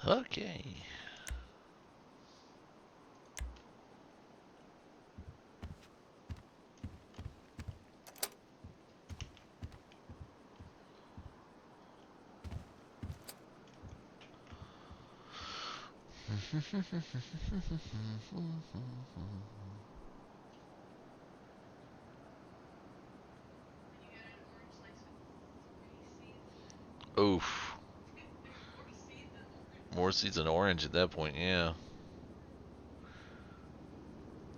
Okay. Oof. More seeds than orange at that point, yeah.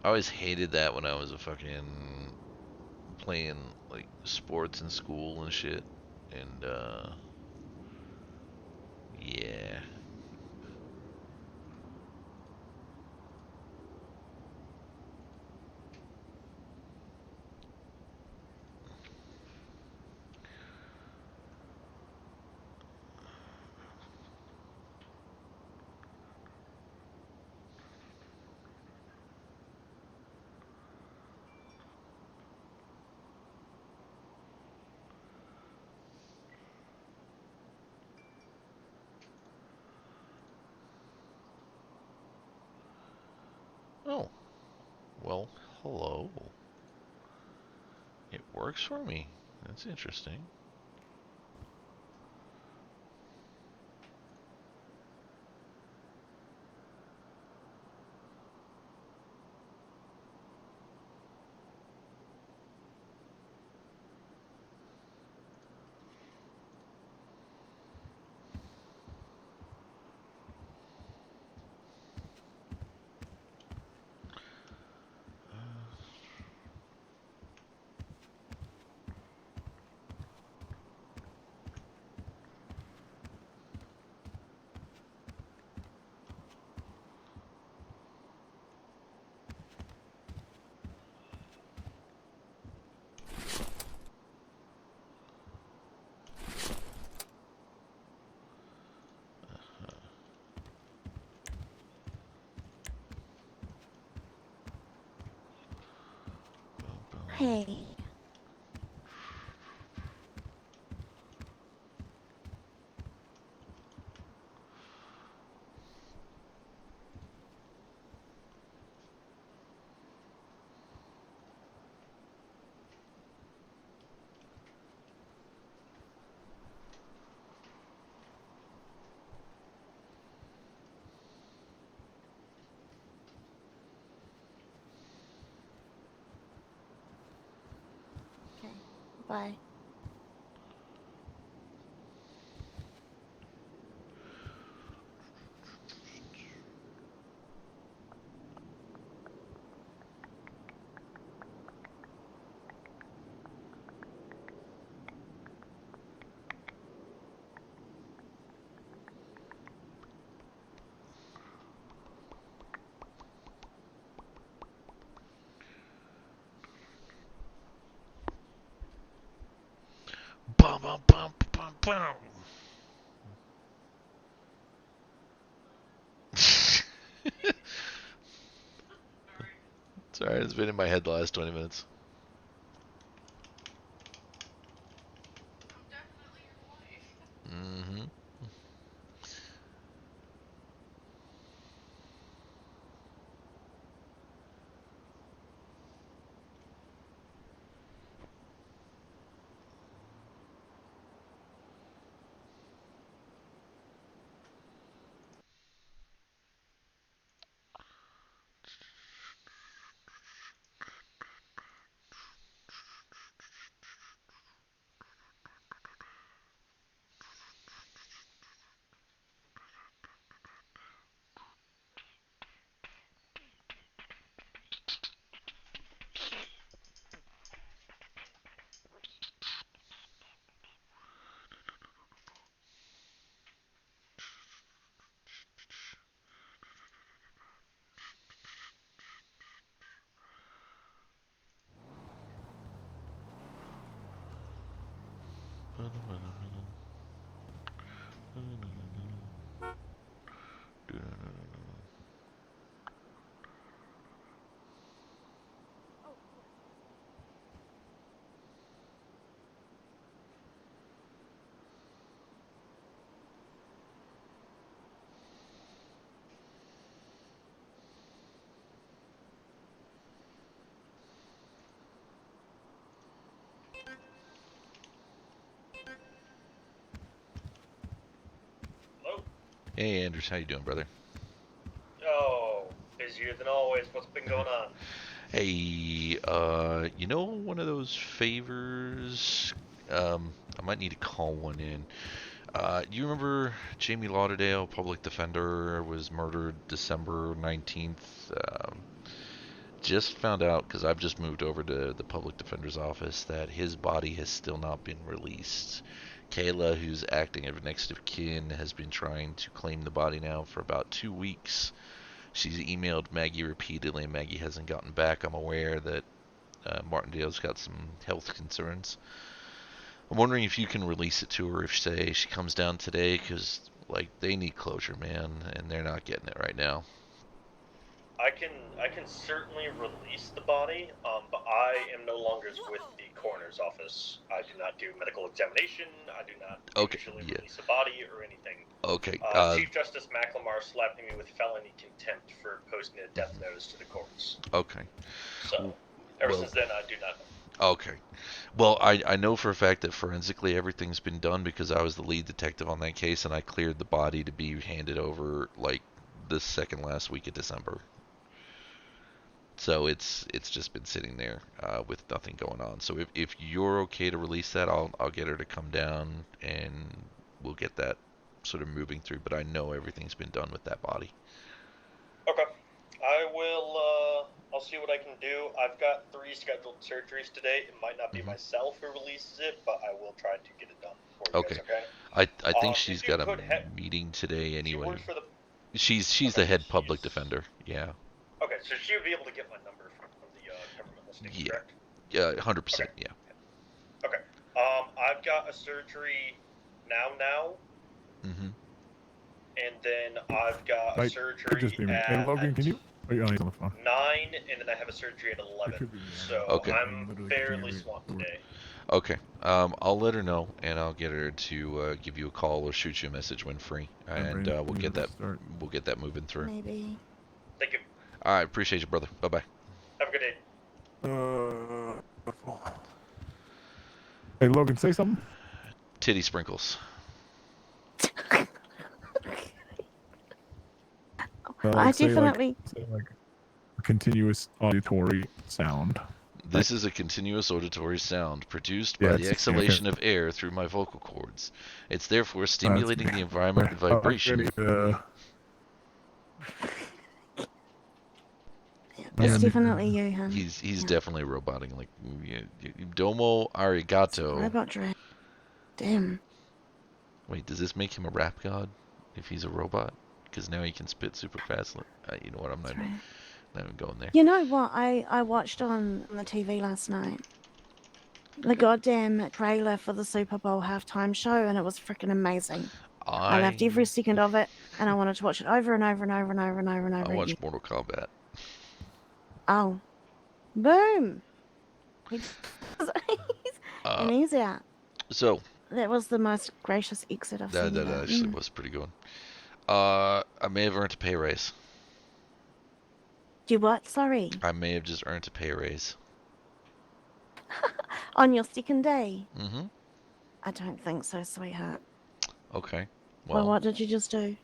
I always hated that when I was a fucking playing like sports in school and shit. And yeah. Oh, well, hello. It works for me. That's interesting. Hey. Okay. Bye. Bum, bum, bum, bum, bum. Sorry, it's been in my head the last 20 minutes. Mm-hmm. Hey, Andrews, how you doing, brother? Oh, busier than always. What's been going on? Hey, one of those favors? I might need to call one in. You remember Jamie Lauderdale, Public Defender, was murdered December 19th? Just found out, because I've just moved over to the Public Defender's office, that his body has still not been released. Kayla, who's acting as next of kin, has been trying to claim the body now for about 2 weeks. She's emailed Maggie repeatedly, and Maggie hasn't gotten back. I'm aware that Martindale's got some health concerns. I'm wondering if you can release it to her if, say, she comes down today, because, like, they need closure, man, and they're not getting it right now. I can certainly release the body, but I am no longer with the coroner's office. I do not do medical examination. I do not usually release a body or anything. Okay. Chief Justice McLemore slapping me with felony contempt for posting a death notice to the courts. Okay. So, ever since then, I do not know. Okay. Well, I know for a fact that forensically everything's been done because I was the lead detective on that case, and I cleared the body to be handed over, like, the second last week of December. So it's just been sitting there with nothing going on. So if you're okay to release that, I'll get her to come down and we'll get that sort of moving through. But I know everything's been done with that body. Okay. I will, I'll see what I can do. I've got 3 scheduled surgeries today. It might not be myself who releases it, but I will try to get it done for you guys, okay? I think she's got a meeting today anyway. She works for the... She's the head public defender, yeah. Okay, so she'll be able to get my number from the government listing, correct? Yeah, 100%, yeah. Okay. I've got a surgery now. Mm-hmm. And then I've got a surgery at... Hey, Logan, can you... Oh, he's on the phone. 9, and then I have a surgery at 11. So I'm fairly swamped today. Okay. I'll let her know, and I'll get her to give you a call or shoot you a message when free, and we'll get that moving through. Maybe. Thank you. All right, appreciate you, brother. Bye-bye. Have a good day. Hey, Logan, say something. Titty sprinkles. I definitely... Say like a continuous auditory sound. This is a continuous auditory sound produced by the exhalation of air through my vocal cords. It's therefore stimulating the environment with vibration. It's definitely you, huh? He's definitely roboting. Like, domo arigato. Robot drag. Damn. Wait, does this make him a rap god if he's a robot? Because now he can spit super fast. You know what? I'm not even going there. You know what? I watched on the TV last night the goddamn trailer for the Super Bowl halftime show, and it was freaking amazing. I loved every second of it, and I wanted to watch it over and over and over and over and over and over. I watched Mortal Kombat. Oh, boom! And he's out. So that was the most gracious exit I've seen. That actually was pretty good. I may have earned a pay raise. Do what? Sorry. I may have just earned a pay raise. On your second day? Mm-hmm. I don't think so, sweetheart. Okay. Well, what did you just do?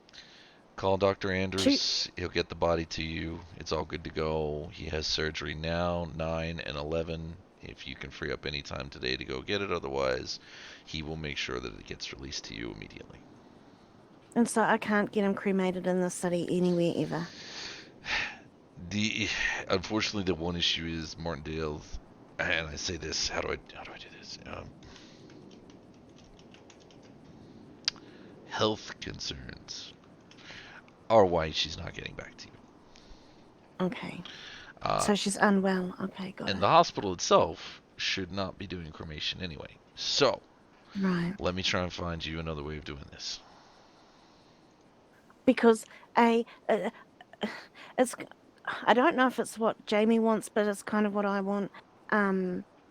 Call Dr. Andrews. He'll get the body to you. It's all good to go. He has surgery now, 9 and 11. If you can free up any time today to go get it, otherwise, he will make sure that it gets released to you immediately. And so I can't get him cremated in the city anywhere ever. Unfortunately, the one issue is Martindale, and I say this. How do I do this? Health concerns are why she's not getting back to you. Okay. So she's unwell. Okay, got it. And the hospital itself should not be doing cremation anyway. So, let me try and find you another way of doing this. Because it's, I don't know if it's what Jamie wants, but it's kind of what I want.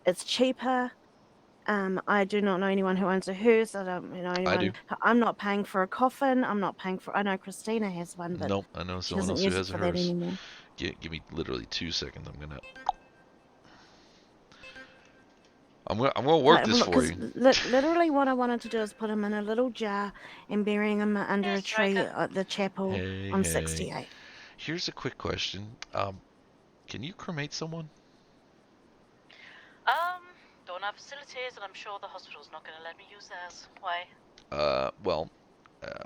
It's cheaper. I do not know anyone who owns a hearse. I don't know anyone. I do. I'm not paying for a coffin. I'm not paying for. I know Christina has one, but nope, I know someone else who has a hearse. Give me literally 2 seconds. I'm gonna. I'm gonna work this look, for you. Literally, what I wanted to do is put him in a little jar and burying him under a tree at the chapel on 68. Here's a quick question. Can you cremate someone? Don't have facilities, and I'm sure the hospital's not going to let me use theirs. Why? Well,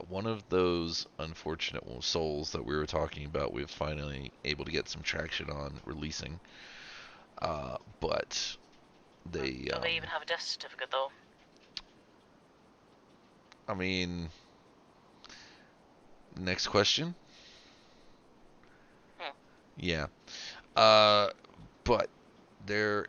one of those unfortunate souls that we were talking about, we're finally able to get some traction on releasing. But they. Do they even have a death certificate, though? I mean, next question. Yeah. But they're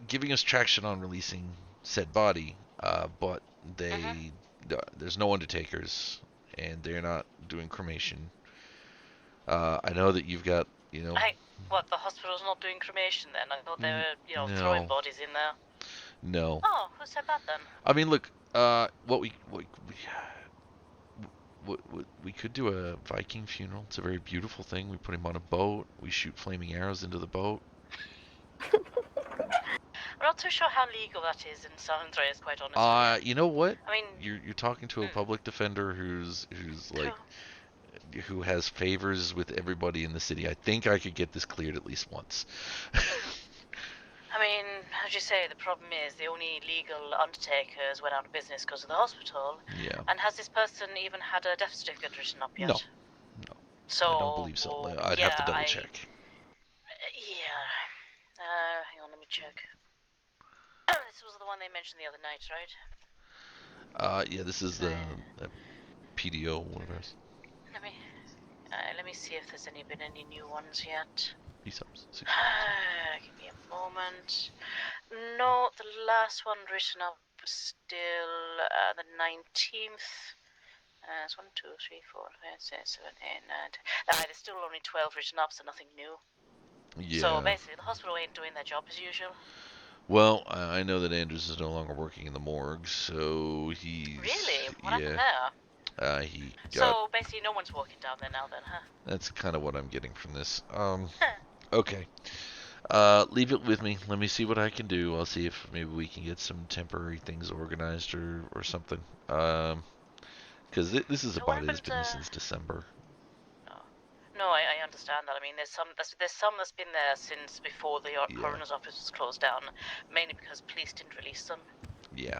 giving us traction on releasing said body. But there's no undertakers, and they're not doing cremation. I know that you've got, you know. What, the hospital's not doing cremation then? I thought they were, throwing bodies in there. No. Oh, who said that then? I mean, look, what we could do a Viking funeral. It's a very beautiful thing. We put him on a boat. We shoot flaming arrows into the boat. I'm not too sure how legal that is in San Andreas, quite honestly. You know what? I mean, you're talking to a public defender who's like who has favors with everybody in the city. I think I could get this cleared at least once. I mean, as you say, the problem is the only legal undertakers went out of business because of the hospital. Yeah. And has this person even had a death certificate written up yet? No. So I don't believe so. I'd have to double check. Yeah. Hang on, let me check. This was the one they mentioned the other night, right? Yeah, this is the PDO, whatever. Let me see if there's been any new ones yet. Give me a moment. No, the last one written up was still the 19th. It's 1, 2, 3, 4, 5, 6, 7, 8, 9, 10. There's still only 12 written up, so nothing new. Yeah. So basically, the hospital ain't doing their job as usual. Well, I know that Andrews is no longer working in the morgue, so he's... Really? What happened there? So basically no one's walking down there now then, huh? That's kind of what I'm getting from this. Okay. Leave it with me. Let me see what I can do. I'll see if maybe we can get some temporary things organized or something. Because this is a body that's been there since December. No, I understand that. I mean, there's some that's been there since before the coroner's office was closed down, mainly because police didn't release them. Yeah.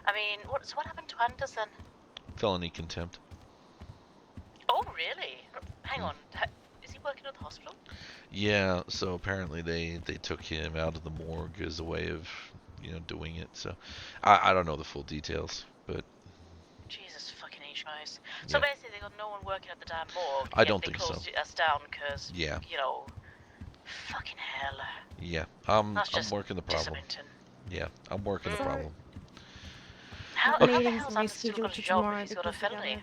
I mean, what happened to Anders then? Felony contempt. Oh, really? Hang on. Is he working at the hospital? Yeah, so apparently they took him out of the morgue as a way of, doing it. So I don't know the full details, but... Jesus fucking H. Christ. So basically they got no one working at the damn morgue. I don't think so. They closed us down because, fucking hell. Yeah, I'm working the problem. Yeah, I'm working the problem. How the hell's Anders still got a job if he's got a felony?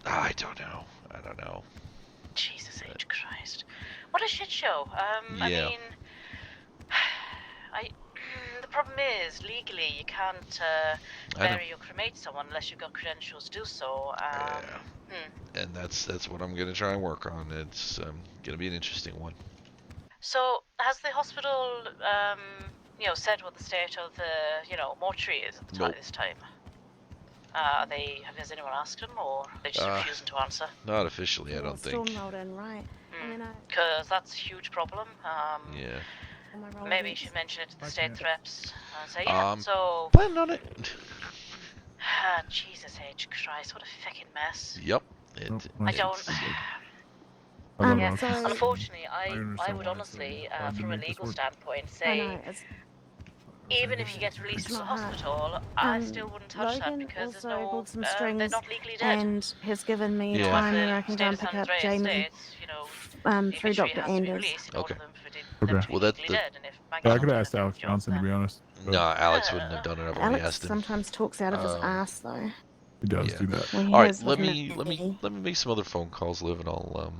I don't know. Jesus H. Christ. What a shit show. I mean, the problem is, legally, you can't bury or cremate someone unless you've got credentials to do so. And that's what I'm going to try and work on. It's going to be an interesting one. So, has the hospital, said what the state of the, mortuary is at this time? Has anyone asked them, or are they just refusing to answer? Not officially, I don't think. Still not in, right? Because that's a huge problem. Yeah. Maybe you should mention it to the state reps and say, so... Planning on it. Jesus H. Christ, what a fucking mess. Yep. I don't... Unfortunately, I would honestly, from a legal standpoint, say... Even if he gets released from the hospital, I still wouldn't touch that because there's no, they're not legally dead. And has given me time where I can go and pick up Jamie through Dr. Anders. Okay. Well, that's I could have asked Alex Johnson, to be honest. No, Alex wouldn't have done it. I've already asked him. Sometimes talks out of his ass, though. He does do that. All right, let me make some other phone calls, Liv, and I'll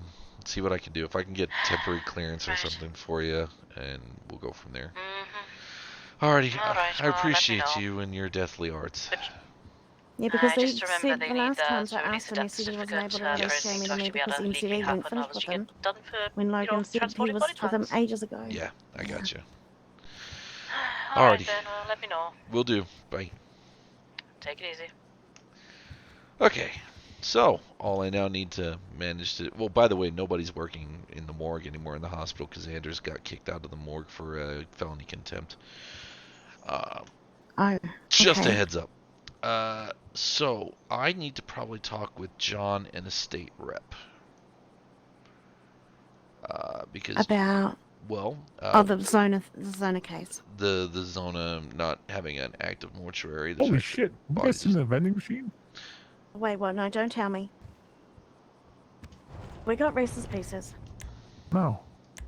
see what I can do. If I can get temporary clearance or something for you, and we'll go from there. Alrighty, I appreciate you and your deathly arts. Yeah, because they said the last time I asked him, he said he wasn't able to release Jamie to me because MCV wouldn't finish with him. When Logan said he was with him ages ago. Yeah, I gotcha. Alright Alrighty. then, well, let me know. Will do. Bye. Take it easy. Okay. So, all I now need to manage to... Well, by the way, nobody's working in the morgue anymore in the hospital because Anders got kicked out of the morgue for felony contempt. Oh, Just a okay. heads up. So, I need to probably talk with John and a state rep. Because... About Well... the Zona case. The Zona not having an active mortuary. The Holy fact shit! that You guys seen the vending machine? Wait, what? No, don't tell me. We got Reese's Pieces. No.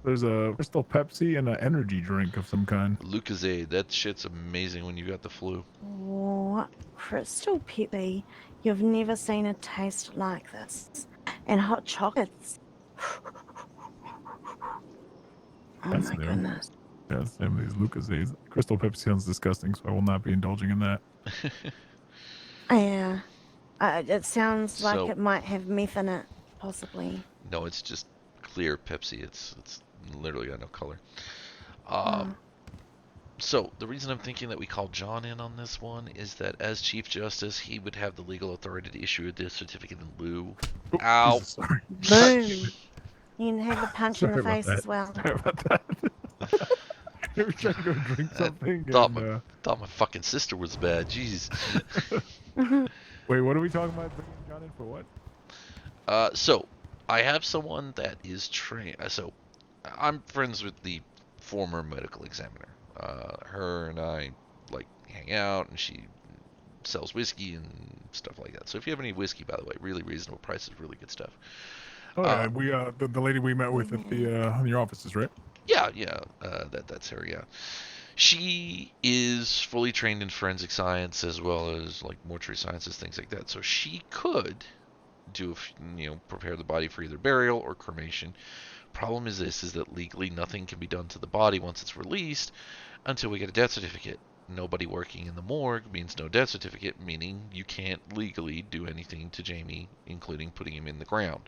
There's a Crystal Pepsi and an energy drink of some kind. Lucozade, that shit's amazing when you got the flu. What? Crystal Pepsi? You've never seen a taste like this. And hot chocolates. Oh That's my new. goodness. Yeah, it's the name of these Lucozades. Crystal Pepsi sounds disgusting, so I will not be indulging in that. Yeah. It sounds like So- it might have meth in it, possibly. No, it's just clear Pepsi. It's literally got no color. Oh. So the reason I'm thinking that we call John in on this one is that as Chief Justice, he would have the legal authority to issue a death certificate in lieu. Oh, Ow. Jesus, sorry. Boom. You can have the punch in Sorry the about face that. as well. Sorry about that. I was trying to go drink something. Thought And, my fucking sister was bad. Jeez. wait, what are we talking about? Bringing John in for what? So I have someone that is trained. So I'm friends with the former medical examiner. Her and I like hang out, and she sells whiskey and stuff like that. So if you have any whiskey, by the way, really reasonable prices, really good stuff. Oh yeah, we the lady we met with at the in your offices, right? Yeah, that's her. Yeah, she is fully trained in forensic science as well as like mortuary sciences, things like that. So she could do, prepare the body for either burial or cremation. Problem is that legally nothing can be done to the body once it's released until we get a death certificate. Nobody working in the morgue means no death certificate, meaning you can't legally do anything to Jamie, including putting him in the ground.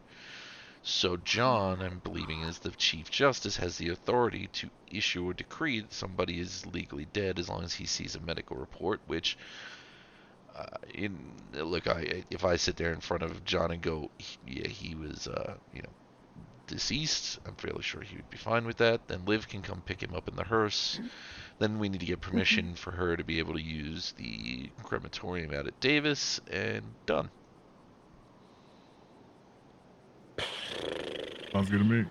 So John, I'm believing, as the Chief Justice, has the authority to issue a decree that somebody is legally dead as long as he sees a medical report, which, if I sit there in front of John and go, yeah, he was, deceased, I'm fairly sure he would be fine with that. Then Liv can come pick him up in the hearse. Then we need to get permission for her to be able to use the crematorium out at Davis, and done. Sounds good to me.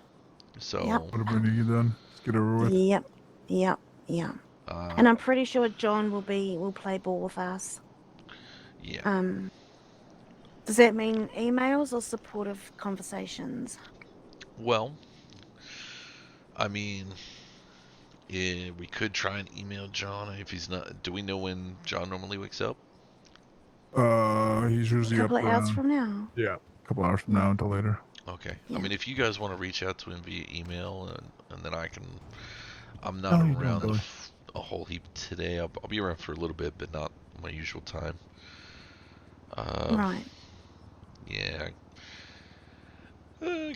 So, Yep. Whatever we need done, let's get over with. Yep. And I'm pretty sure John will play ball with us. Yeah. Does that mean emails or supportive conversations? Well, I mean, yeah, we could try and email John if he's not. Do we know when John normally wakes up? He's A usually up couple of hours from now. yeah, a couple hours from now until later. Okay. Yeah. I mean, if you guys want to reach out to him via email, and then I'm not How you doing, around Billy? a whole heap today. I'll be around for a little bit, but not my usual time. Right. Yeah.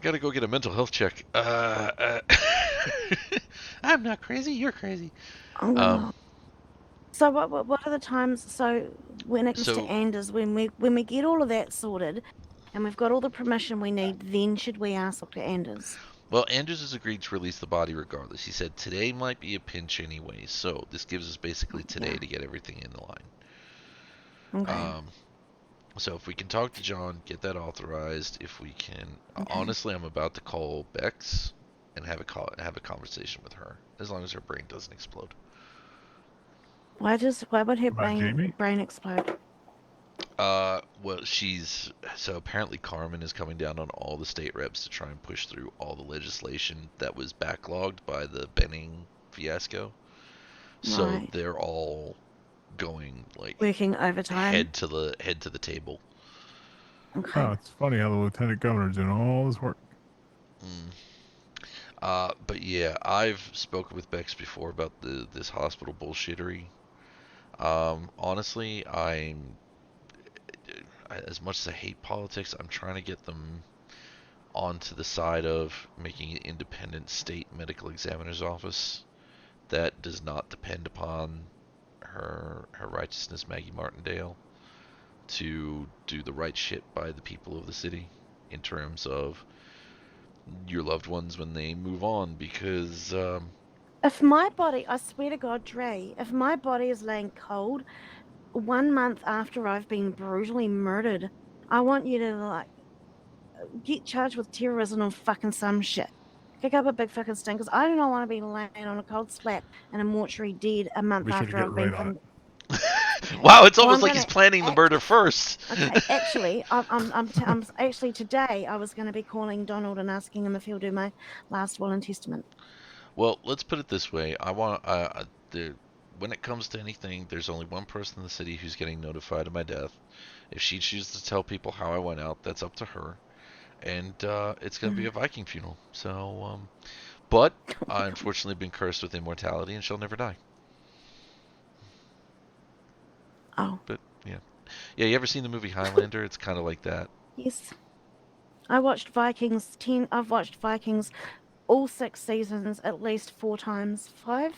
Gotta go get a mental health check. I'm not crazy. You're crazy. Oh. So what are the times? So when it comes to So- Anders, when we get all of that sorted, and we've got all the permission we need, then should we ask Dr. Anders? Well, Andrews has agreed to release the body regardless. He said today might be a pinch anyway, so this gives us basically today Yeah. to get everything in the line. Okay. So if we can talk to John, get that authorized. If we can, Okay. honestly, I'm about to call Bex and have a conversation with her, as long as her brain doesn't explode. Why would her About Jamie? brain explode? Well, so apparently Carmen is coming down on all the state reps to try and push through all the legislation that was backlogged by the Benning fiasco. So Right. they're all going like Working overtime. head to the table. Okay. Oh, it's funny how the lieutenant governor's doing all this work. But yeah, I've spoken with Bex before about this hospital bullshittery. Honestly, as much as I hate politics, I'm trying to get them onto the side of making an independent state medical examiner's office that does not depend upon her righteousness, Maggie Martindale, to do the right shit by the people of the city in terms of your loved ones when they move on, because if my body, I swear to God, Dre, if my body is laying cold 1 month after I've been brutally murdered, I want you to like get charged with terrorism or fucking some shit. Kick up a big fucking stink, because I do not want to be laying on a cold slab in a mortuary dead a month Be sure to after get I've right been. on it. Okay. wow, it's Well, almost I'm like gonna he's planning the murder first. Okay, actually, I'm actually today I was going to be calling Donald and asking him if he'll do my last will and testament. Well, let's put it this way. When it comes to anything, there's only one person in the city who's getting notified of my death. If she chooses to tell people how I went out, that's up to her. And it's going to be a Viking funeral. So, but I unfortunately been cursed with immortality, and she'll never die. Oh. But yeah, you ever seen the movie Highlander? It's kind of like that. Yes. I've watched Vikings all 6 seasons at least 4 times. 5?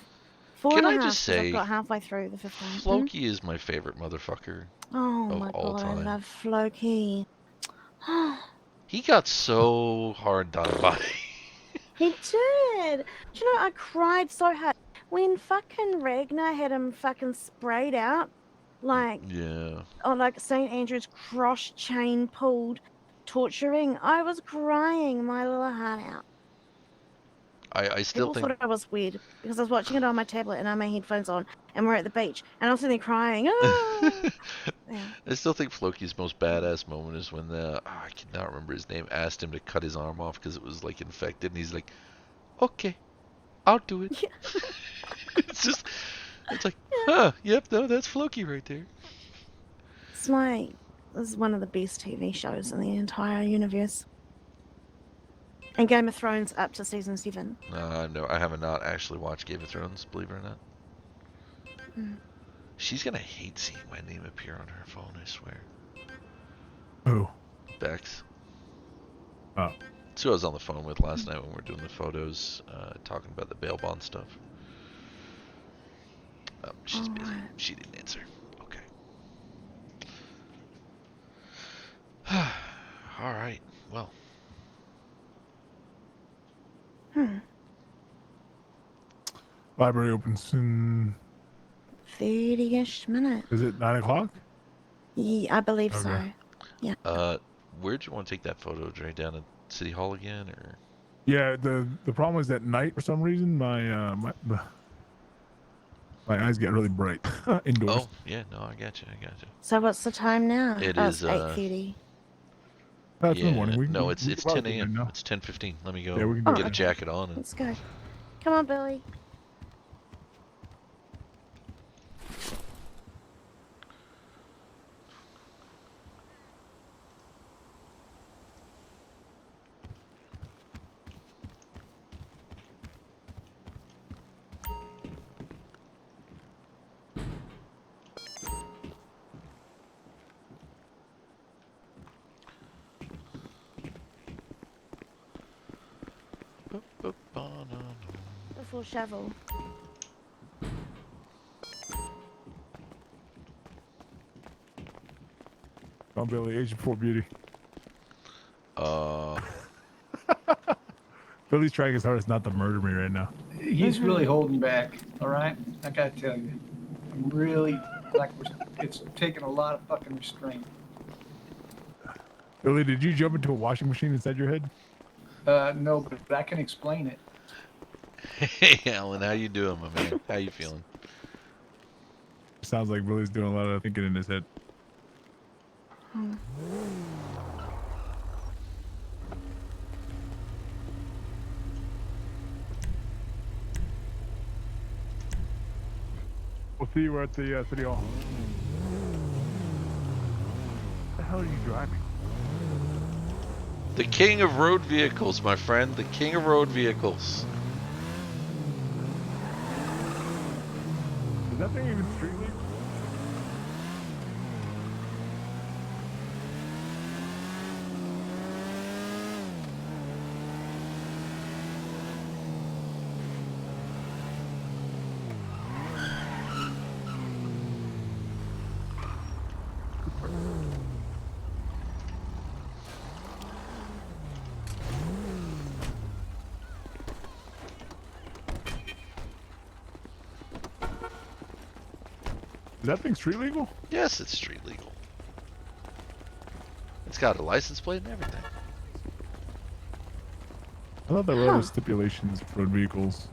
4 Can and a I half, just because I've say, got halfway through the 5th time. Floki is my favorite motherfucker Oh of my all God, I time. love Floki. He got so hard done by. He did. Do you know, I cried so hard when fucking Ragnar had him fucking sprayed out, like, Yeah. like St. Andrew's cross chain pulled, torturing. I was crying my little heart out. I still People think thought I was weird because I was watching it on my tablet and I had my headphones on, and we're at the beach, and I was sitting there crying. Ah! Yeah. I still think Floki's most badass moment is when I cannot remember his name, asked him to cut his arm off because it was like infected, and he's like, "Okay, I'll do it." Yeah. It's like, huh? Yep, no, that's Floki right there. It's like, this is one of the best TV shows in the entire universe. And Game of Thrones up to season 7. No, I have not actually watched Game of Thrones, believe it or not. Mm. She's gonna hate seeing my name appear on her phone, I swear. Who? Bex. Oh. That's who I was on the phone with last night when we were doing the photos, talking about the bail bond stuff. She's busy. Alright. She didn't answer. Okay. Alright, well. Library opens in 30-ish minutes. Is it 9 o'clock? Yeah, I believe so. Okay. Yeah. Where'd you want to take that photo, Dre? Down at City Hall again, or? Yeah, the problem is at night for some reason my eyes get really bright indoors. Oh, yeah, no, I got you. So what's the time now? It Oh, is, it's 8:30. That's yeah, in the morning. no, it's can 10 probably a.m. now. It's 10:15. Let me go Yeah, we can do get a it. jacket on. And... Let's go. Come on, Billy. Before shovel. Come on, Billy, age before beauty. Billy's trying his hardest not to murder me right now. He's really holding back, all right? I gotta tell you. I'm really, it's taking a lot of fucking restraint. Billy, did you jump into a washing machine inside your head? No, but I can explain it. Hey, Alan, how you doing, my man? How you feeling? Sounds like Billy's doing a lot of thinking in his head. We'll see you at the City Hall. What the hell are you driving? The king of road vehicles, my friend. The king of road vehicles. Is that thing even street legal? Is that thing street legal? Yes, it's street legal. It's got a license plate and everything. I thought there were other stipulations for road vehicles.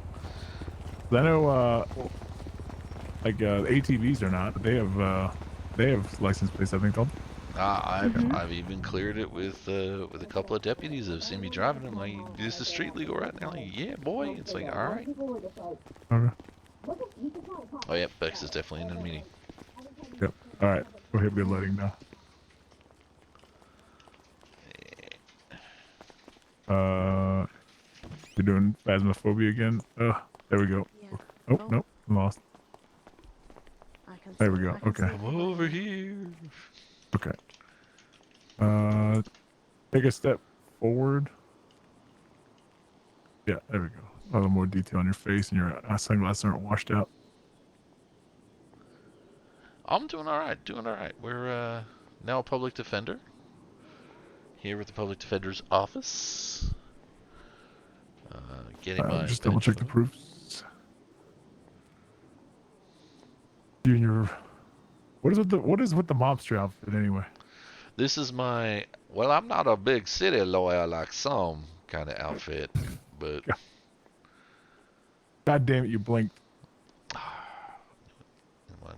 I know, like ATVs are not, but they have license plates, I think, don't they? I've even cleared it with a couple of deputies that have seen me driving. I'm like, this is street legal right now. Like, yeah, boy. It's like, all right. Okay. Oh yeah, Bex is definitely in a meeting. Yep. All right. Go ahead, good lighting now. We're doing phasmophobia again. There we go. Yeah. Oh, nope, I'm lost. There we go. Okay. I'm over here. Okay. Take a step forward. Yeah, there we go. A little more detail on your face, and your sunglasses aren't washed out. I'm doing all right. Doing all right. We're now a public defender here at the public defender's office. Getting my just double check the proofs. You and your what is with the mobster outfit anyway? This is my, well, I'm not a big city lawyer like some kind of outfit, but God damn it, you blinked.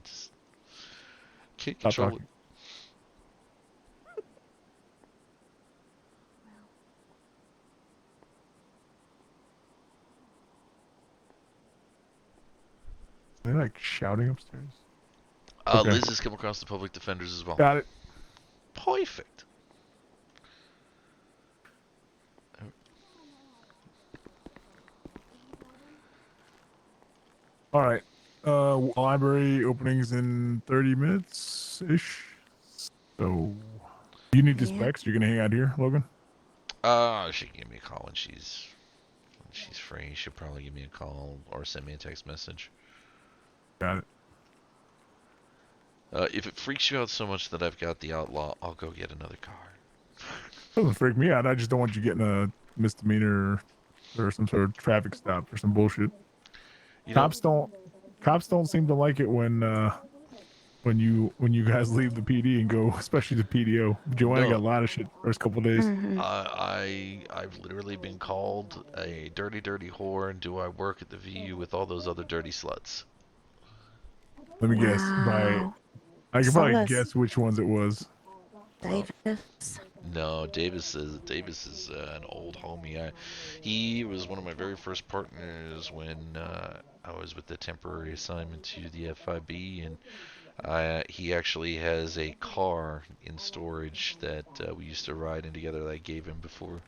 Just can't control it. They're like shouting upstairs. Okay. Liz has come across the public defenders as well. Got it. Perfect. All right. Library openings in 30 minutes ish. So you need the specs. You're gonna hang out here, Logan. She can give me a call when she's free. She'll probably give me a call or send me a text message. Got it. If it freaks you out so much that I've got the outlaw, I'll go get another car. Doesn't freak me out. I just don't want you getting a misdemeanor or some sort of traffic stop or some bullshit. Cops don't seem to like it when you guys leave the PD and go, especially the PDO. Joanna got a lot of shit first couple of days. I've literally been called a dirty whore, and do I work at the VU with all those other dirty sluts? Let me guess. I can probably guess which ones it was. Davis. No, Davis is an old homie. He was one of my very first partners when I was with the temporary assignment to the FIB, and he actually has a car in storage that we used to ride in together that I gave him before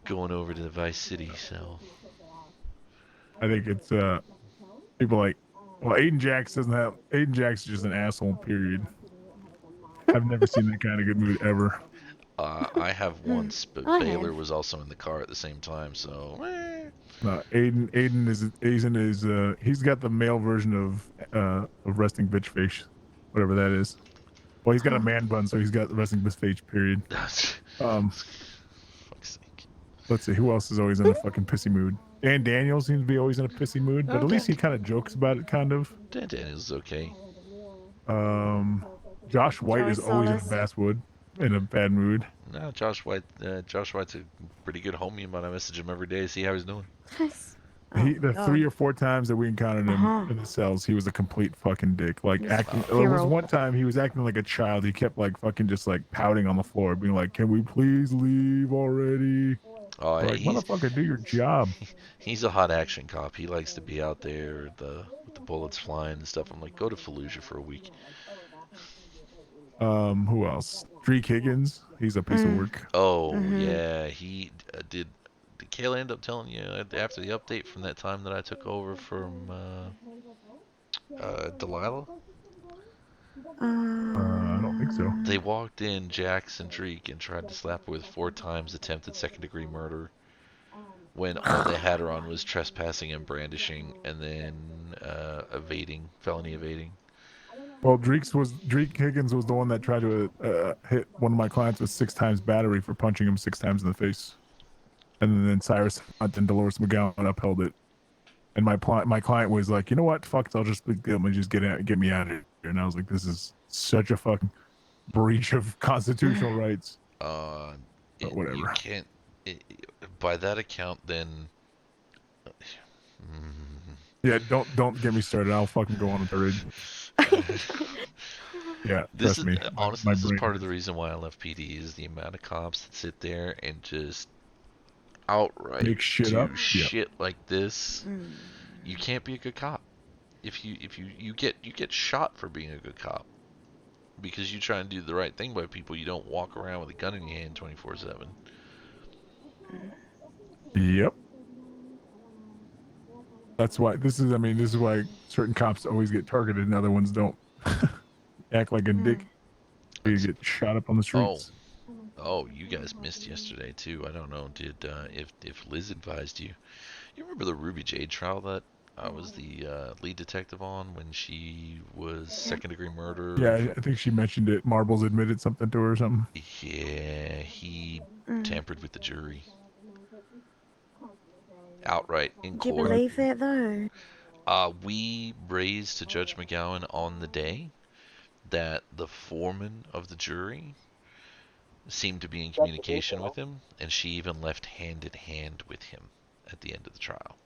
going over to the Vice City. So I think it's people like, well, Aiden Jacks is just an asshole, period. I've never seen that kind of good mood ever. I have once, but Baylor was also in the car at the same time, so. No, Aiden is he's got the male version of resting bitch face, whatever that is. Well, he's got a man bun, so he's got the resting bitch face, period. Fuck's sake. Let's see, who else is always in a fucking pissy mood? Dan Daniels seems to be always in a pissy mood, but at least he kind of jokes about it, kind of. Dan Daniels is okay. Josh White is always in a basswood, in a bad mood. No, Josh White's a pretty good homie, but I message him every day to see how he's doing. The 3 or 4 times that we encountered him in the cells, he was a complete fucking dick. Like acting. There was one time he was acting like a child. He kept like fucking just like pouting on the floor, being like, "Can we please leave already?" Oh, like, motherfucker, do your job. He's a hot action cop. He likes to be out there with the bullets flying and stuff. I'm like, go to Fallujah for a week. Who else? Drake Higgins. He's a piece of work. Oh yeah, he did. Did Kayla end up telling you after the update from that time that I took over from Delilah? I don't think so. They walked in Jax and Drake and tried to slap her with 4 times attempted second-degree murder when all they had her on was trespassing and brandishing, and then felony evading. Well, Drake Higgins was the one that tried to hit one of my clients with 6 times battery for punching him 6 times in the face. And then Cyrus Hunt and Dolores McGowan upheld it. And my client was like, you know what? Fuck, I'll just get me out of here. And I was like, this is such a fucking breach of constitutional rights. But whatever. You can't. By that account, then. Yeah, don't get me started. I'll fucking go on a tirade. Yeah, this is me. honestly this is part of the reason why I left PD is the amount of cops that sit there and just outright make shit do up. shit like this. You can't be a good cop. If you get shot for being a good cop because you try and do the right thing by people. You don't walk around with a gun in your hand 24/7. Yep. That's why this is why certain cops always get targeted and other ones don't. Act like a dick. You get shot up on the streets. Oh, you guys missed yesterday too. I don't know. Did if Liz advised you? You remember the Ruby Jade trial that I was the lead detective on when she was second-degree murder? Yeah, I think she mentioned it. Marbles admitted something to her or something. Yeah, he tampered with the jury. Outright in court. Do you believe that though? We raised to Judge McGowan on the day that the foreman of the jury seemed to be in communication with him, and she even left hand in hand with him at the end of the trial.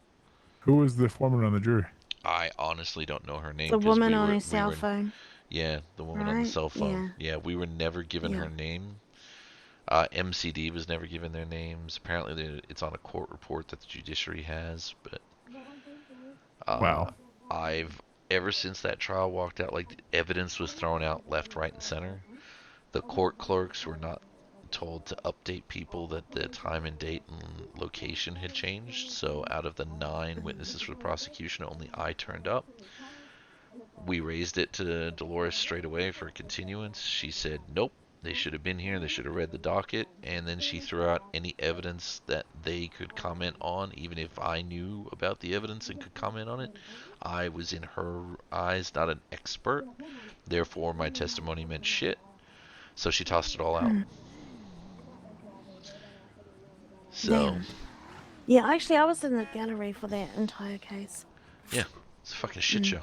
Who was the foreman on the jury? I honestly don't know her name. The woman on his cell phone. Yeah, the woman on the cell phone. Yeah, we were never given her name. MCD was never given their names. Apparently, it's on a court report that the judiciary has. But wow, I've ever since that trial walked out, like evidence was thrown out left, right, and center. The court clerks were not told to update people that the time and date and location had changed. So out of the 9 witnesses for the prosecution, only I turned up. We raised it to Dolores straight away for a continuance. She said, nope, they should have been here. They should have read the docket. And then she threw out any evidence that they could comment on, even if I knew about the evidence and could comment on it. I was, in her eyes, not an expert. Therefore, my testimony meant shit. So she tossed it all out. So. Damn. Yeah, actually, I was in the gallery for that entire case. Yeah, it's a fucking shit show.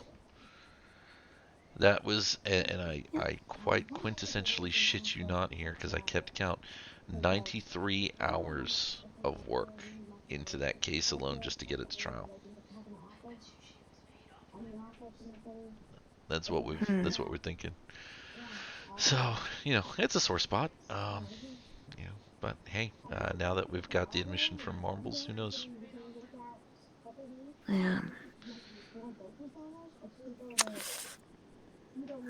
That was, and I quite quintessentially shit you not here, because I kept count, 93 hours of work into that case alone just to get it to trial. That's what we're thinking. So, it's a sore spot. But hey, now that we've got the admission from Marbles, who knows? Yeah.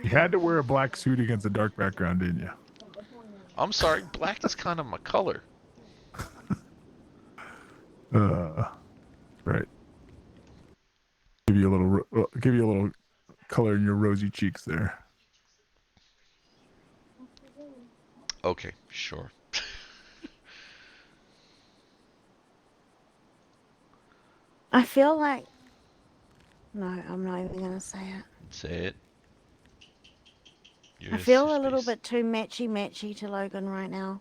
You had to wear a black suit against a dark background, didn't you? I'm sorry, black is kind of my color. Right. Give you a little color in your rosy cheeks there. Okay, sure. I feel like... No, I'm not even going to say it. Say it. I feel a little bit too matchy to Logan right now.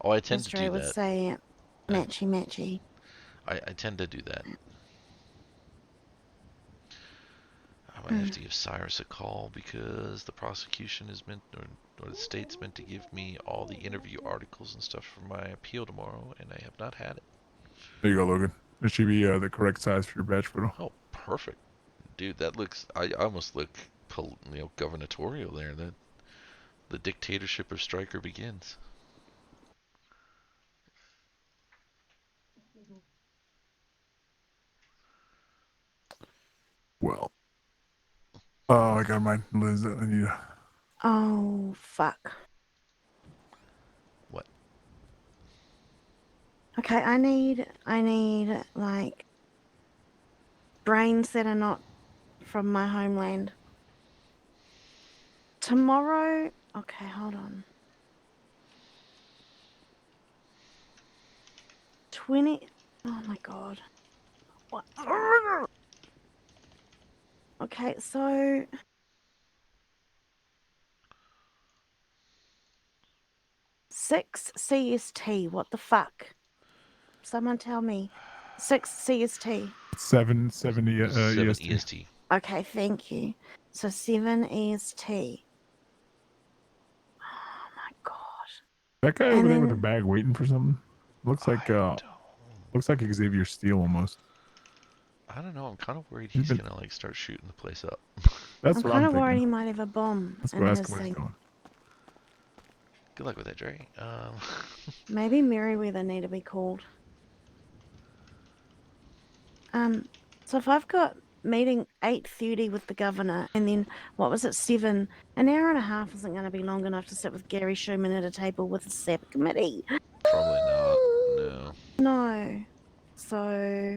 Oh, I tend to do that. would say it. Matchy. I tend to do that. I might have to give Cyrus a call because the prosecution is meant, or the state's meant to give me all the interview articles and stuff for my appeal tomorrow, and I have not had it. There you go, Logan. It should be the correct size for your badge photo. Oh, perfect. Dude, that looks, I almost look, gubernatorial there. The dictatorship of Stryker begins. Well. Oh, I got mine. Liz, I need to... Oh, fuck. What? Okay, I need, like, brains that are not from my homeland. Tomorrow... Okay, hold on. 20... Oh my god. What? Okay, so... 6 CST, what the fuck? Someone tell me. 6 CST. 7 7 EST. EST. Okay, thank you. So 7 EST. Oh my god. That guy And over there with the then- bag waiting for something. Looks like Xavier Steele almost. I don't know. I'm kind of worried he's gonna like start shooting the place up. That's I'm what kind I'm of worried thinking. he might have a bomb Let's in go ask his him where he's thing. going. Good luck with that, Dre. Maybe Merryweather need to be called. So if I've got meeting 8:30 with the governor, and then what was it, 7? An hour and a half isn't going to be long enough to sit with Gary Schumann at a table with the SAP committee. Probably not. No. No. So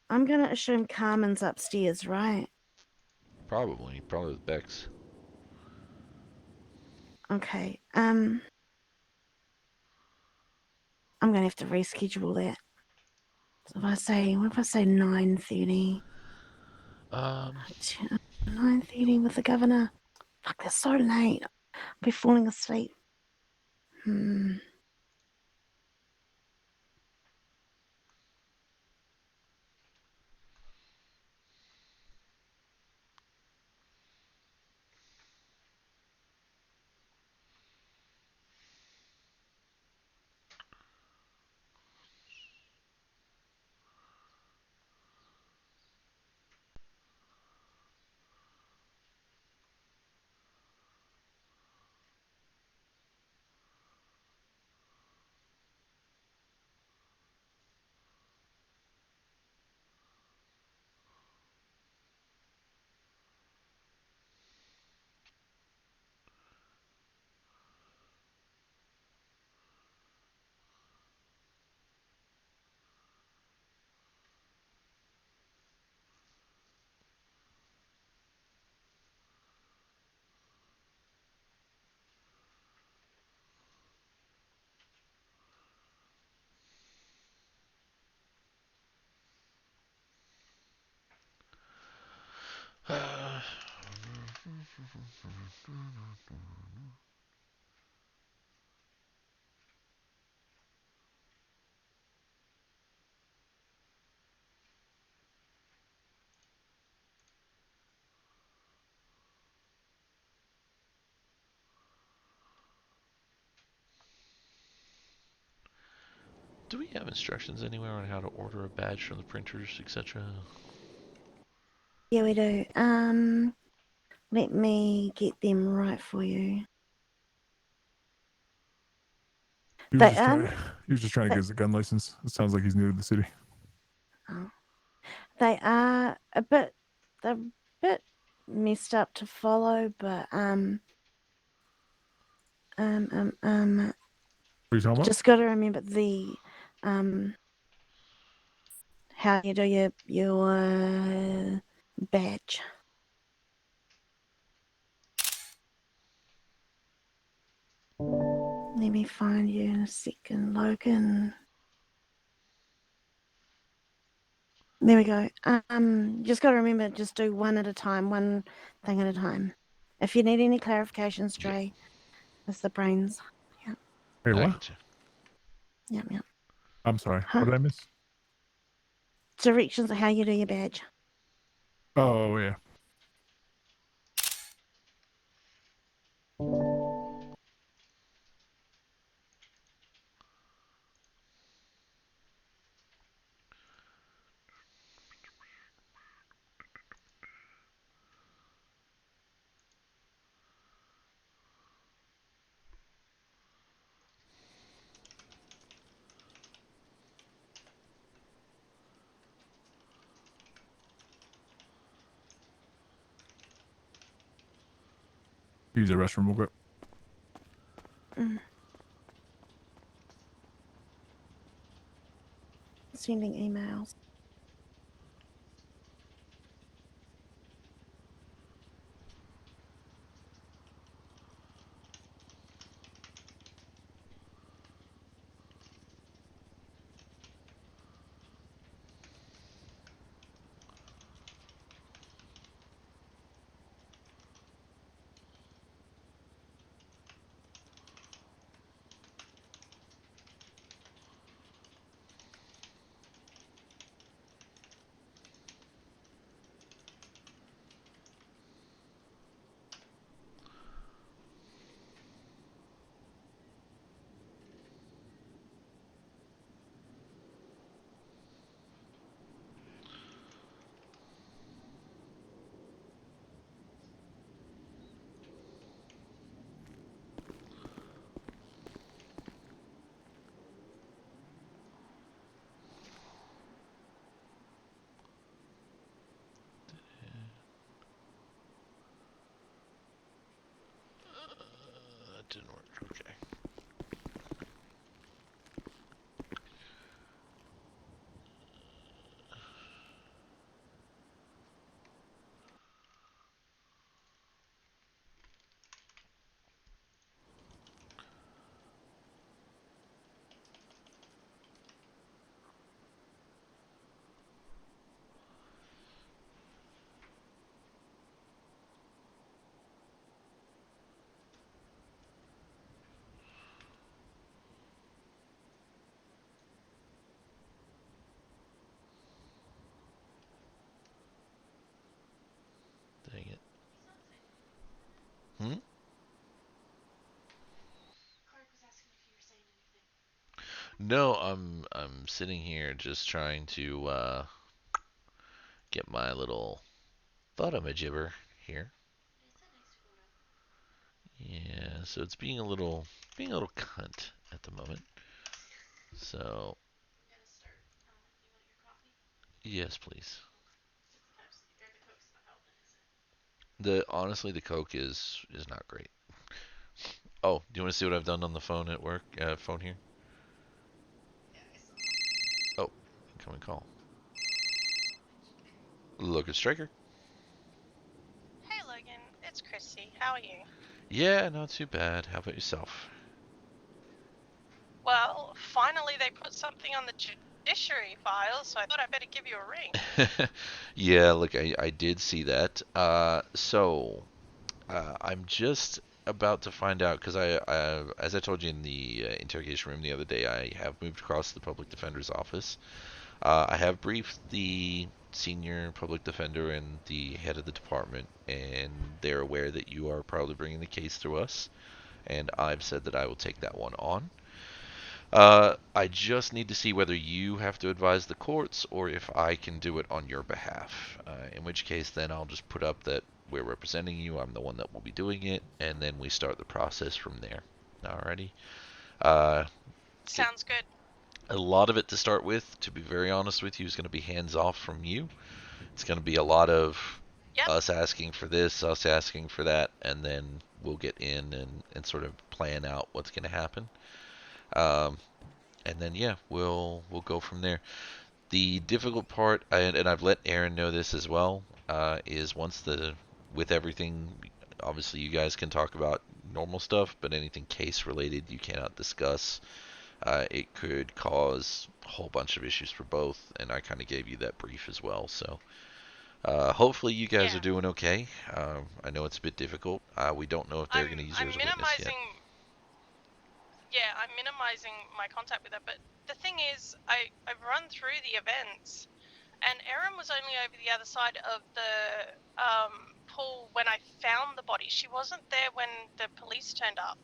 I'm going to assume Carmen's upstairs, right? Probably with Bex. Okay. I'm going to have to reschedule that. So what if I say 9:30? 9:30 with the governor. Fuck, that's so late. I'll be falling asleep. Do we have instructions anywhere on how to order a badge from the printers, etc.? Yeah, we do. Let me get them right for you. He was just trying to get his gun license. It sounds like he's new to the city. Oh. They are they're a bit messed up to follow, but What are you talking about? just got to remember the how you do your badge. Let me find you in a second, Logan. There we go. Just got to remember, just do one at a time, one thing at a time. If you need any clarifications, Dre, it's the brains. Yeah. Hey, what? Yeah. I'm sorry. What did I miss? Directions of how you do your badge. Oh, yeah. Use the restroom real quick. Sending emails. No, I'm sitting here just trying to get my little thought-a-majibber here. Yeah, so it's being a little cunt at the moment. So yes, please. Honestly, the Coke is not great. Oh, do you want to see what I've done on the phone at work? Phone here. Oh, incoming call. Logan Stryker. Hey Logan, it's Chrissy. How are you? Yeah, not too bad. How about yourself? Well, finally they put something on the judiciary file, so I thought I'd better give you a ring. Yeah, look, I did see that. I'm just about to find out because as I told you in the interrogation room the other day, I have moved across to the public defender's office. I have briefed the senior public defender and the head of the department, and they're aware that you are probably bringing the case through us, and I've said that I will take that one on. I just need to see whether you have to advise the courts or if I can do it on your behalf. In which case, then I'll just put up that we're representing you. I'm the one that will be doing it, and then we start the process from there. Alrighty. Sounds good. A lot of it to start with, to be very honest with you, is going to be hands off from you. It's going to be a lot of us asking for this, us asking for that, and then we'll get in and sort of plan out what's going to happen. And then yeah, we'll go from there. The difficult part, and I've let Aaron know this as well, is with everything, obviously you guys can talk about normal stuff, but anything case related you cannot discuss. It could cause a whole bunch of issues for both, and I kind of gave you that brief as well. So hopefully you guys are doing okay. I know it's a bit difficult. We don't know if they're going to use you as a witness yet. Yeah, I'm minimizing my contact with her, but the thing is, I've run through the events, and Erin was only over the other side of the pool when I found the body. She wasn't there when the police turned up.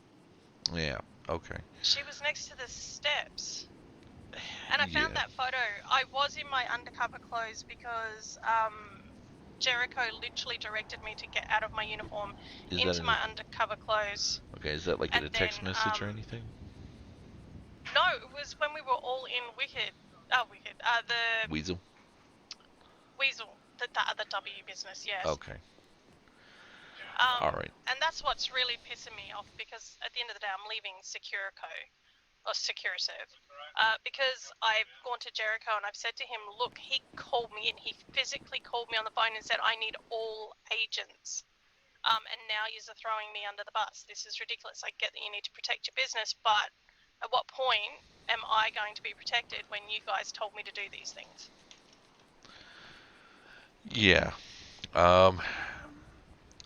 Yeah, okay. She was next to the steps. And I found that photo. I was in my undercover clothes because Jericho literally directed me to get out of my uniform into my undercover clothes. Okay, is that like in a text message or anything? No, it was when we were all in the Weasel? Weasel, the other W business, yes. Okay. Alright. And that's what's really pissing me off, because at the end of the day I'm leaving Securico, or Securiserve, because I've gone to Jericho and I've said to him, look, he called me and he physically called me on the phone and said, I need all agents. And now you're throwing me under the bus. This is ridiculous. I get that you need to protect your business, but at what point am I going to be protected when you guys told me to do these things? Yeah.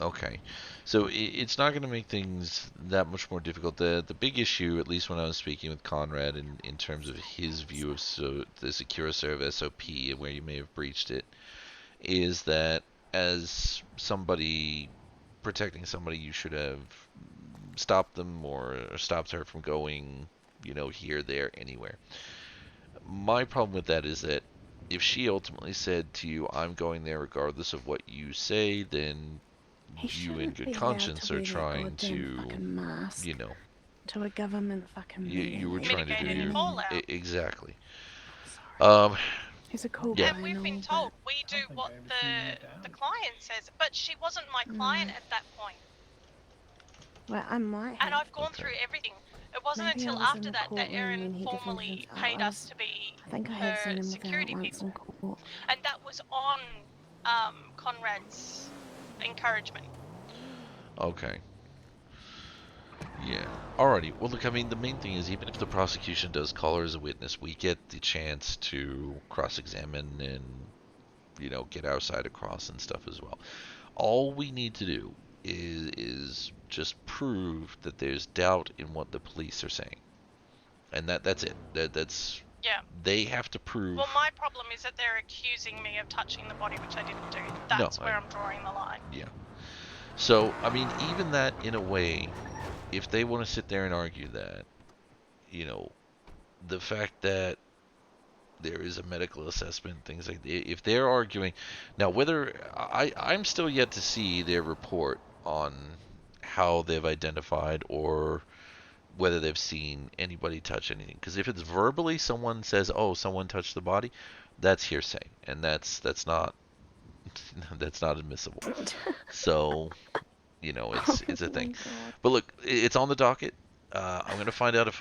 Okay. So it's not going to make things that much more difficult. The big issue, at least when I was speaking with Conrad in terms of his view of the Securiserve SOP and where you may have breached it, is that as somebody protecting somebody, you should have stopped them or stopped her from going, here, there, anywhere. My problem with that is that if she ultimately said to you, I'm going there regardless of what you say, then you in good conscience are trying to, to a government fucking you were trying to do your exactly. He's a cool guy. And we've been told we do what the client says, but she wasn't my client at that point. Well, I might have. And I've gone through everything. It wasn't until after that that Erin formally paid us to be her security people. And that was on Conrad's encouragement. Okay. Yeah. Alrighty. Well, look, I mean, the main thing is, even if the prosecution does call her as a witness, we get the chance to cross-examine and, get our side across and stuff as well. All we need to do is just prove that there's doubt in what the police are saying. And that's it. That's... Yeah. They have to prove... Well, my problem is that they're accusing me of touching the body, which I didn't do. That's where I'm drawing the line. Yeah. So, I mean, even that, in a way, if they want to sit there and argue that, the fact that there is a medical assessment, things like that, if they're arguing now, whether I'm still yet to see their report on how they've identified or whether they've seen anybody touch anything. Because if it's verbally, someone says, "Oh, someone touched the body," that's hearsay, and that's not that's not admissible. So, it's a thing. But look, it's on the docket. I'm gonna find out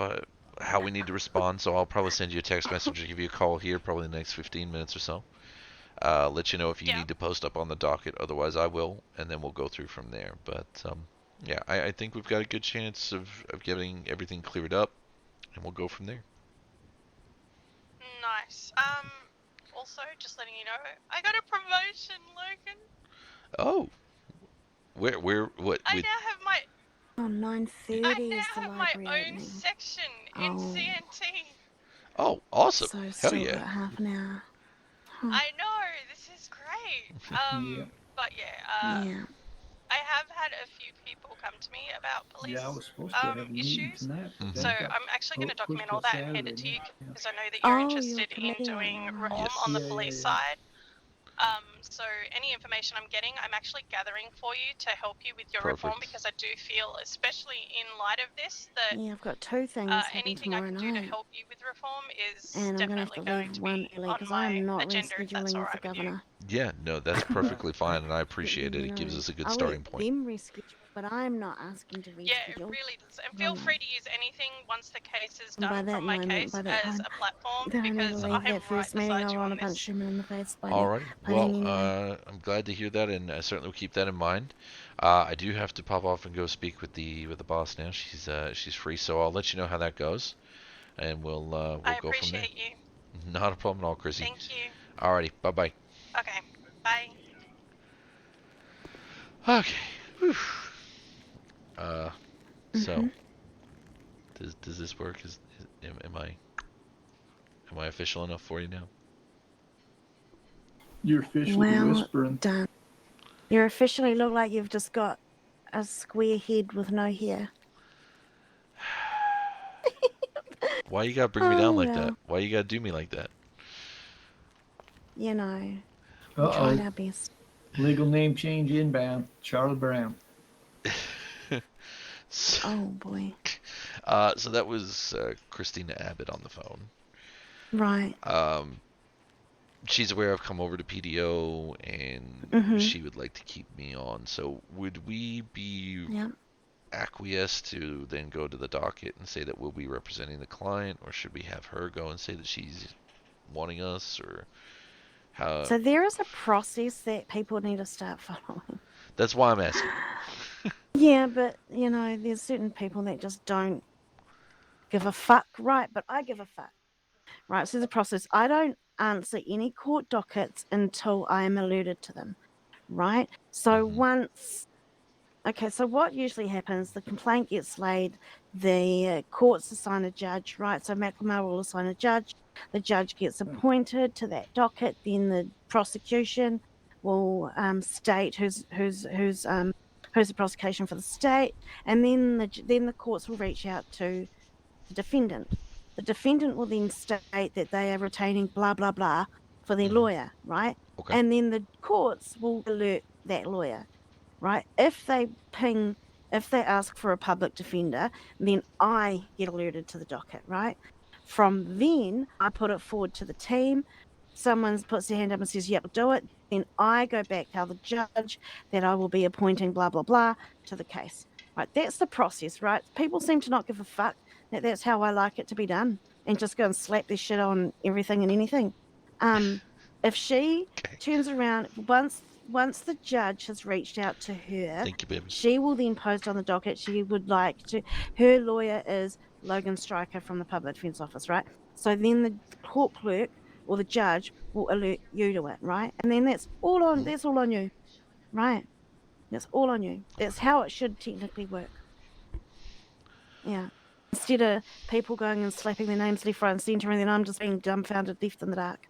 how we need to respond. So I'll probably send you a text message or give you a call here, probably in the next 15 minutes or so. Let you know if you need to post up on the docket. Otherwise, I will, and then we'll go through from there. But yeah, I think we've got a good chance of getting everything cleared up, and we'll go from there. Nice. Also, just letting you know, I got a promotion, Logan. Oh. What? I now have my... Oh, 9:30 I is now the have my library own opening. section in CNT. Oh, awesome. So Hell still yeah. got half an hour. I know, this is great. But yeah, I have had a few people come to me about police issues. So I'm actually going to document all that and hand it to you because I know that you're interested in doing reform on the police side. So any information I'm getting, I'm actually gathering for you to help you with your reform because I do feel, especially in light of this, that I've got two things anything I can do to help you with reform is and definitely going to be on my agenda if that's all right with you. Yeah, no, that's perfectly fine, and I appreciate it. It gives us a good starting point. Them reschedule, but I'm not asking to reschedule. Yeah, it really does. And feel free to use anything once the case is done from my case as a platform because I'm right beside you on this. Alrighty. Well, I'm glad to hear that, and I certainly will keep that in mind. I do have to pop off and go speak with the boss now. She's free, so I'll let you know how that goes, and we'll go from there. I appreciate you. Not a problem at all, Chrissy. Thank you. Alrighty. Bye bye. Okay. Bye. Okay. Whew. So does this work? Am I official enough for you now? You're officially whispering. Done. You officially look like you've just got a square head with no hair. Why you gotta bring me down like that? Why you gotta do me like that? You know, we're trying our best. Legal name change inbound. Charlie Brown. Oh boy. So that was Christina Abbott on the phone. Right. She's aware I've come over to PDO and she would like to keep me on. So would we be acquiesced to then go to the docket and say that we'll be representing the client, or should we have her go and say that she's wanting us, or how? So there is a process that people need to start following. That's why I'm asking. Yeah, but there's certain people that just don't give a fuck, right? But I give a fuck, right? So the process, I don't answer any court dockets until I am alerted to them, right? So so what usually happens, the complaint gets laid, the courts assign a judge, right? So McLemore will assign a judge, the judge gets appointed to that docket, then the prosecution will state who's the prosecution for the state, and then the courts will reach out to the defendant. The defendant will then state that they are retaining blah blah blah for their lawyer, right? Okay. And then the courts will alert that lawyer, right? If they ask for a public defender, then I get alerted to the docket, right? From then, I put it forward to the team. Someone puts their hand up and says, yep, do it. Then I go back, tell the judge that I will be appointing blah, blah, blah to the case. Right? That's the process, right? People seem to not give a fuck that that's how I like it to be done and just go and slap this shit on everything and anything. If she turns around, once the judge has reached out to her, thank you, baby. She will then post on the docket she would like to, her lawyer is Logan Stryker from the Public Defense Office, right? So then the court clerk or the judge will alert you to it, right? And then that's all on you, right? That's all on you. That's how it should technically work. Yeah. Instead of people going and slapping their names left, right, and centre, and then I'm just being dumbfounded left in the dark.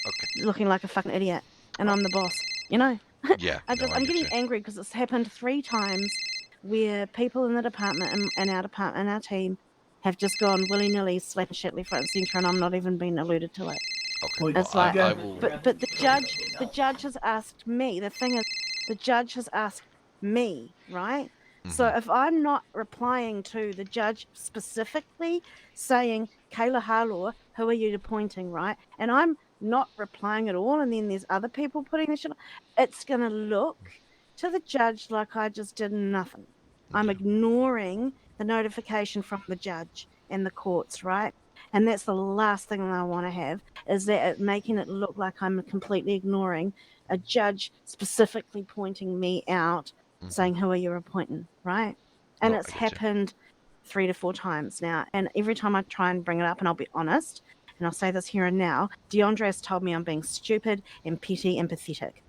Okay. Looking like a fucking idiot. And I'm the boss, Yeah. I'm getting angry because it's happened 3 times where people in the department, in our department, in our team, have just gone willy-nilly slapping shit left, right, and centre, and I'm not even being alluded to it. Okay. It's like, but the judge has asked me. The thing is, the judge has asked me, right? So if I'm not replying to the judge specifically saying, Kayla Harlaw, who are you appointing, right? And I'm not replying at all, and then there's other people putting the shit on, it's going to look to the judge like I just did nothing. I'm ignoring the notification from the judge and the courts, right? And that's the last thing that I want to have, is that making it look like I'm completely ignoring a judge specifically pointing me out, saying, who are you appointing, right? And it's happened 3 to 4 times now. And every time I try and bring it up, and I'll be honest, and I'll say this here and now, DeAndre has told me I'm being stupid and petty and pathetic.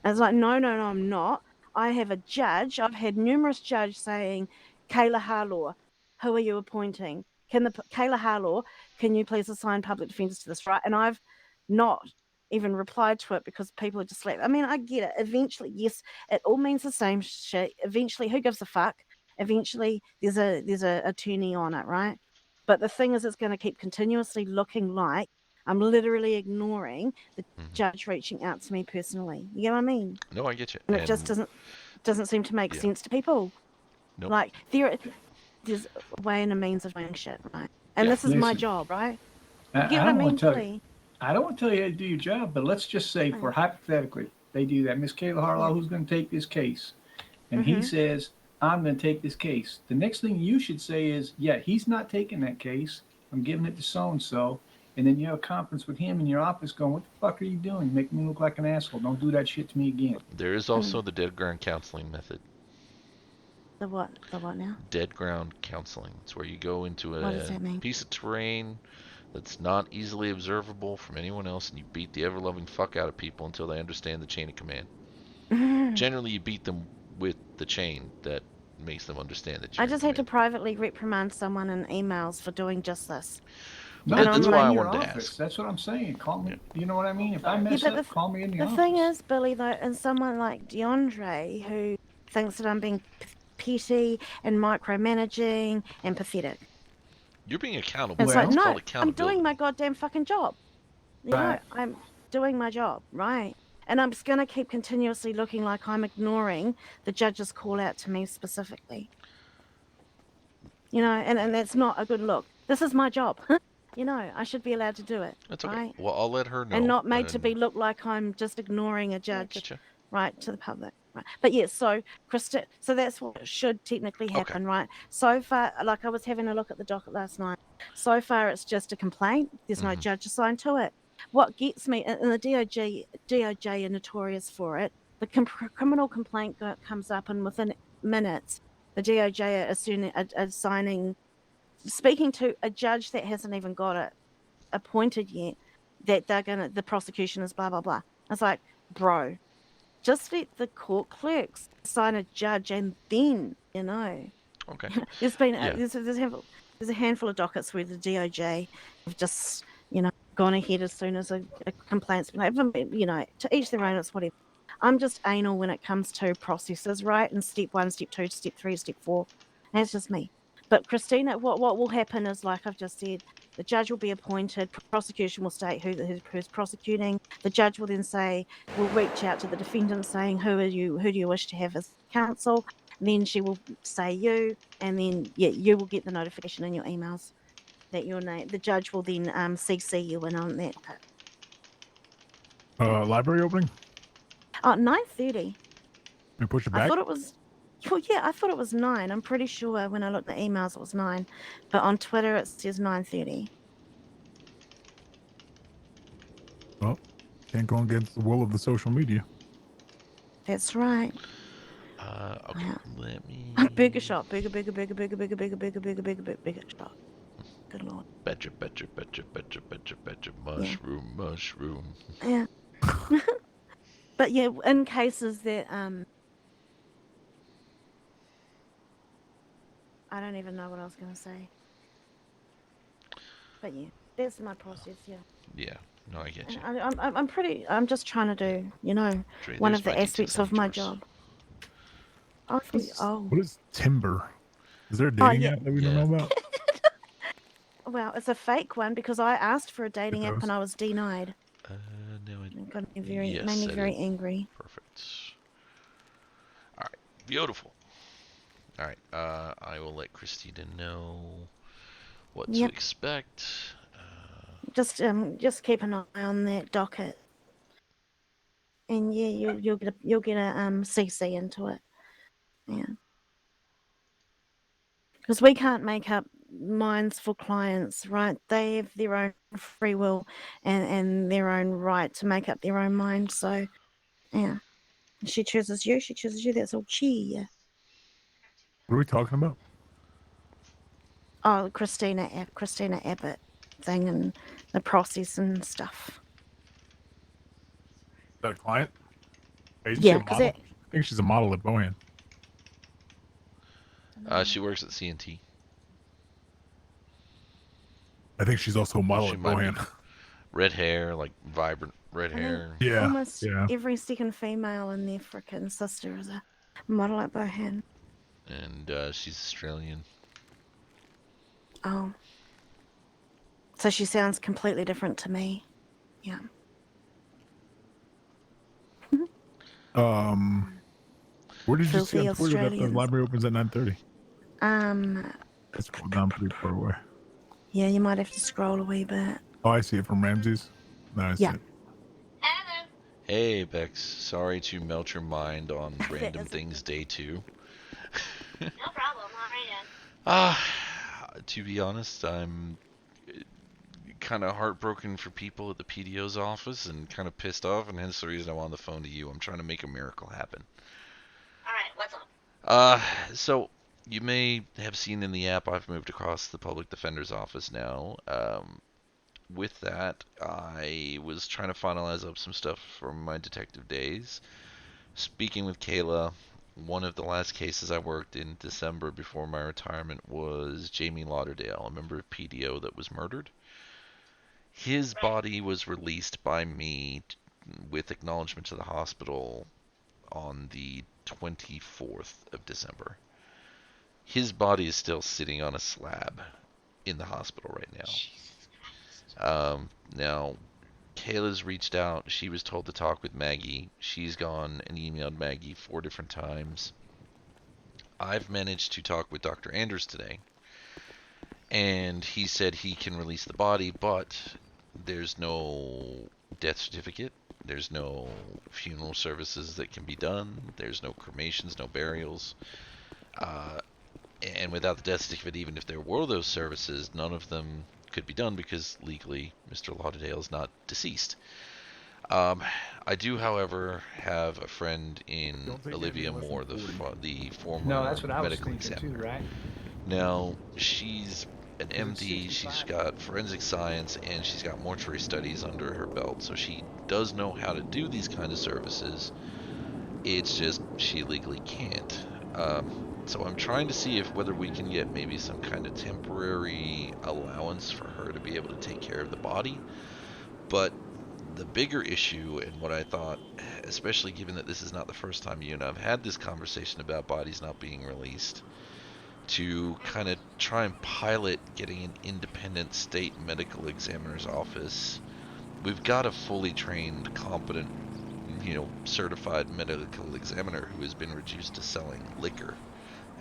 And it's like, no, I'm not. I have a judge. I've had numerous judges saying, Kayla Harlaw, who are you appointing? Kayla Harlaw, can you please assign public defenders to this, right? And I've not even replied to it because people are just like, I mean, I get it. Eventually, yes, it all means the same shit. Eventually, who gives a fuck? Eventually, there's a attorney on it, right? But the thing is, it's going to keep continuously looking like I'm literally ignoring the judge reaching out to me personally. You know what I mean? No, I get you. And it just doesn't seem to make sense to people. Nope. Like there's a way and a means of doing shit, right? And this is my job, right? You get what I mean? I don't want to tell you how to do your job, but let's just say, for hypothetically, they do that. Miss Kayla Harlaw, who's going to take this case? And he says, I'm going to take this case. The next thing you should say is, yeah, he's not taking that case. I'm giving it to so-and-so. And then you have a conference with him in your office going, what the fuck are you doing? You're making me look like an asshole. Don't do that shit to me again. There is also the dead ground counseling method. The what? The what now? Dead ground counseling. It's where you go into a piece of terrain that's not easily observable from anyone else, and you beat the ever-loving fuck out of people until they understand the chain of command. Generally, you beat them with the chain that makes them understand that. I just had to privately reprimand someone in emails for doing just this. No, that's why I wanted to ask. That's what I'm saying. Call me. You know what I mean? If I mess up, call me in the office. The thing is, Billy, though, and someone like DeAndre, who thinks that I'm being petty and micromanaging and pathetic. You're being accountable. It's like, no, I'm doing my goddamn fucking job. You know, I'm doing my job, right? And I'm just going to keep continuously looking like I'm ignoring the judge's call out to me specifically. You know, and that's not a good look. This is my job. You know, I should be allowed to do it. That's okay. Right? Well, I'll let her know. And not made to be look like I'm just ignoring a judge, right, to the public. Right. But yes, so that's what should technically happen, right? So far, like I was having a look at the docket last night. So far, it's just a complaint. There's no judge assigned to it. What gets me, and the DOJ are notorious for it. The criminal complaint comes up, and within minutes, the DOJ are speaking to a judge that hasn't even got it appointed yet, that the prosecution is blah blah blah. It's like, bro, just let the court clerks assign a judge, and then Okay. there's been there's a handful of dockets where the DOJ have just gone ahead as soon as a complaint's been made. To each their own. It's whatever. I'm just anal when it comes to processes, right? And step 1, step 2, step 3, step 4. That's just me. But Christina, what will happen is, like I've just said, the judge will be appointed, prosecution will state who's prosecuting. The judge will then say, will reach out to the defendant saying, who do you wish to have as counsel? And then she will say you, and then you will get the notification in your emails that your name. The judge will then CC you in on that. Library opening? 9:30. You push it back? I thought it was. Well, yeah, I thought it was 9. I'm pretty sure when I looked at the emails it was 9, but on Twitter it says 9:30. Well, can't go against the will of the social media. That's right. Okay, let me. Bigger shot, bigger shot. Good lord. Betcha, mushroom. Yeah. But yeah, in cases that I don't even know what I was going to say. But yeah, that's my process, yeah. Yeah, no, I get you. I'm just trying to do, one of the aspects of my job. What is Timber? Is there a dating app that we don't know about? Well, it's a fake one because I asked for a dating app and I was denied. No, it got me made me very angry. Perfect. All right, beautiful. All right, I will let Christina know what to expect. Just keep an eye on that docket, and yeah, you'll get a CC into it. Yeah, because we can't make up minds for clients, right? They have their own free will and their own right to make up their own mind. So, yeah, she chooses you. She chooses you. That's all she. What are we talking about? Oh, Christina Abbott thing and the process and stuff. Is that a client? Hey, yeah, because I think she's a model at Bohan. She works at CNT. I think she's also a model at Bohan. Red hair, like vibrant red hair. Yeah. Almost every second female in their frickin' sister is a model at Bohan. And she's Australian. Oh. So she sounds completely different to me. Yeah. Where did you see on Twitter that the library opens at 9:30? Let's scroll down pretty far away. Yeah, you might have to scroll a wee bit. Oh, I see it from Ramsey's. No, I see it. Hey, Bex. Sorry to melt your mind on random things day 2. No problem. All right, to be honest, I'm kind of heartbroken for people at the PDO's office and kind of pissed off, and hence the reason I'm on the phone to you. I'm trying to make a miracle happen. all right, what's up? So you may have seen in the app I've moved across the public defender's office now. With that, I was trying to finalize up some stuff from my detective days. Speaking with Kayla, one of the last cases I worked in December before my retirement was Jamie Lauderdale, a member of PDO that was murdered. His body was released by me with acknowledgement to the hospital on the 24th of December. His body is still sitting on a slab in the hospital right now. Now, Kayla's reached out. She was told to talk with Maggie. She's gone and emailed Maggie 4 different times. I've managed to talk with Dr. Anders today, and he said he can release the body, but there's no death certificate. There's no funeral services that can be done. There's no cremations, no burials. And without the death certificate, even if there were those services, none of them could be done because legally Mr. Lauderdale is not deceased. I do, however, have a friend in Olivia Moore, the former medical examiner. Too, right? Now, she's an MD, she's got forensic science, and she's got mortuary studies under her belt, so she does know how to do these kind of services. It's just she legally can't. So I'm trying to see whether we can get maybe some kind of temporary allowance for her to be able to take care of the body. But the bigger issue, and what I thought, especially given that this is not the first time you and I have had this conversation about bodies not being released, to kind of try and pilot getting an independent state medical examiner's office. We've got a fully trained, competent, certified medical examiner who has been reduced to selling liquor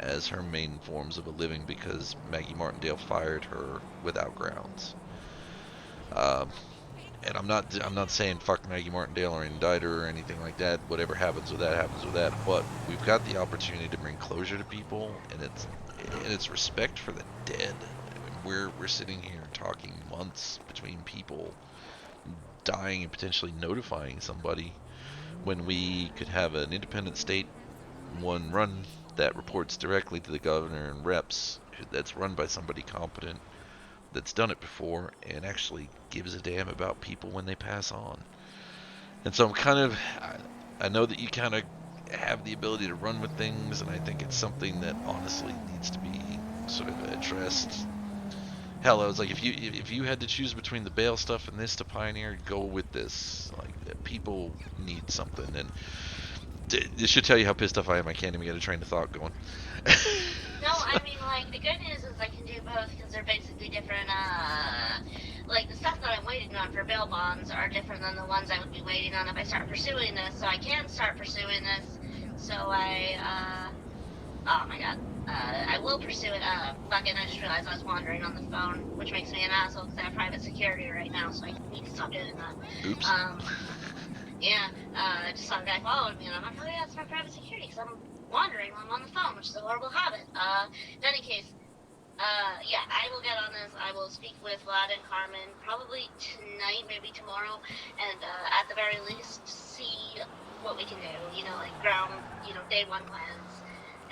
as her main forms of a living because Maggie Martindale fired her without grounds. And I'm not saying fuck Maggie Martindale or indict her or anything like that. Whatever happens with that happens with that. But we've got the opportunity to bring closure to people, and it's respect for the dead. I mean, we're sitting here talking months between people dying and potentially notifying somebody, when we could have an independent state one run that reports directly to the governor and reps, that's run by somebody competent that's done it before and actually gives a damn about people when they pass on. And so I know that you kind of have the ability to run with things, and I think it's something that honestly needs to be sort of addressed. Hell, I was like, if you had to choose between the bail stuff and this to pioneer, go with this. Like, people need something, and this should tell you how pissed off I am. I can't even get a train of thought going. No, I mean, like, the good news is I can do both because they're basically different, like, the stuff that I'm waiting on for bail bonds are different than the ones I would be waiting on if I start pursuing this, so I can start pursuing this, so oh my god. I will pursue it. Fucking, I just realized I was wandering on the phone, which makes me an asshole because I have private security right now, so I need to stop doing that. Oops. Yeah, I just saw a guy following me, and I'm like, oh yeah, it's my private security because I'm wandering when I'm on the phone, which is a horrible habit. In any case, yeah, I will get on this. I will speak with Vlad and Carmen probably tonight, maybe tomorrow, and at the very least, see what we can do. You know, like ground, day one plans.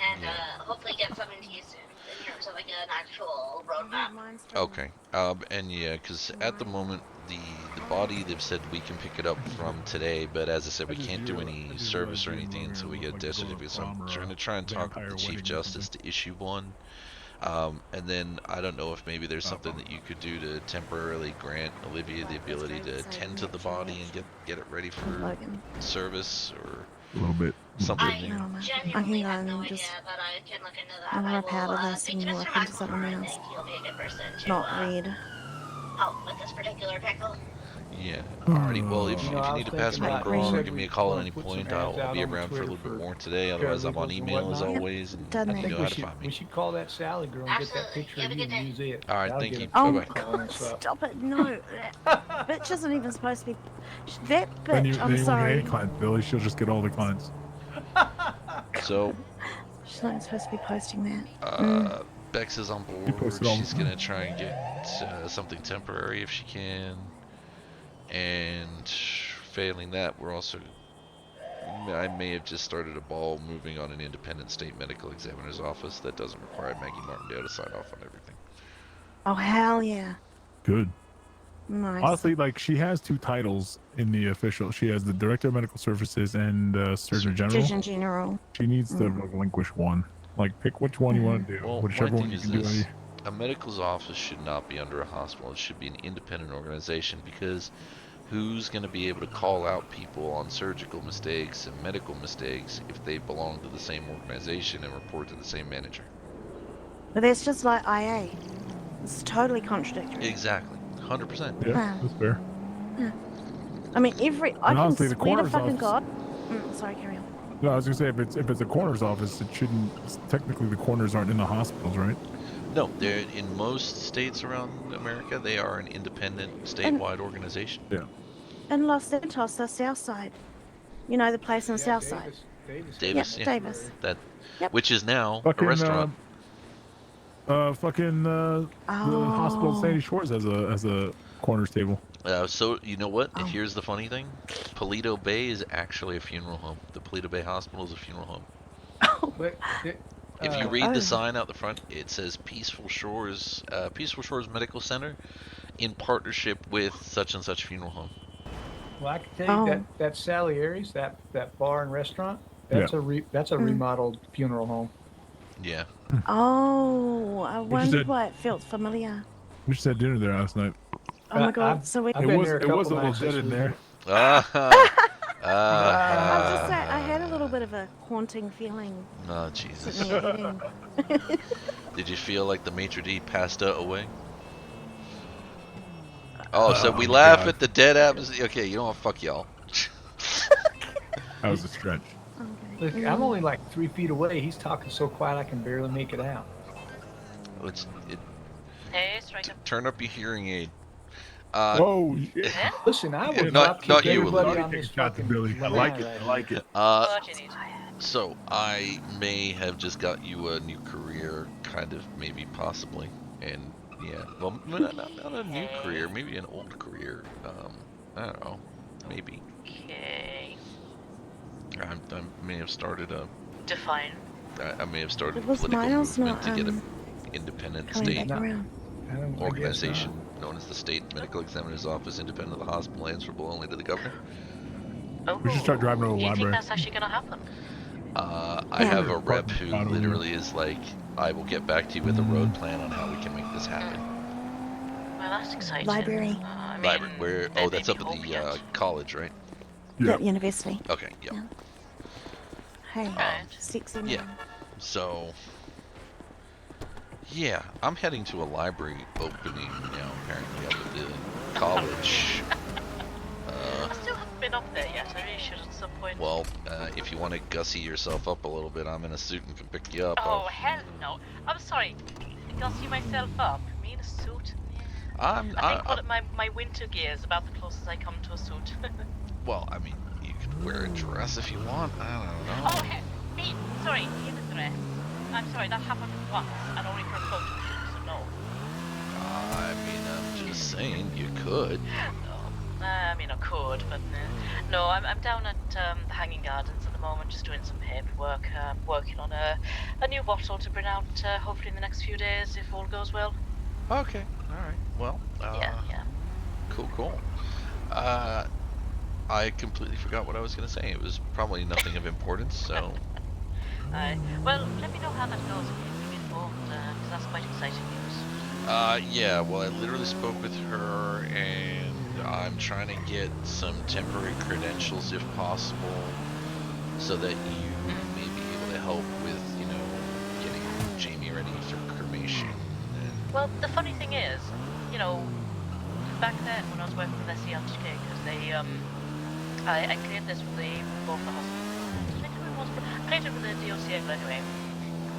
And hopefully get something to you soon in terms of like an actual roadmap. Okay. And yeah, because at the moment the body, they've said we can pick it up from today, but as I said, we can't do any service or anything until we get a death certificate. So I'm trying to talk with the Chief Justice to issue one. And then I don't know if maybe there's something that you could do to temporarily grant Olivia the ability to tend to the body and get it ready for service or a little bit. Something. I can go and just. I want to powder this and work into something else. Not read. Help with this particular pickle. Yeah. Alrighty. Well, if you need to pass my number on or give me a call at any point, I'll be around for a little bit more today. Otherwise, I'm on email as always. And you know how to find me. We should call that Sally girl and get that picture of you and use it. All right. Thank you. Oh my God! Stop it! No, that bitch isn't even supposed to be. That bitch. I'm sorry. Any client, Billy, she'll just get all the clients. So. She's not supposed to be posting that. Bex is on board. She's gonna try and get something temporary if she can. And failing that, we're also, I may have just started a ball moving on an independent state medical examiner's office that doesn't require Maggie Martindale to sign off on everything. Oh, hell yeah. Good. Nice. Honestly, like, she has 2 titles in the official. She has the Director of Medical Services and Surgeon General. Surgeon General. She needs to relinquish one. Like, pick which one you want to do. Well, whichever one you can do. A medical's office should not be under a hospital. It should be an independent organization, because who's going to be able to call out people on surgical mistakes and medical mistakes if they belong to the same organization and report to the same manager? But that's just like IA. It's totally contradictory. Exactly. 100%. Yeah, that's fair. Yeah. I mean, I honestly, can swear to fucking God. Sorry, carry on. No, I was gonna say, if it's a coroner's office, it shouldn't. Technically, the coroners aren't in the hospitals, right? No, they're in most states around America. They are an independent statewide organization. Yeah. In Los Santos, the South Side. You know, the place in the South Side. Davis. Yeah, Davis. That, yep. Which is now fucking, a restaurant. The hospital in Sandy Shores has a coroner's table. So you know what? Here's the funny thing: Paleto Bay is actually a funeral home. The Paleto Bay Hospital is a funeral home. If you read the sign out the front, it says Peaceful Shores Medical Center, in partnership with such and such funeral home. Well, I can tell you that Salieri's, that bar and restaurant, that's a remodeled funeral home. Yeah. Oh, I wondered why it felt familiar. We just had dinner there last night. Oh my God! So it was a little dead in there. I was just saying, I had a little bit of a haunting feeling. Oh, Jesus. Did you feel like the maitre d' passed away? Oh, so we laugh at the dead atmosphere. Okay, you know what? Fuck y'all. That was a stretch. Look, I'm only like 3 feet away. He's talking so quiet I can barely make it out. Turn up your hearing aid. Whoa! Listen, I would not you, everybody on this fucking Billy. I like it. I like it. So I may have just got you a new career, kind of, maybe, possibly, and yeah, well, not a new career, maybe an old career. I don't know, maybe. Okay. I may have started a. Define. I may have started a political movement to get an independent state organization known as the State Medical Examiner's Office, independent of the hospital, answerable only to the governor. Oh, we should start driving over the library. Do you think that's actually going to happen? I have a rep who literally is like, I will get back to you with a road plan on how we can make this happen. Well, that's exciting. Library. Library. Where? Oh, that's up at the college, right? Yeah. University. Okay. Yep. Yeah. Hey, sexy man. Yeah. So Yeah, I'm heading to a library opening now, apparently, up at the college. I still haven't been up there yet. I really should at some point. Well, if you want to gussy yourself up a little bit, I'm in a suit and can pick you up. Oh, hell no. I'm sorry. Gussy myself up? Me in a suit? I think call it my winter gear is about the closest I come to a suit. Well, I mean, you could wear a dress if you want. I don't know. Oh, me. Sorry, in a dress. I'm sorry, that happened once, and only for a photo shoot, so no. I mean, I'm just saying, you could. No, I mean, I could, but no, I'm down at the Hanging Gardens at the moment, just doing some paperwork, working on a new bottle to bring out, hopefully in the next few days, if all goes well. Okay, alright, well, yeah. Cool. I completely forgot what I was going to say. It was probably nothing of importance, so... well, let me know how that goes if you keep me informed, because that's quite exciting news. Yeah, well, I literally spoke with her, and I'm trying to get some temporary credentials, if possible, so that you may be able to help with, you know, getting Jamie ready for cremation. Well, the funny thing is, you know, back then when I was working with SCLHK, because they, I cleared this with both the hospitals. I cleared it with the DOCA anyway.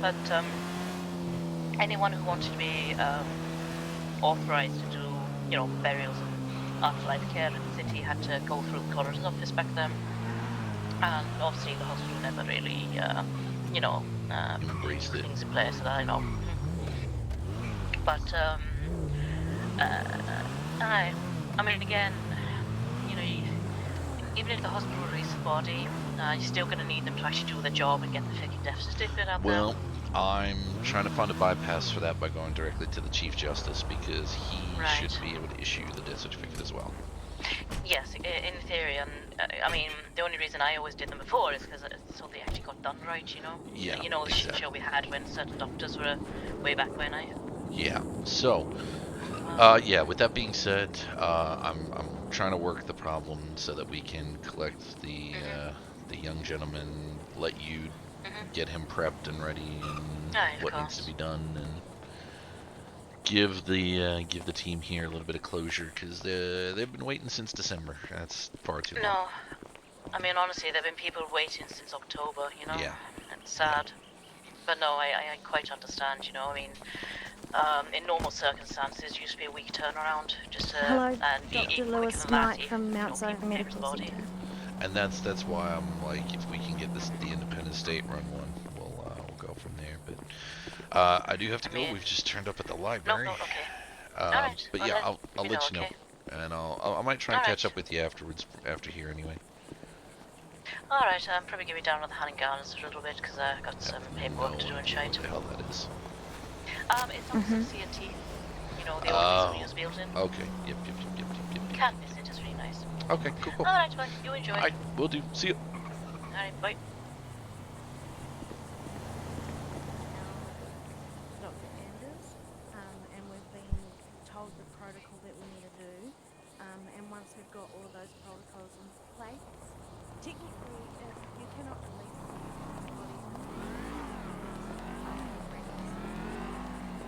But anyone who wanted to be authorized to do, you know, burials and afterlife care in the city had to go through the coroner's office back then. And obviously the hospital never really, you know, embraced it. Things in place that I know. But I mean, again, you know, even if the hospital releases the body, you're still going to need them to actually do their job and get the fucking death certificate out there. Well, I'm trying to find a bypass for that by going directly to the Chief Justice, because he should be able to issue the death certificate as well. Yes, in theory, and I mean, the only reason I always did them before is because so they actually got done right, you know? Yeah, you know, the shit show we had when certain doctors were way back when. Yeah, so... yeah, with that being said, I'm trying to work the problem so that we can collect the young gentleman, let you get him prepped and ready, and what needs to be done, and give the team here a little bit of closure, because they've been waiting since December. That's far too long. No, I mean, honestly, there've been people waiting since October, you know? Yeah. It's sad. But no, I quite understand, you know, I mean, in normal circumstances, used to be a week turnaround, just to... Hello, and Dr. Lewis Knight from Mount Zion Medical Center. And that's why I'm like, if we can get the Independent State run one, we'll go from there. But I do have to go. We've just turned up at the library. No, okay. Alright, but yeah, I'll let you know, and I might try and catch up with you afterwards, after here anyway. Alright, probably give me down on the Hanging Gardens a little bit, because I've got some paperwork to do and shite. What the hell that is? It's on CNT. You know, the old news building. Okay, yep. Can't miss it, it's really nice. Okay, cool. Alright, well, you enjoy. Alright, will do. See you. Alright, bye. Dr. Anders, and we've been told the protocol that we need to do, and once we've got all of those protocols in place, technically, you cannot release the body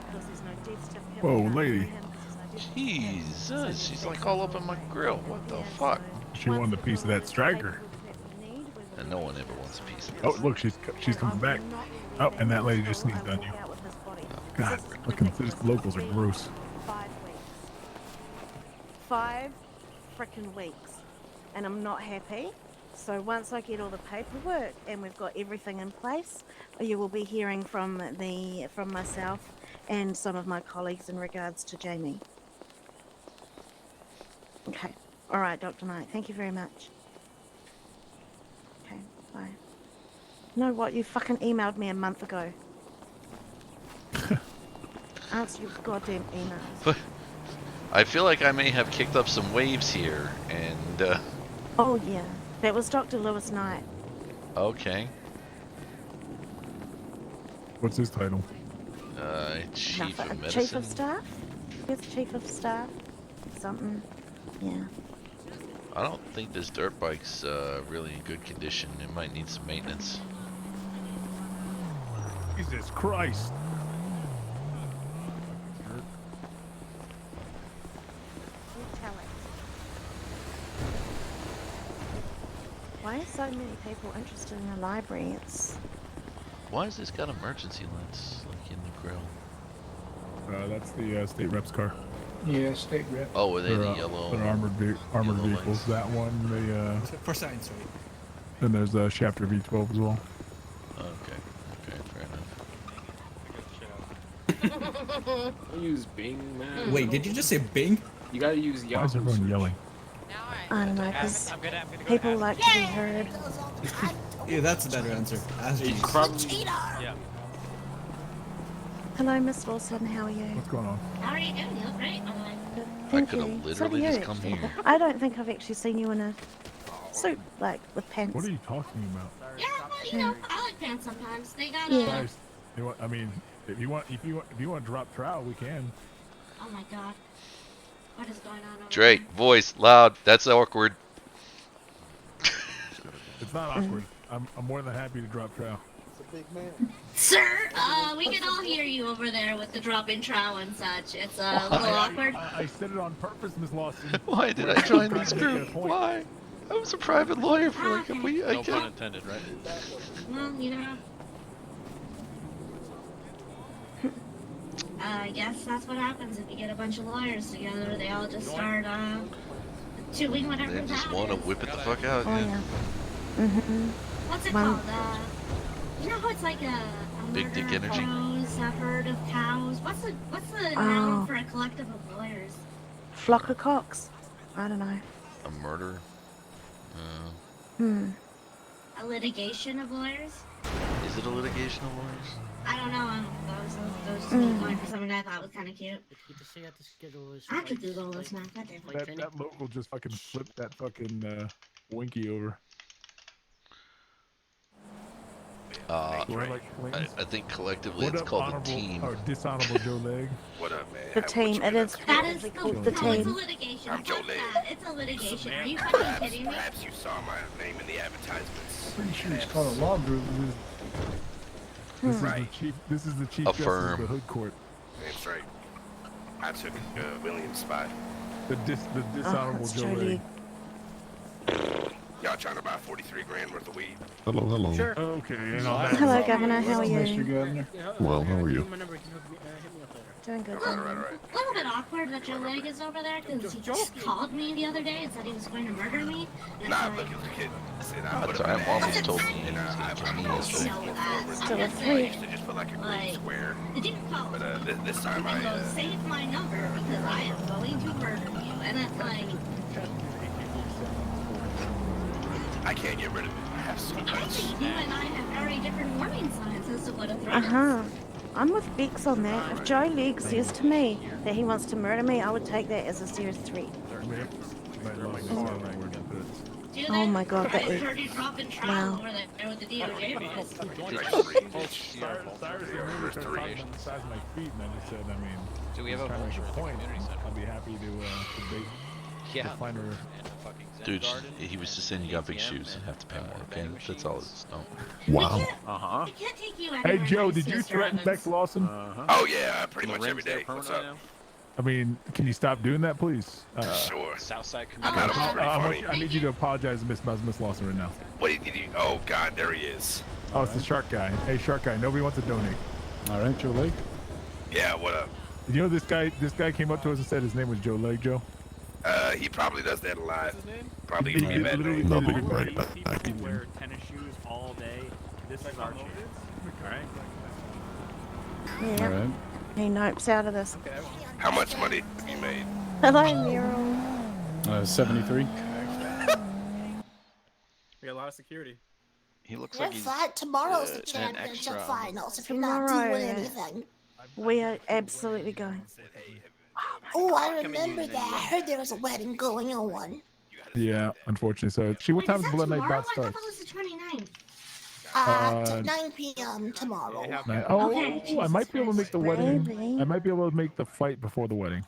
because there's no death certificate. Whoa, lady. Jesus, she's like all up in my grill. What the fuck? She wanted a piece of that Stryker. And no one ever wants a piece of this. Oh, look, she's coming back. Oh, and that lady just sneezed on you. God, fucking these locals are gross. 5 weeks. 5 frickin' weeks. And I'm not happy. So once I get all the paperwork and we've got everything in place, you will be hearing from myself and some of my colleagues in regards to Jamie. Okay. All right, Dr. Knight. Thank you very much. Okay, bye. You know what? You fucking emailed me a month ago. Answer your goddamn emails. I feel like I may have kicked up some waves here, and Oh yeah, that was Dr. Lewis Knight. Okay. What's his title? Chief of Medicine. Chief of Staff? Yes, Chief of Staff. Something. Yeah. I don't think this dirt bike's really in good condition. It might need some maintenance. Jesus Christ. so many people interested in the library. It's. Why has this got emergency lights like in the grill? That's the state rep's car. Yeah, state rep. Oh, are they the yellow? They're armored vehicles. Lights. That one, they for science, right? Then there's a Shafter V12 as well. Okay, fair enough. Use Bing, man. Wait, did you just say Bing? You gotta use Yahoo. Why is everyone yelling? I don't know, because people like to be heard. Yeah, that's a better answer. He's probably. Yeah. Hello, Miss Wilson. How are you? What's going on? How are you doing? You look great, by the way. Thank I could you. have So literally do you, just come actually. here. I don't think I've actually seen you in a suit, like with pants. What are you talking about? Yeah, well, you know, I like pants sometimes. They got Yeah. Guys, you know what, I mean, if you want to drop trowel, we can. Oh my god. What is going on over Drake, voice, loud. That's awkward. It's not awkward. I'm more than happy to drop trowel. It's a big man. Sir, we can all hear you over there with the dropping trowel and such. It's a little awkward. I said it on purpose, Miss Lawson. Why did I join this group? Why? I was a private lawyer for like a week. No pun intended, right? Well, you know. I guess that's what happens if you get a bunch of lawyers together. They all just start chewing whatever They just want to whip it the fuck out. Oh yeah. Mhm. What's it Well- called? You know how it's like a Big murder dick of energy. crows, a herd of cows. What's the noun for a collective of lawyers? Flock of cocks. I don't know. A murder. A litigation of lawyers? Is it a litigation of lawyers? I don't know. Those two going for something I thought was kind of cute. I could Google this now. Goddamn. That local just fucking flipped that fucking Winky over. I think collectively it's called the team. Or dishonorable Joe Leg. What up, man? The team. It is. That is called the the team. It's a team. litigation. I'm Joe Leg. It's a litigation. Are you fucking kidding me? Perhaps you saw my name in the advertisements. Pretty sure it's called a law group. This is Right. the chief. This is the chief A justice firm. of the Hood Court. That's right. I took William's spot. The dishonorable that's Joe Jody. Leg. Y'all trying to buy 43 grand worth of weed? Hello. Sure. Okay. And on that Hello, note, Governor. How are Mr. you? Governor. Well, how are you? Doing good. Right. A little bit awkward that Joe Leg is over there because he just called me the other day and said he was going to murder me. And Nah, it's look, like, as a kid, I said I That's would right. have Mom been just told me he and was I gonna kill me know yesterday. so that. Still a I'm three. I used to just put like a green Like, square. did you call But me? this time And go I save my number because I am going to murder you. And it's like, I can't get rid of it. I have so I much. think you and I have very different warning signs as to what a threat Uh is. huh. I'm with Bex on that. If Joe Leg says to me that he wants to murder me, I would take that as a serious threat. Do Oh they? my God, that I is- heard you dropping wow. trial over there with the DOJ. Cyrus and Ruby started talking about the size of my feet, and I just said, I mean, Do we have a trying to make vulture a at the point. community center? I'd be happy to debate the finer. And a fucking Zen Dude, garden, he was just saying you got big shoes and have to pay more, okay? That's all it is. No. Wow. Uh-huh. I can't take you Hey anywhere Joe, nice, did you Mr. threaten Evans. Bex Lawson? Oh yeah, pretty The much rims every there day. What's permanent up? now? I mean, can you stop doing that, please? Sure. Southside I community. thought it was pretty funny. I need you to apologize to Miss Lawson right now. What did you? Oh God, there he is. Oh, it's the shark guy. Hey, shark guy, nobody wants to donate. All right, Joe Lake. Yeah, what up? You know this guy came up to us and said his name was Joe Leg, Joe? He probably does that a lot. Probably He gives me a bad literally name. They'll be did it. right back. People wear tennis shoes all day. This is our chance. Alright? Yeah. All right. He nopes out of this. How much money you made? Hello, Meryl. 73. We got a lot of security. He looks You're like he's fine. Tomorrow's the an championship extra. finals if you're not Tomorrow, doing yeah. anything. We are absolutely going. Oh, I remember that. I heard there was a wedding going on. Yeah, unfortunately. So, what Wait, time is does that Blood Night tomorrow? Bat I thought start? that was the 29th. Uh, 9 p.m. tomorrow. Oh, Okay, I might be able to make the wedding. Maybe. I might be able to make the fight before the wedding.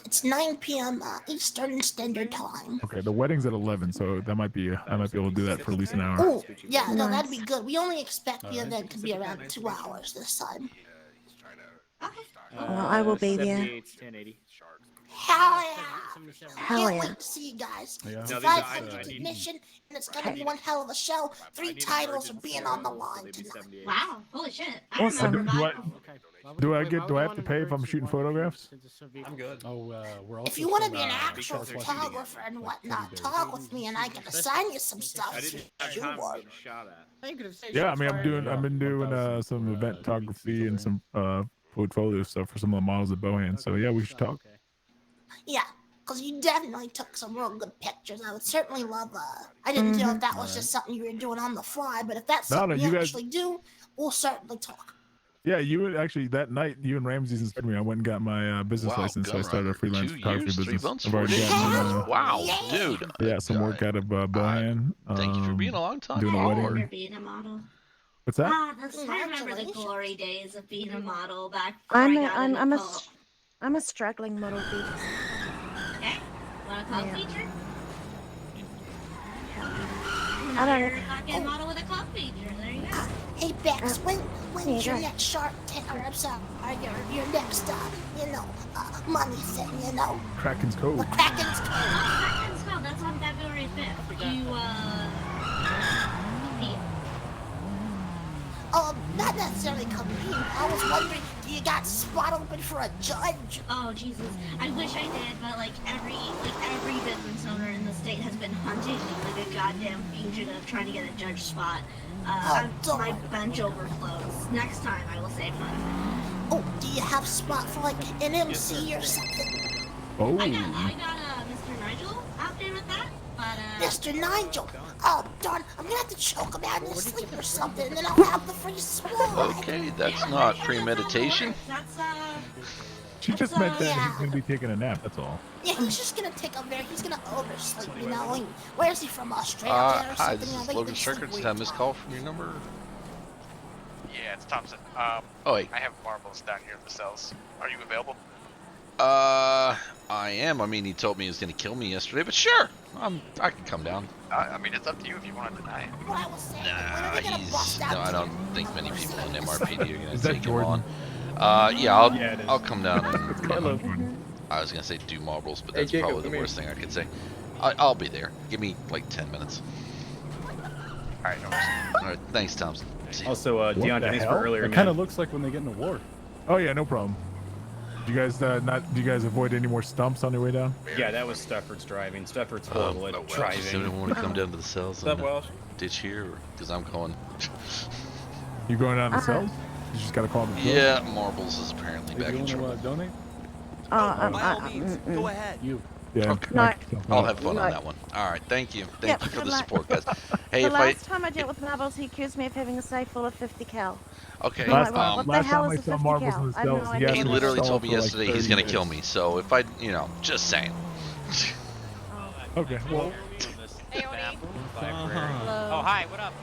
It's 9 p.m. Eastern Standard Time. Okay, the wedding's at 11, so that might be. I might be able to do that for at least an hour. Oh, yeah, no, that'd Nice. be good. We only expect the event to be around 2 hours this time. Well, I will be there. 78, 1080. Hell yeah. Hell Can't yeah. wait to see you guys. Yeah. It's No, a these are- 500 admission, and it's gonna Okay. be one hell of a show. I 3 need titles are emergency, being on the so line they'd be tonight. 78. Wow, holy shit. I Awesome. remember Do that. I have to pay if I'm shooting photographs? I'm good. Oh, we're also If you want to from, be an actual because they're photographer and like whatnot, teddy bears. talk with me and I can assign you some I stuff. didn't have You time to would. get shot at. Yeah, I mean, I've been doing 1,000 some for, event photography DVCs and some portfolio stuff for some of the models at Bohan. So yeah, we should talk. Yeah, because you definitely took some real good pictures. I would certainly love. I didn't know if that was just something you were doing on the fly, but if that's No, something you you guys- actually do, we'll certainly talk. Yeah, actually that night, you and Ramses inspired me. I went and got my business Wow, license, so I Gun started a Runner, freelance 2 photography years, 3 business. months, I've 4 already days, gotten 2 months. Wow, Yeah. dude. yeah, some work out of Bohan. Thank you for being a long time doing a I wedding. remember being a model. What's that? I remember the glory days of being a model back before I'm I a, got I'm, into I'm a, pop. s- I'm a struggling model feature. Okay, want a club Yeah. feature? I don't- You're a goddamn model with a club feature. There you go. Hey Bex, when's your Yeah. next Shark Tank? Or I'm sorry, your next money thing? You know, Kraken's Cove. the Kraken's Cove. Oh, Kraken's Cove. That's on February 5th. Not necessarily compete. I was wondering, do you got spot open for a judge? Oh Jesus, I wish I did, but like every business owner in the state has been hunting me like a goddamn fugitive trying to get a judge spot. My bench overflows. Next time I will save money. Oh, do you have spot for like an MC or something? Oh. I got Mr. Nigel out there with that. But, Mr. Nigel! Oh, darn, I'm gonna have to choke him out in his sleep or something, and then I'll have the free sword. Okay, that's not premeditation. That's, She just meant that yeah. he's gonna be taking a nap. That's all. Yeah, he's just gonna he's gonna oversleep, you know? And where is he from, Australia or Hi, something? this You know, is they Logan sleep Stryker. Just weird had a missed time. call from your number. Yeah, it's Thompson. Oh, wait. I have marbles down here at the cells. Are you available? I am. I mean, he told me he was going to kill me yesterday, but sure. I can come down. I mean, it's up to you if you want to deny it. What I was saying, when Nah, are they gonna bust out I don't think many people in MRPD are going Is to that take him Jordan? on. Yeah, it is. I'll come down and Hello. I was going to say do marbles, but Hey, that's Jacob, probably come the here. worst thing I could say. I'll be there. Give me like 10 minutes. Alright, no worries. All right, thanks, Thompson. See ya. Also, What Dion, the thanks hell? for earlier, It man. kind of looks like when they get in a war. Oh yeah, no problem. Do you guys do you guys avoid any more stumps on your way down? Yeah, that was Stafford's driving. Stafford's horrible at Does driving. anyone want to come down to the cells What's up, and Welsh? ditch here? Because I'm going. You going down the cells? You just gotta call the cells? Yeah, marbles is apparently Hey, back you in want trouble. to donate? By all means, go ahead. You. Yeah. Okay. No. I'll have fun on No. that one. All right, thank you. Thank Yep, you for good the luck. support, guys. Hey, The if last time I dealt with marbles, he accused me of having a safe full of 50 cal. okay, Last What the last hell time I is a saw 50 marbles cal? in the I have no cells, idea he what it literally is. told me for like yesterday 30 he's gonna kill minutes. me. So if I, just saying. Okay. Well, Hey, Oni. Uh-huh. Oh, hi, what up?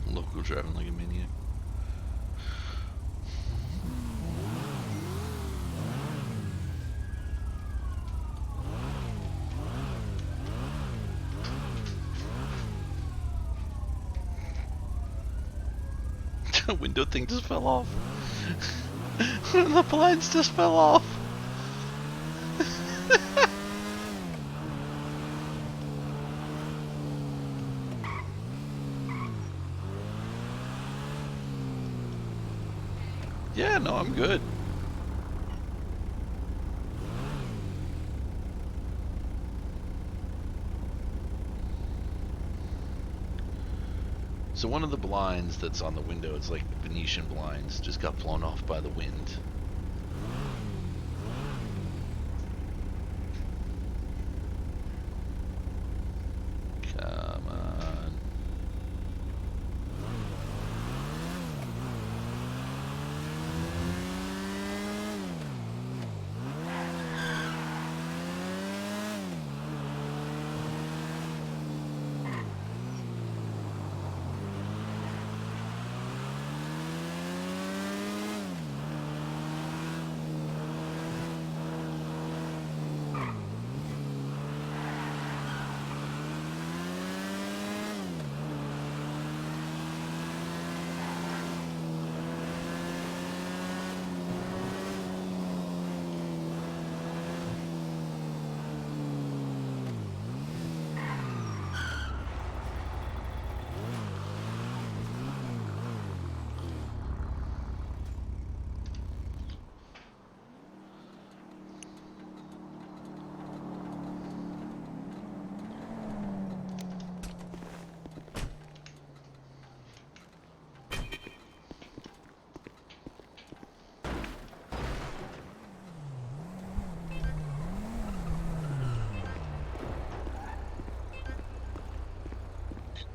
Local driving like a maniac. The window thing just fell off. The blinds just fell off. Yeah, no, I'm good. So one of the blinds that's on the window, it's like Venetian blinds, just got blown off by the wind. Come on.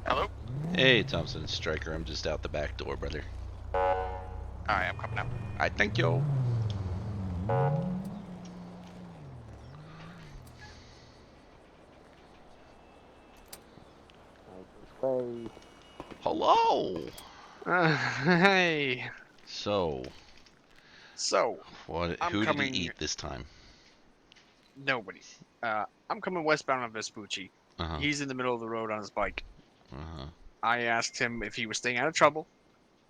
Hello? Hey, Thompson Stryker, I'm just out the back door, brother. Alright, I'm coming out. I thank you. Hello. Hey. So. What? I'm Who coming... did he eat this time? Nobody. I'm coming westbound on Vespucci. He's in the middle of the road on his bike. I asked him if he was staying out of trouble.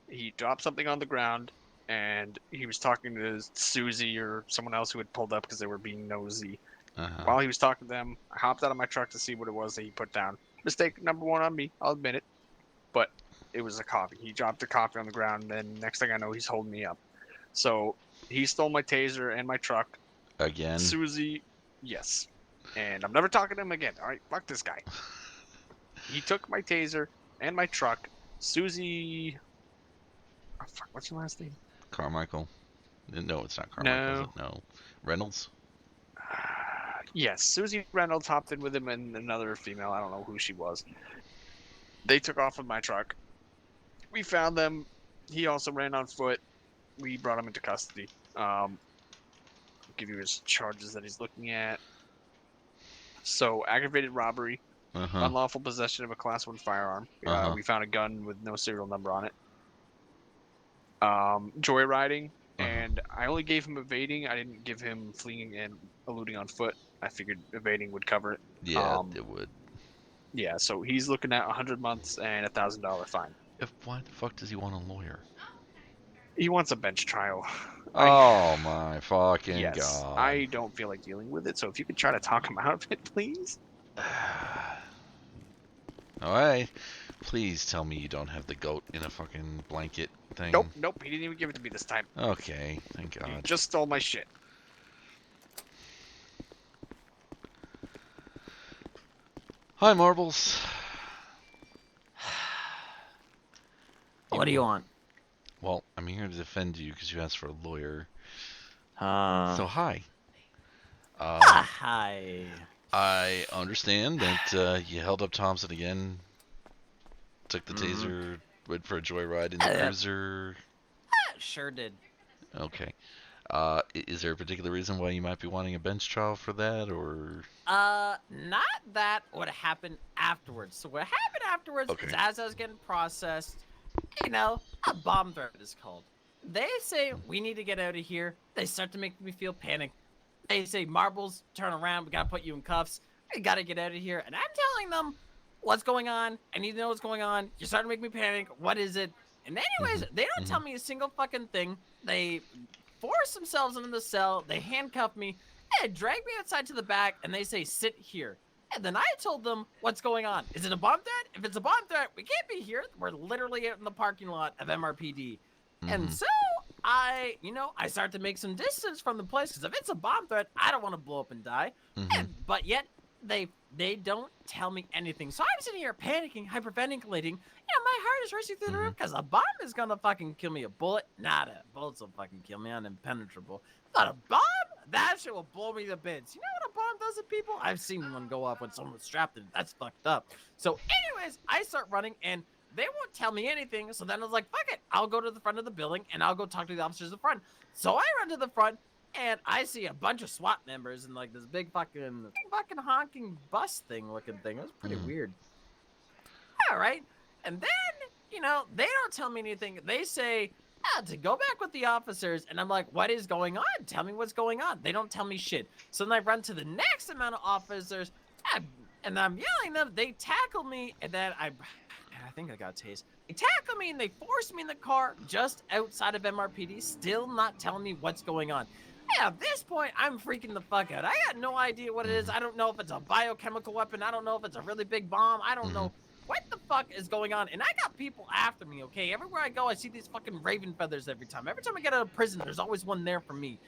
He dropped something on the ground, and he was talking to Susie or someone else who had pulled up because they were being nosy. While he was talking to them, I hopped out of my truck to see what it was that he put down. Mistake number one on me, I'll admit it. But it was a coffee. He dropped the coffee on the ground, and then next thing I know, he's holding me up. So he stole my taser and my truck. Again? Susie, yes. And I'm never talking to him again. All right, fuck this guy. He took my taser and my truck. Susie... Oh, fuck, what's your last name? Carmichael. No, it's not Carmichael. No. Is it? No. Reynolds? Yes, Susie Reynolds hopped in with him and another female. I don't know who she was. They took off with my truck. We found them. He also ran on foot. We brought him into custody. I'll give you his charges that he's looking at. So, aggravated robbery, unlawful possession of a Class 1 firearm. We found a gun with no serial number on it. Joyriding, and I only gave him evading. I didn't give him fleeing and eluding on foot. I figured evading would cover it. Yeah, it would. Yeah, so he's looking at 100 months and a $1,000 fine. Why the fuck does he want a lawyer? He wants a bench trial. Oh my fucking god. I don't feel like dealing with it, so if you could try to talk him out of it, please. Alright. Please tell me you don't have the goat in a fucking blanket thing. Nope, he didn't even give it to me this time. Okay, thank god. He just stole my shit. Hi, Marbles. What do you want? Well, I'm here to defend you because you asked for a lawyer. So, hi. Hi. I understand that you held up Thompson again, took the taser, went for a joyride in the cruiser. Sure did. Okay. Is there a particular reason why you might be wanting a bench trial for that, or? Not that. What happened afterwards. So what happened afterwards is as I was getting processed, you know, a bomb threat is called. They say we need to get out of here. They start to make me feel panicked. They say, Marbles, turn around. We gotta put you in cuffs. We gotta get out of here. And I'm telling them what's going on. I need to know what's going on. You're starting to make me panic. What is it? And anyways, they don't tell me a single fucking thing. They force themselves into the cell. They handcuff me and drag me outside to the back. And they say, sit here. And then I told them what's going on. Is it a bomb threat? If it's a bomb threat, we can't be here. We're literally out in the parking lot of MRPD. And so I start to make some distance from the place, because if it's a bomb threat, I don't want to blow up and die. But yet they don't tell me anything. So I'm sitting here panicking, hyperventilating. My heart is racing through the roof because a bomb is gonna fucking kill me. A bullet, nada. Bullets will fucking kill me. I'm impenetrable. But a bomb, that shit will blow me to bits. You know what a bomb does to people? I've seen one go off when someone was strapped in. That's fucked up. So anyways, I start running and they won't tell me anything. So then I was like, fuck it. I'll go to the front of the building and I'll go talk to the officers in the front. So I run to the front and I see a bunch of SWAT members and like this big fucking honking bus looking thing. It was pretty weird. All right. And then, they don't tell me anything. They say, to go back with the officers. And I'm like, what is going on? Tell me what's going on. They don't tell me shit. So then I run to the next amount of officers and I'm yelling them. They tackle me and then I think I got tased. They tackle me and they force me in the car just outside of MRPD, still not telling me what's going on. At this point, I'm freaking the fuck out. I got no idea what it is. I don't know if it's a biochemical weapon. I don't know if it's a really big bomb. I don't know what the fuck is going on. And I got people after me, okay? Everywhere I go, I see these fucking raven feathers every time. Every time I get out of prison, there's always one there for me.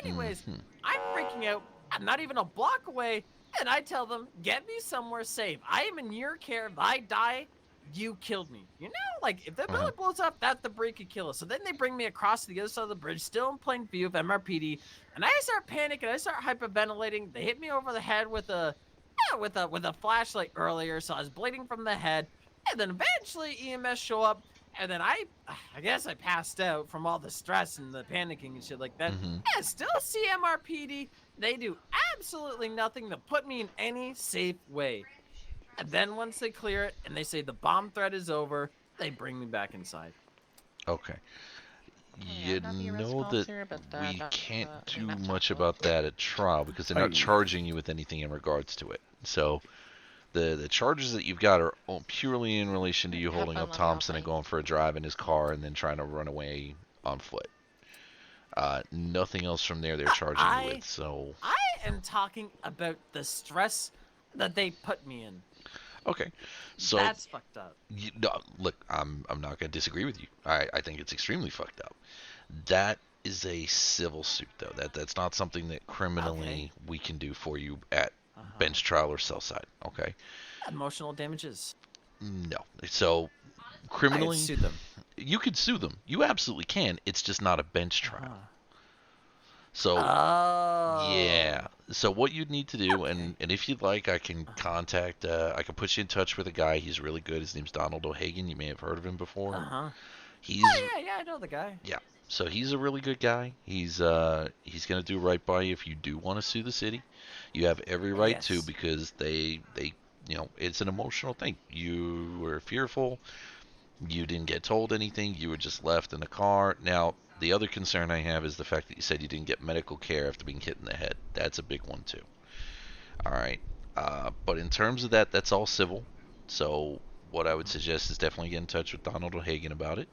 Anyways, I'm freaking out. I'm not even a block away. And I tell them, get me somewhere safe. I am in your care. If I die, you killed me. Like, if the building blows up, that debris could kill us. So then they bring me across to the other side of the bridge, still in plain view of MRPD, and I start panicking. I start hyperventilating. They hit me over the head with a flashlight earlier, so I was bleeding from the head. And then eventually EMS show up, and then I guess I passed out from all the stress and the panicking and shit like that. Yeah, still see MRPD. They do absolutely nothing to put me in any safe way. And then once they clear it and they say the bomb threat is over, they bring me back inside. Okay. You know that we can't do much about that at trial because they're not charging you with anything in regards to it. So the charges that you've got are purely in relation to you holding up Thompson and going for a drive in his car and then trying to run away on foot. Nothing else from there they're charging you with. So I am talking about the stress that they put me in. Okay, so that's fucked up. Look, I'm not gonna disagree with you. I think it's extremely fucked up. That is a civil suit, though. That's not something that criminally we can do for you at bench trial or cell side. Okay. Emotional damages. No. So criminally, I could sue them. You could sue them. You absolutely can. It's just not a bench trial. So, yeah. So what you'd need to do, and if you'd like, I can contact, I can put you in touch with a guy. He's really good. His name's Donald O'Hagan. You may have heard of him before. He's, yeah, I know the guy. Yeah. So he's a really good guy. He's gonna do right by you if you do want to sue the city. You have every right to, because they it's an emotional thing. You were fearful. You didn't get told anything. You were just left in the car. Now, the other concern I have is the fact that you said you didn't get medical care after being hit in the head. That's a big one, too. All right. But in terms of that, that's all civil. So what I would suggest is definitely get in touch with Donald O'Hagan about it.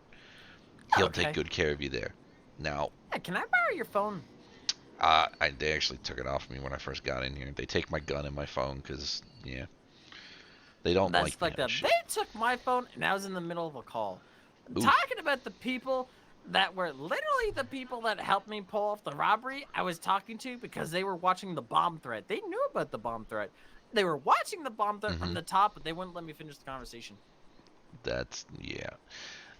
He'll take good care of you there. Now, can I borrow your phone? they actually took it off me when I first got in here. They take my gun and my phone because, they don't like that shit. They took my phone, and I was in the middle of a call. Talking about the people that were literally the people that helped me pull off the robbery I was talking to, because they were watching the bomb threat. They knew about the bomb threat. They were watching the bomb threat from the top, but they wouldn't let me finish the conversation. That's,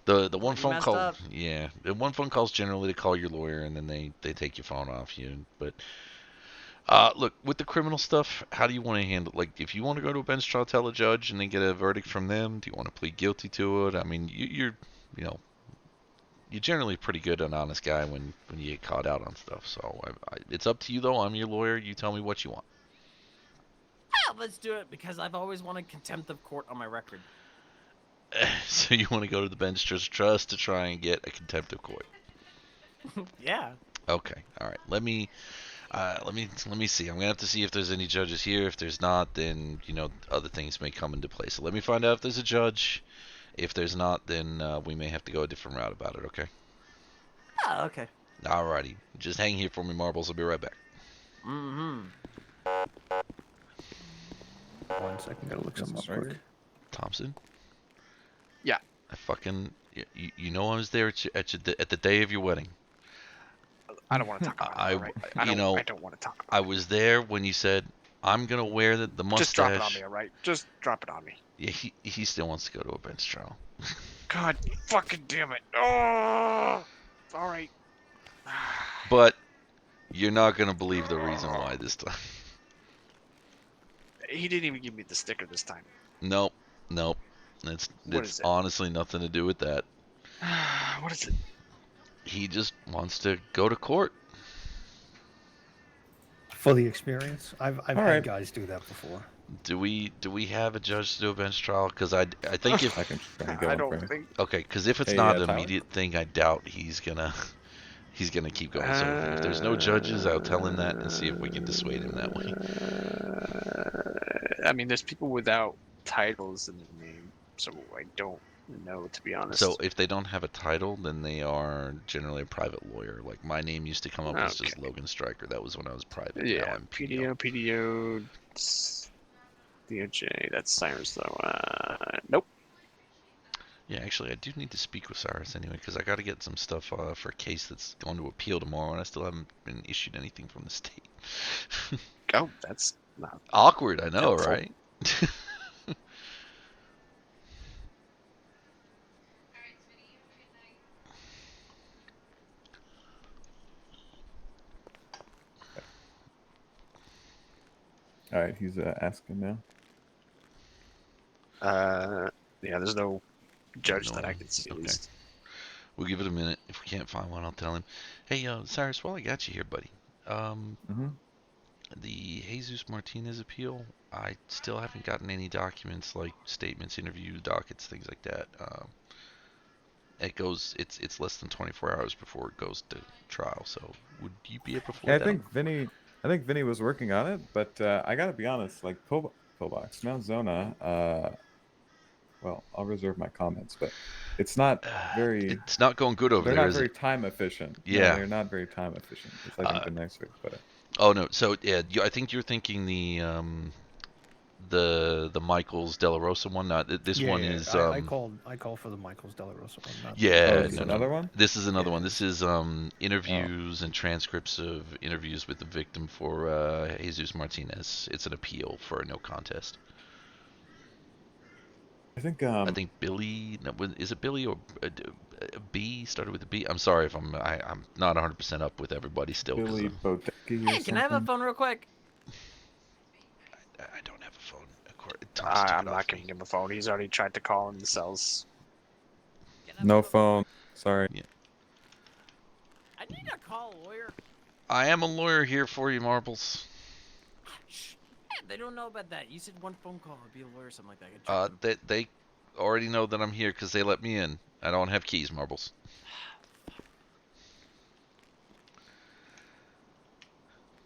The one phone call, the one phone call is generally to call your lawyer, and then they take your phone off you. But look, with the criminal stuff, how do you want to handle? Like, if you want to go to a bench trial, tell a judge, and then get a verdict from them. Do you want to plead guilty to it? I mean, you're generally pretty good, an honest guy when you get caught out on stuff. So it's up to you, though. I'm your lawyer. You tell me what you want. Yeah, let's do it, because I've always wanted contempt of court on my record. So you want to go to the bench trust to try and get a contempt of court? Yeah. Okay. All right. Let me see. I'm gonna have to see if there's any judges here. If there's not, then other things may come into play. So let me find out if there's a judge. If there's not, then we may have to go a different route about it. Okay. Oh, okay. Alrighty. Just hang here for me, Marbles. I'll be right back. Mm-hmm. 1 second, gotta look something up quick. Thompson? Yeah. I fucking I was there at the day of your wedding. I don't want to talk about it. Right? I don't want to talk about it. I was there when you said I'm gonna wear the mustache. Just drop it on me, all right? Just drop it on me. Yeah, he still wants to go to a bench trial. God fucking damn it! Oh, all right. But you're not gonna believe the reason why this time. He didn't even give me the sticker this time. Nope. It's honestly nothing to do with that. What is it? He just wants to go to court. For the experience, I've had guys do that before. Do we have a judge to do a bench trial? Because I think if I can try and go I don't think. Okay, because if it's not an immediate thing, I doubt he's gonna keep going. So if there's no judges, I'll tell him that and see if we can dissuade him that way. I mean, there's people without titles in their name, so I don't know, to be honest. So if they don't have a title, then they are generally a private lawyer. Like my name used to come up as just Logan Stryker. That was when I was private. Yeah, now I'm PDO. PDO, DOJ. That's Cyrus though. Nope. Yeah, actually, I do need to speak with Cyrus anyway, because I got to get some stuff for a case that's going to appeal tomorrow, and I still haven't been issued anything from the state. Oh, that's not awkward. I know, helpful. Right? All right, he's asking now. Yeah, there's no judge that I can see at least. We'll give it a minute. If we can't find one, I'll tell him. Hey, Cyrus, while I got you here, buddy. The Jesus Martinez appeal, I still haven't gotten any documents like statements, interview dockets, things like that. It's less than 24 hours before it goes to trial. So would you be able to forward that? I think Vinny was working on it, but I gotta be honest, like Pillbox, Mount Zona, well, I'll reserve my comments, but it's not very. It's not going good over there. They're not very time efficient. Yeah, no, they're not very time efficient. It's I think the next way to put it. Oh no, so yeah, I think you're thinking the Michaels De La Rosa one. Not this one is. I call for the Michaels De La Rosa one. Not another one. This is another one. This is interviews and transcripts of interviews with the victim for Jesus Martinez. It's an appeal for a no contest. I think Billy. No, is it Billy or B? Started with a B. I'm sorry if I'm not 100% up with everybody still. Billy Bodecki. Hey, can I have a phone real quick? I don't have a phone. I'm not giving him a phone. He's already tried to call in the cells. No phone. Sorry. Yeah. I need to call a lawyer. I am a lawyer here for you, Marbles. They don't know about that. You said one phone call would be a lawyer or something like that. They already know that I'm here because they let me in. I don't have keys, Marbles.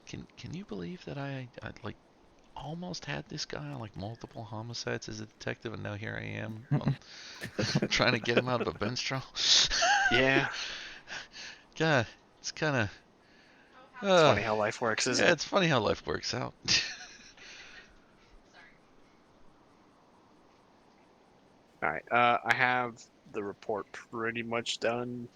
Can you believe that I like almost had this guy on like multiple homicides as a detective, and now here I am trying to get him out of a bench trial? Yeah. God, it's kind of. It's funny how life works, isn't it? Yeah, it's funny how life works out. Alright, I have the report pretty much done.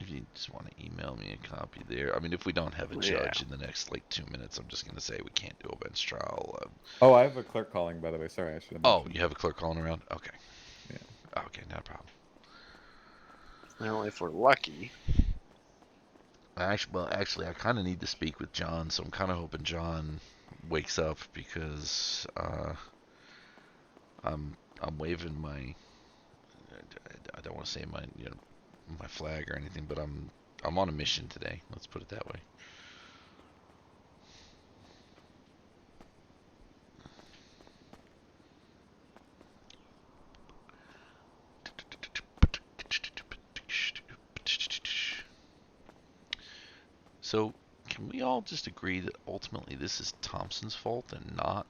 If you just want to email me a copy there. I mean, if we don't have a judge in the next, 2 minutes, I'm just going to say we can't do a bench trial. I have a clerk calling, by the way. Sorry, I should have mentioned. You have a clerk calling around? Okay. Yeah. Okay, no problem. Well, if we're lucky. Actually, I kind of need to speak with John, so I'm kind of hoping John wakes up because I'm waving my. I don't want to say my flag or anything, but I'm on a mission today. Let's put it that way. So, can we all just agree that ultimately this is Thompson's fault and not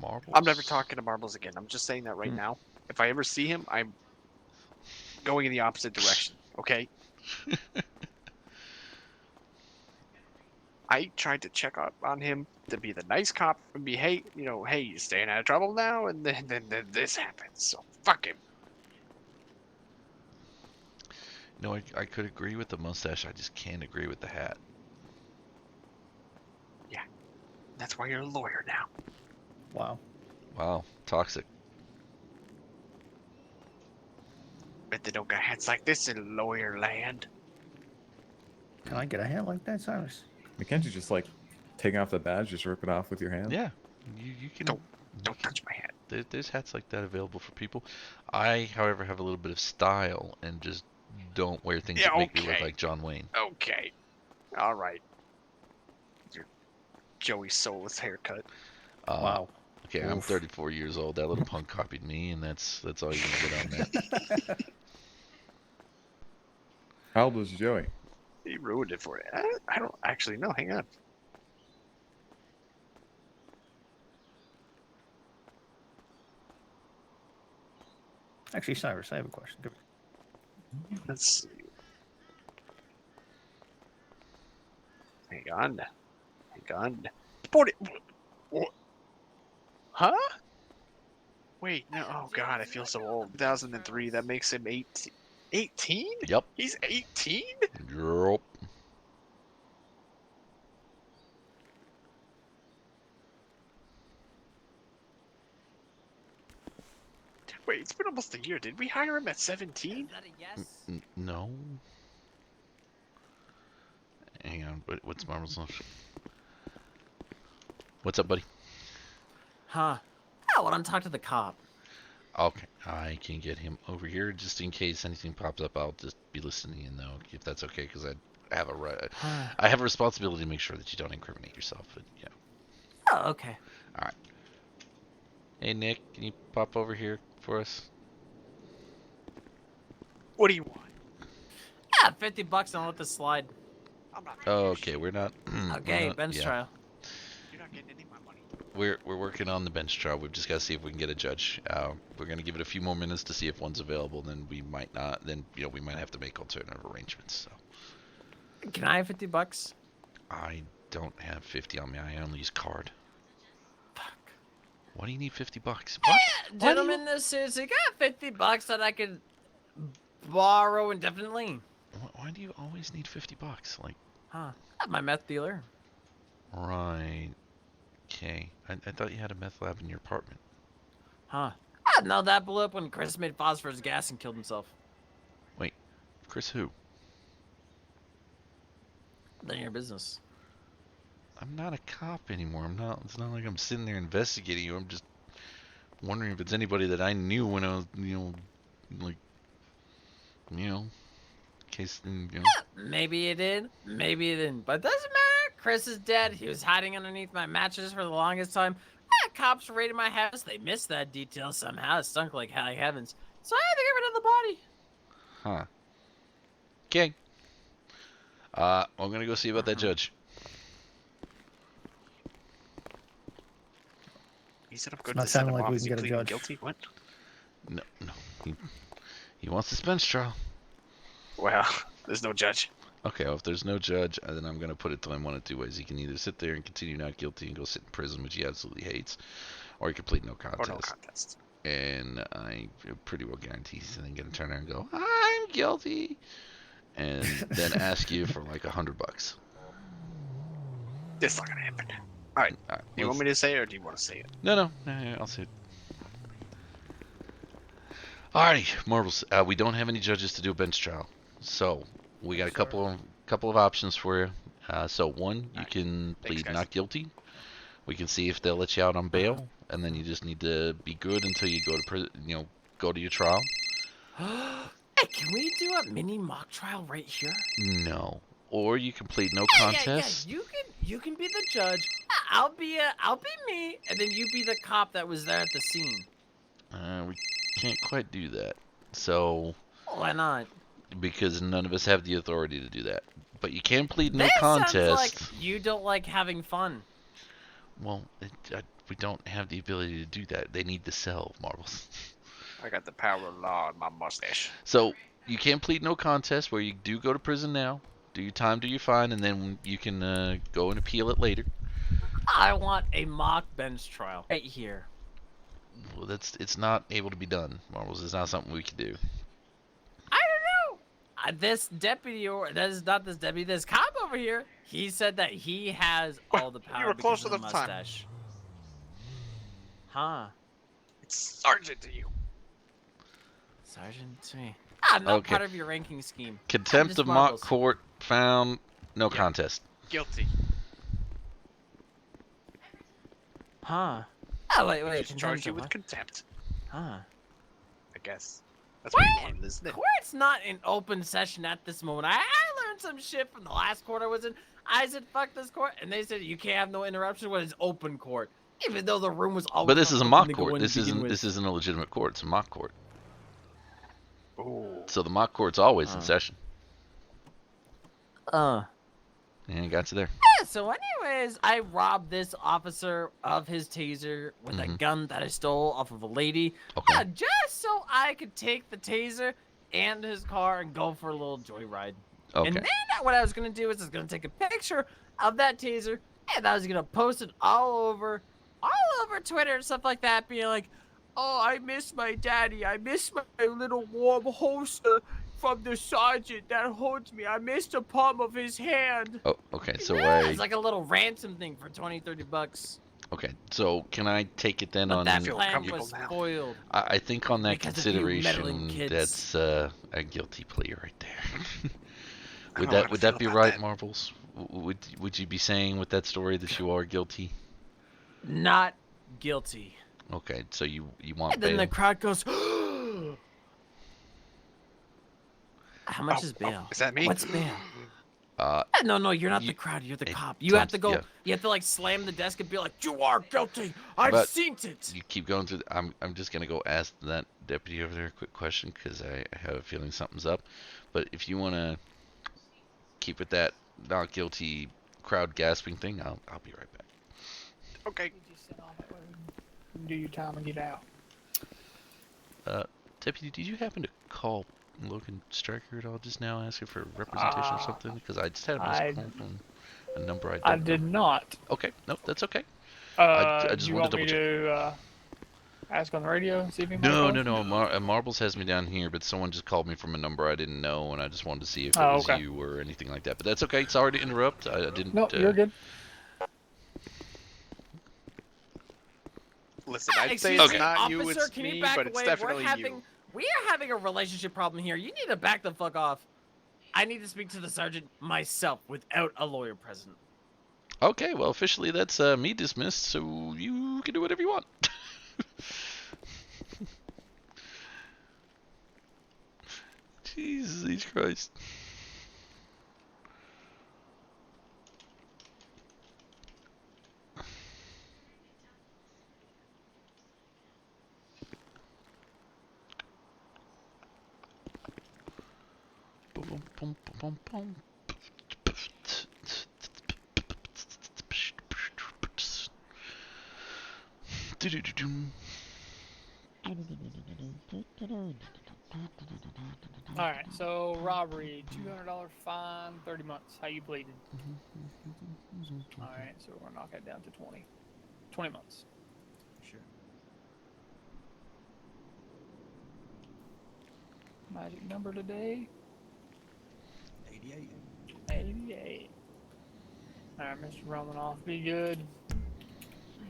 Marbles? I'm never talking to Marbles again. I'm just saying that right now. If I ever see him, I'm going in the opposite direction. Okay. I tried to check up on him to be the nice cop and be, hey, hey, you staying out of trouble now, and then this happens. So fuck him. No, I could agree with the mustache. I just can't agree with the hat. Yeah, that's why you're a lawyer now. Wow. Wow, toxic. Bet they don't got hats like this in lawyer land. Can I get a hat like that, Cyrus? Can't you just like take off the badge, just rip it off with your hand? Yeah, you can. Don't touch my hat. There's hats like that available for people. I, however, have a little bit of style and just don't wear things that make me look like John Wayne. Okay. All right. Your Joey Soulless haircut. Wow. Okay, I'm 34 years old. That little punk copied me, and that's all you're gonna get on that. How old was Joey? He ruined it for you. I don't actually know. Hang on. Actually, Cyrus, I have a question. Let's see. Hang on. Hang on. 40. What? Huh? Wait, no. Oh, God, I feel so old. 2003, that makes him 18. 18? Yep. He's 18? Yep. Wait, it's been almost a year. Did we hire him at 17? Is that a yes? No. Hang on, what's Marvel's left? What's up, buddy? Huh. I want to talk to the cop. Okay, I can get him over here just in case anything pops up. I'll just be listening in though, if that's okay, because I have a responsibility to make sure that you don't incriminate yourself. But yeah. Oh, okay. All right. Hey Nick, can you pop over here for us? What do you want? Yeah, $50 and I'll let this slide. I'm not. Oh, okay, we're not. Okay, we're not, bench trial. You're not getting any of my money. We're working on the bench trial. We've just got to see if we can get a judge. We're gonna give it a few more minutes to see if one's available. Then we might not. Then we might have to make alternative arrangements. So. Can I have $50? I don't have 50 on me. I only use card. Fuck. Why do you need $50? What? Yeah, gentlemen, this seriously got $50 that I could borrow indefinitely. Why do you always need $50? Like. Huh? I'm my meth dealer. Right. Okay. I thought you had a meth lab in your apartment. Huh? No, that blew up when Chris made phosphorus gas and killed himself. Wait, Chris who? None of your business. I'm not a cop anymore. I'm not. It's not like I'm sitting there investigating you. I'm just wondering if it's anybody that I knew when I was, in case, Maybe you did. Maybe you didn't. But it doesn't matter. Chris is dead. He was hiding underneath my mattress for the longest time. Cops raided my house. They missed that detail somehow. It stunk like high heavens. So I had to get rid of the body. Huh. Okay. I'm gonna go see about that judge. He said I'm good Not to send him sounding like off. we Is can he get a pleading judge. guilty? What? No. He wants this bench trial. Well, there's no judge. Okay, well, if there's no judge, then I'm going to put it to him one of two ways. He can either sit there and continue not guilty and go sit in prison, which he absolutely hates, or he can plead no contest. Or no contest. And I pretty well guarantee he's then going to turn around and go, I'm guilty, and then ask you for like $100. It's not going to happen. All right. Do you want me to say it, or do you want to say it? No, I'll say it. Alrighty, Marbles. We don't have any judges to do a bench trial, so we got a couple of options for you. So one, you can plead not guilty. We can see if they'll let you out on bail, and then you just need to be good until you go to prison. Go to your trial. Hey, can we do a mini mock trial right here? No. Or you can plead no contest. Yeah. You can be the judge. I'll be me, and then you be the cop that was there at the scene. We can't quite do that. So. Why not? Because none of us have the authority to do that. But you can plead no this contest. Sounds like you don't like having fun. Well, we don't have the ability to do that. They need to sell marbles. I got the power of law in my mustache. So you can plead no contest, where you do go to prison now, do your time, do your fine, and then you can go and appeal it later. I want a mock bench trial right here. Well, it's not able to be done, marbles. It's not something we can do. I don't know. This deputy, or that is not this deputy, this cop over here, he said that he has all the power. You were because closer of the than the time. mustache. Huh? It's sergeant to you. Sergeant to me. I'm not Okay. part of your ranking scheme. Contempt of mock court found no contest. Guilty. Huh? Oh, wait. Just charge you with contempt. Huh? I guess. That's what you wanted, isn't it? Court's not in open session at this moment. I learned some shit from the last court I was in. I said, fuck this court. And they said, you can't have no interruption when it's open court. Even though the room was always But this is a open mock to go court. in This to begin isn't with. this isn't a legitimate court. It's a mock court. Ooh. So the mock court's always in session. And got you there. Yeah, so anyways, I robbed this officer of his taser with a gun that I stole off of a lady. Okay. Yeah, just so I could take the taser and his car and go for a little joyride. Okay. And then what I was going to do is I was going to take a picture of that taser and I was going to post it all over Twitter and stuff like that, being like, oh, I miss my daddy. I miss my little warm holster from the sergeant that holds me. I missed the palm of his hand. Oh, okay. So It's like a little ransom thing for $20-$30. Okay, so can I take it then But on? that plan was spoiled. I think on that because of you meddling consideration, kids. that's a guilty plea right there. I would don't know how would to that feel be about right, that. Marbles? Would you be saying with that story that you are guilty? Not guilty. Okay, so you want And then bail? the crowd goes, how much is bail? Is that me? What's bail? No, you're not the crowd. You're the cop. You have to go. yeah. You have to like slam the desk and be like, "You are guilty. I've But seen it." You keep going through. I'm just gonna go ask that deputy over there a quick question because I have a feeling something's up. But if you wanna keep with that not guilty crowd gasping thing, I'll be right back. Okay. Do your time and get out. Deputy, did you happen to call Logan Stryker at all just now, asking for representation or something? Because I just had a missed call from a number I don't I know. did not. Okay, no, that's okay. I just you wanted want to me double check. to ask on the radio and see if he might No, call? Marbles has me down here, but someone just called me from a number I didn't know, and I just wanted to see if it Oh, was okay. you or anything like that. But that's okay. Sorry to interrupt. I didn't. No, you're good. Listen, I'd Excuse say it's me, not you, officer, it's can me, you back but it's away? definitely We are having a relationship problem here. You need to back the fuck off. I need to speak to the sergeant myself without a lawyer present. Okay, well, officially that's me dismissed, so you can do whatever you want. Jesus Christ. Boom, boom, boom, boom. Alright, so robbery, $200 fine, 30 months. How you pleading? Alright, so we're gonna knock that down to 20. 20 months. Sure. Magic number today? 88. 88. Alright, Mr. Romanoff, be good.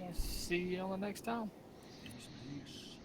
We'll see you on the next time. Peace.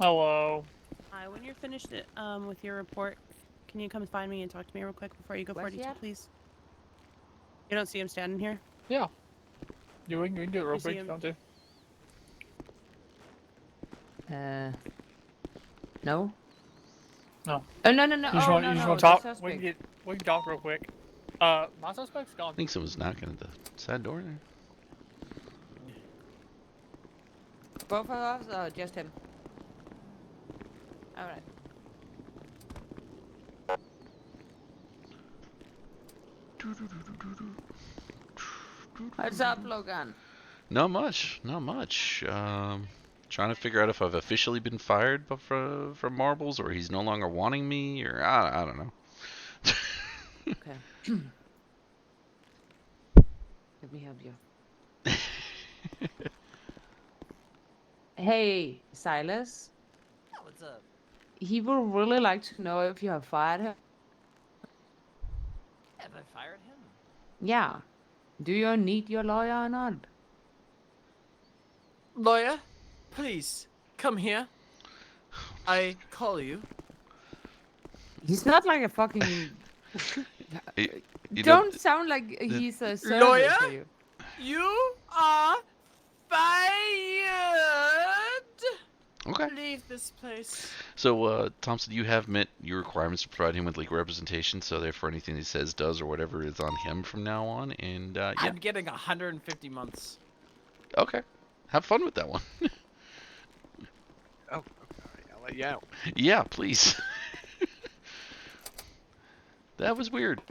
Hello. Hi, when you're finished with your report, can you come find me and talk to me real quick before you go 42, please? You don't see him standing here? Yeah. We can do it real You see quick if him? you want to. No. No. Oh, no. You just Oh, want, no, you just no. want to the talk? suspect. We can talk real quick. My suspect's gone. I think someone's knocking at the side door there. Both of us or just him? Alright. What's up, Logan? Not much. Not much. Trying to figure out if I've officially been fired from Marbles, or he's no longer wanting me, or I don't know. Okay. Let me help you. Hey, Silas. What's up? He would really like to know if you have fired him. Have I fired him? Yeah. Do you need your lawyer or not? Lawyer, please, come here. I call you. He's not like a fucking... You Don't know, sound like he's a servant Lawyer, for you. you are fired. Okay. Leave this place. So, Thompson, you have met your requirements to provide him with legal representation, so therefore anything he says, does, or whatever is on him from now on, and, yeah. I'm getting 150 months. Okay. Have fun with that one. Oh, okay. I'll let you out. Yeah, please. That was weird.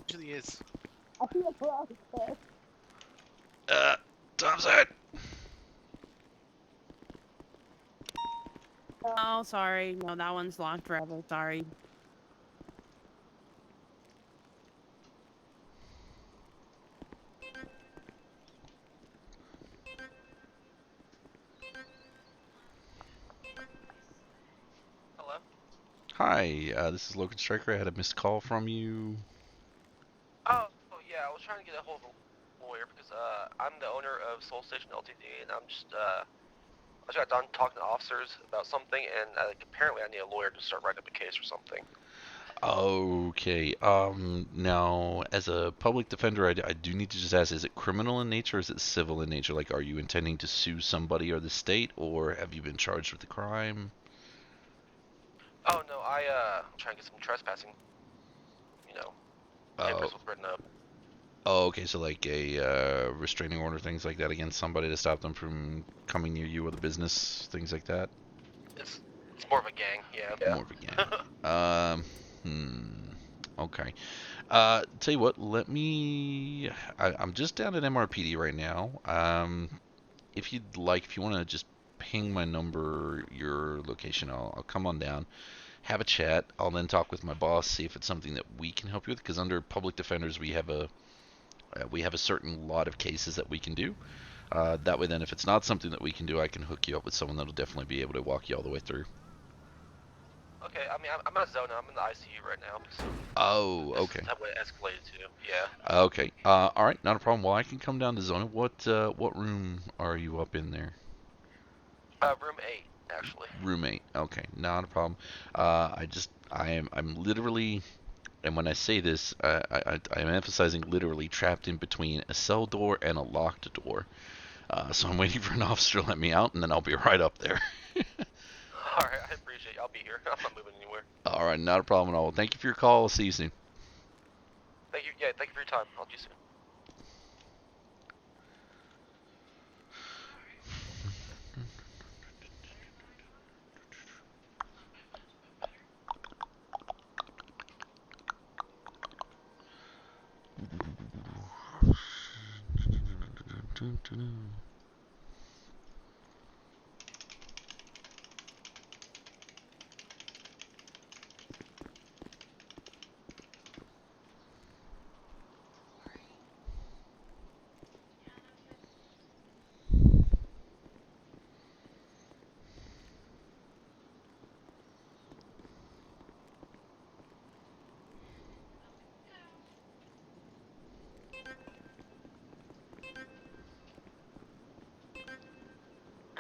Usually is. Thompson. Oh, sorry. No, that one's locked forever. Sorry. Hello? Hi, this is Logan Stryker. I had a missed call from you. Oh, yeah, I was trying to get a hold of a lawyer because I'm the owner of Soul Station Ltd. and I just got done talking to officers about something, and apparently I need a lawyer to start writing up a case or something. Okay. Now, as a public defender, I do need to just ask, is it criminal in nature or is it civil in nature? Like, are you intending to sue somebody or the state, or have you been charged with the crime? Oh, no, I'm trying to get some trespassing, papers written up. Oh, okay, so like a restraining order, things like that against somebody to stop them from coming near you with a business, things like that? It's more of a gang, yeah. More of a gang. Okay. Tell you what, I'm just down at MRPD right now. If you'd like, if you want to just ping my number, your location, I'll come on down, have a chat. I'll then talk with my boss, see if it's something that we can help you with, because under public defenders we have a certain lot of cases that we can do. That way then, if it's not something that we can do, I can hook you up with someone that'll definitely be able to walk you all the way through. Okay, I mean, I'm at Zona. I'm in the ICU right now. So Oh, okay. That way it escalated to, yeah. Okay. All right, not a problem. Well, I can come down to Zona. What room are you up in there? Room 8, actually. Room 8. Okay, not a problem. I'm literally, and when I say this, I'm emphasizing literally trapped in between a cell door and a locked door. So I'm waiting for an officer to let me out, and then I'll be right up there. Alright, I appreciate it. I'll be here. I'm not moving anywhere. All right, not a problem at all. Thank you for your call. I'll see you soon. Thank you. Yeah, thank you for your time. I'll see you soon.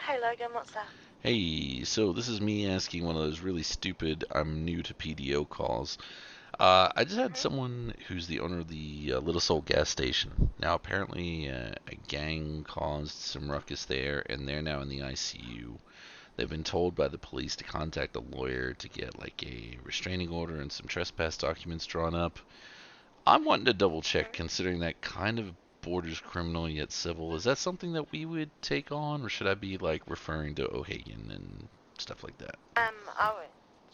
Hey Logan, what's up? Hey, so this is me asking one of those really stupid I'm new to PDO calls. I just had someone who's the owner of the Little Soul gas station. Now apparently a gang caused some ruckus there and they're now in the ICU. They've been told by the police to contact a lawyer to get like a restraining order and some trespass documents drawn up. I'm wanting to double check considering that kind of borders criminal yet civil. Is that something that we would take on, or should I be like referring to O'Hagan and stuff like that?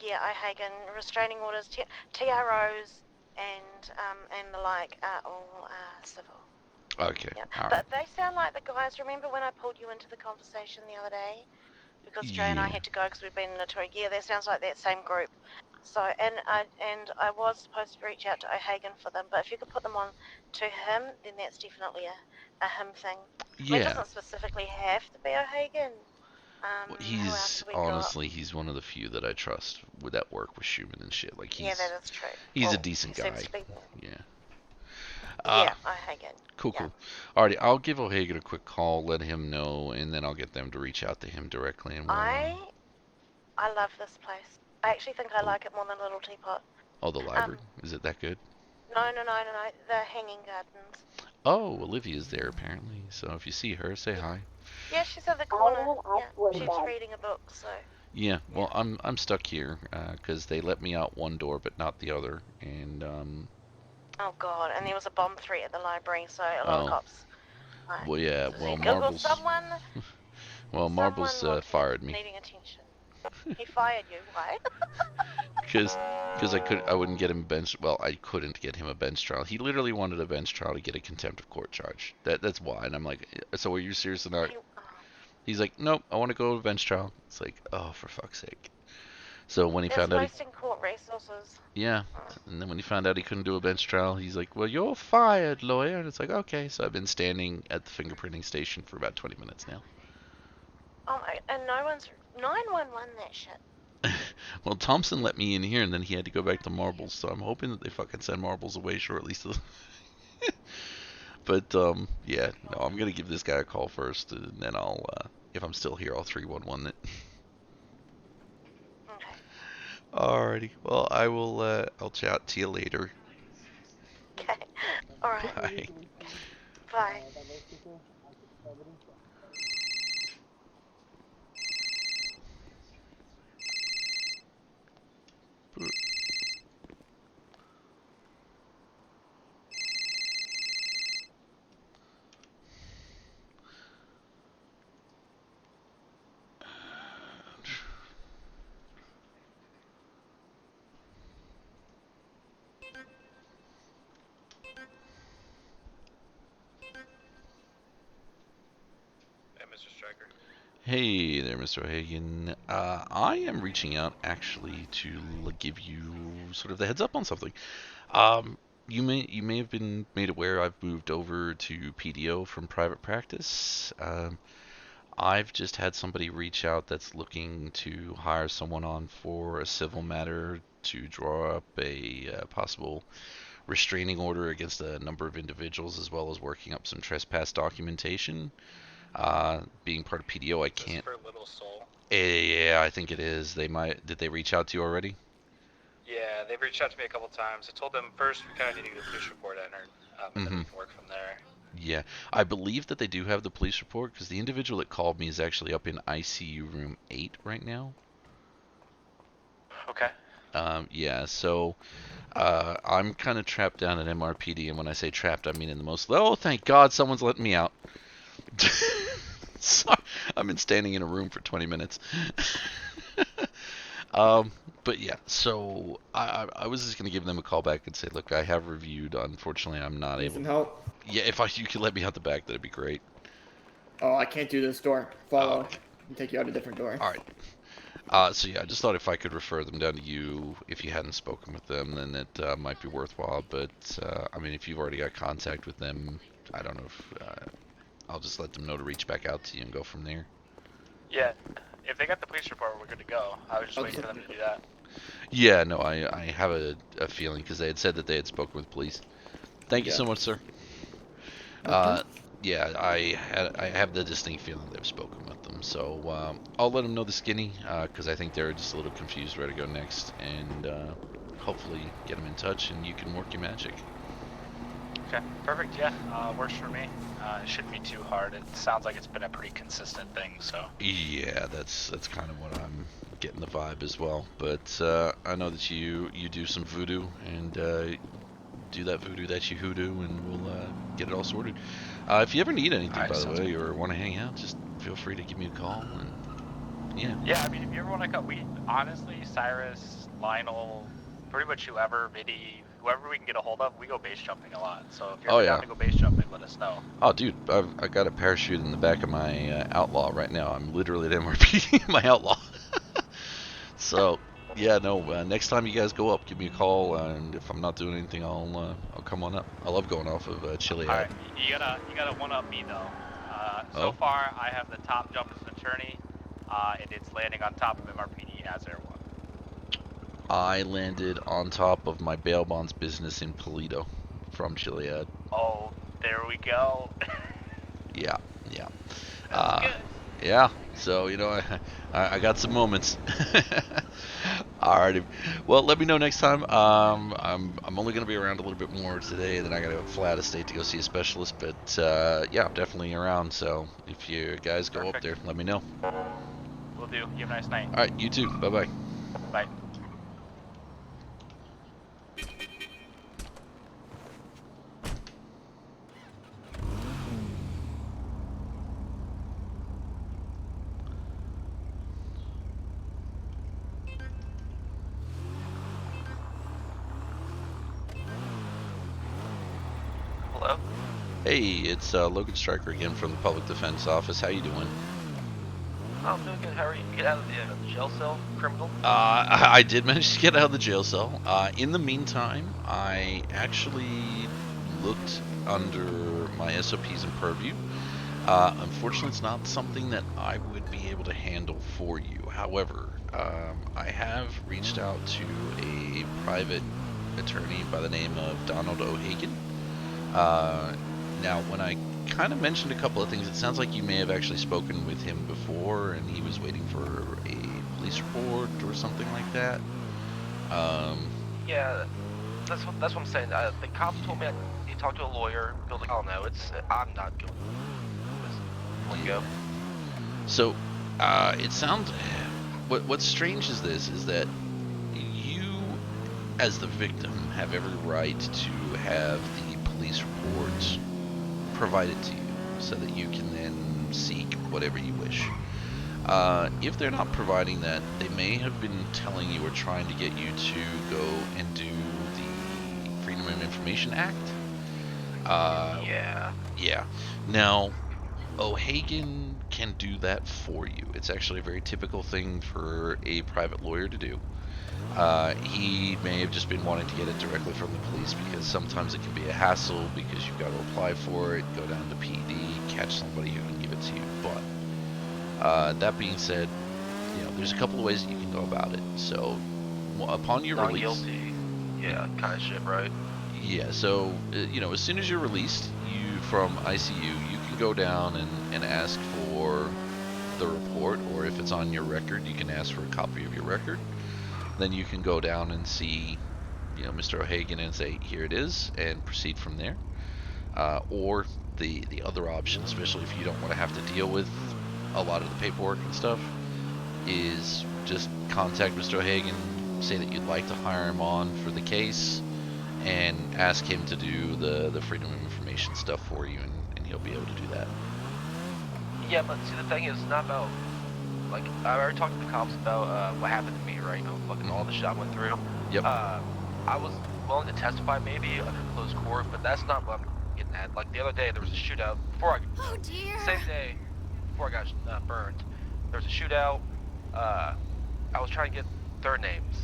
Yeah, O'Hagan, restraining orders, TROs, and the like are all civil. Okay. Yeah. All But they sound like the guys. Remember when I pulled you into the conversation the other day? Because Jay and I had to go because we'd been in a tour. Yeah, that sounds like that same group. So, and I was supposed to reach out to O'Hagan for them, but if you could put them on to him, then that's definitely a him thing. Yeah. I mean, it doesn't specifically have to be O'Hagan. Well, he's one of the few that I trust with that work with Schumann and shit. Like yeah, that is true. He's a decent guy. Yeah. O'Hagan. Cool. Alrighty, I'll give O'Hagan a quick call, let him know, and then I'll get them to reach out to him directly. And I love this place. I actually think I like it more than Little Teapot. Oh, the library? Is it that good? No. The Hanging Gardens. Oh, Olivia's there apparently. So if you see her, say hi. Yeah, she's at the corner. Yeah, she's reading a book. So. Yeah. Well, I'm stuck here because they let me out one door but not the other, and Oh God! And there was a bomb threat at the library, so a lot of cops. Well, yeah. So Well, Google Marbles. Someone Marbles fired me. Needing attention. He fired you. Why? Because I wouldn't get him bench. Well, I couldn't get him a bench trial. He literally wanted a bench trial to get a contempt of court charge. That's why. And I'm like, so are you serious about? He's like, nope. I want to go to a bench trial. It's like, oh, for fuck's sake. So when he found out, wasting court resources. Yeah, and then when he found out he couldn't do a bench trial, he's like, well, you're fired, lawyer. And it's like, okay. So I've been standing at the fingerprinting station for about 20 minutes now. Oh my! And no one's 911 that shit. Well, Thompson let me in here, and then he had to go back to Marbles, so I'm hoping that they fucking send Marbles away shortly. So. But, yeah, no, I'm gonna give this guy a call first, and then I'll, if I'm still here, I'll 311 it. Okay. Alrighty, well, I will, I'll chat to you later. Okay, alright. Bye. Bye. Mr. Stryker. Hey there, Mr. O'Hagan. I am reaching out actually to give you sort of the heads up on something. You may have been made aware I've moved over to PDO from private practice. I've just had somebody reach out that's looking to hire someone on for a civil matter to draw up a possible restraining order against a number of individuals, as well as working up some trespass documentation. Being part of PDO, I can't. For Little Soul. Yeah, I think it is. They might. Did they reach out to you already? Yeah, they've reached out to me a couple times. I told them first we kind of need to get a police report entered, and then we can work from there. Yeah, I believe that they do have the police report because the individual that called me is actually up in ICU room 8 right now. Okay. Yeah, so I'm kind of trapped down at MRPD, and when I say trapped, I mean in the most. Oh, thank God, someone's letting me out. Sorry, I've been standing in a room for 20 minutes. But yeah, so I was just gonna give them a call back and say, look, I have reviewed. Unfortunately, I'm not able. Some help? Yeah, if you could let me out the back, that'd be great. Oh, I can't do this door. Follow. And take you out a different door. All right. So yeah, I just thought if I could refer them down to you, if you hadn't spoken with them, then it might be worthwhile. But I mean, if you've already got contact with them, I don't know if I'll just let them know to reach back out to you and go from there. Yeah, if they got the police report, we're good to go. I was just waiting for them to do that. Yeah, no, I have a feeling because they had said that they had spoken with police. Thank you so much, sir. yeah, I have the distinct feeling they've spoken with them. So I'll let them know the skinny, because I think they're just a little confused where to go next, and hopefully get them in touch, and you can work your magic. Okay, perfect. Yeah, works for me. It shouldn't be too hard. It sounds like it's been a pretty consistent thing. So. Yeah, that's kind of what I'm getting the vibe as well. But I know that you do some voodoo, and do that voodoo that you hoodoo, and we'll get it all sorted. If you ever need anything, by the way, or want to hang out, just feel free to give me a call. And yeah. Yeah, I mean, if you ever want to come, we honestly, Cyrus, Lionel, pretty much whoever, Vidi, whoever we can get a hold of, we go base jumping a lot. So if you're down to go base jumping, let us know. Oh, dude, I got a parachute in the back of my Outlaw right now. I'm literally at MRP my Outlaw. So, yeah, no. Next time you guys go up, give me a call, and if I'm not doing anything, I'll come on up. I love going off of Chiliad. All right, you gotta one up me though. So far, I have the top jump as an attorney, and it's landing on top of MRPD as Air 1. I landed on top of my bail bonds business in Toledo from Chiliad. Oh, there we go. Yeah. That's good. Yeah. So I got some moments. Alrighty. Well, let me know next time. I'm only gonna be around a little bit more today, then I gotta fly out of state to go see a specialist. But yeah, I'm definitely around. So if you guys go up there, let me know. Will do. You have a nice night. All right. You too. Bye. Bye. Hello? Hey, it's Logan Stryker again from the Public Defense Office. How you doing? I'm doing good. How are you? You get out of the jail cell, criminal? I did manage to get out of the jail cell. In the meantime, I actually looked under my SOPs and purview. Unfortunately, it's not something that I would be able to handle for you. However, I have reached out to a private attorney by the name of Donald O'Hagan. Now, when I kind of mentioned a couple of things, it sounds like you may have actually spoken with him before, and he was waiting for a police report or something like that. Yeah, that's what I'm saying. The cops told me he talked to a lawyer. He was like, oh no, I'm not going. Let go. So, it sounds. What's strange is that you, as the victim, have every right to have the police reports provided to you, so that you can then seek whatever you wish. If they're not providing that, they may have been telling you or trying to get you to go and do the Freedom of Information Act. Yeah. Now, O'Hagan can do that for you. It's actually a very typical thing for a private lawyer to do. He may have just been wanting to get it directly from the police, because sometimes it can be a hassle because you've got to apply for it, go down to PD, catch somebody who can give it to you. But that being said, there's a couple of ways that you can go about it. So upon your release, guilty. Yeah, kind of shit, right? Yeah. So as soon as you're released, from ICU, you can go down and ask for the report, or if it's on your record, you can ask for a copy of your record. Then you can go down and see, Mr. O'Hagan and say, here it is, and proceed from there. Or the other option, especially if you don't want to have to deal with a lot of the paperwork and stuff, is just contact Mr. O'Hagan, say that you'd like to hire him on for the case, and ask him to do the Freedom of Information stuff for you, and he'll be able to do that. Yeah, but see, the thing is, it's not about, like, I already talked to the cops about what happened to me, right? Fucking all the shit I went through. Yep. I was willing to testify maybe under closed court, but that's not what I'm getting at. Like, the other day, there was a shootout same day before I got burned. There was a shootout. I was trying to get their names,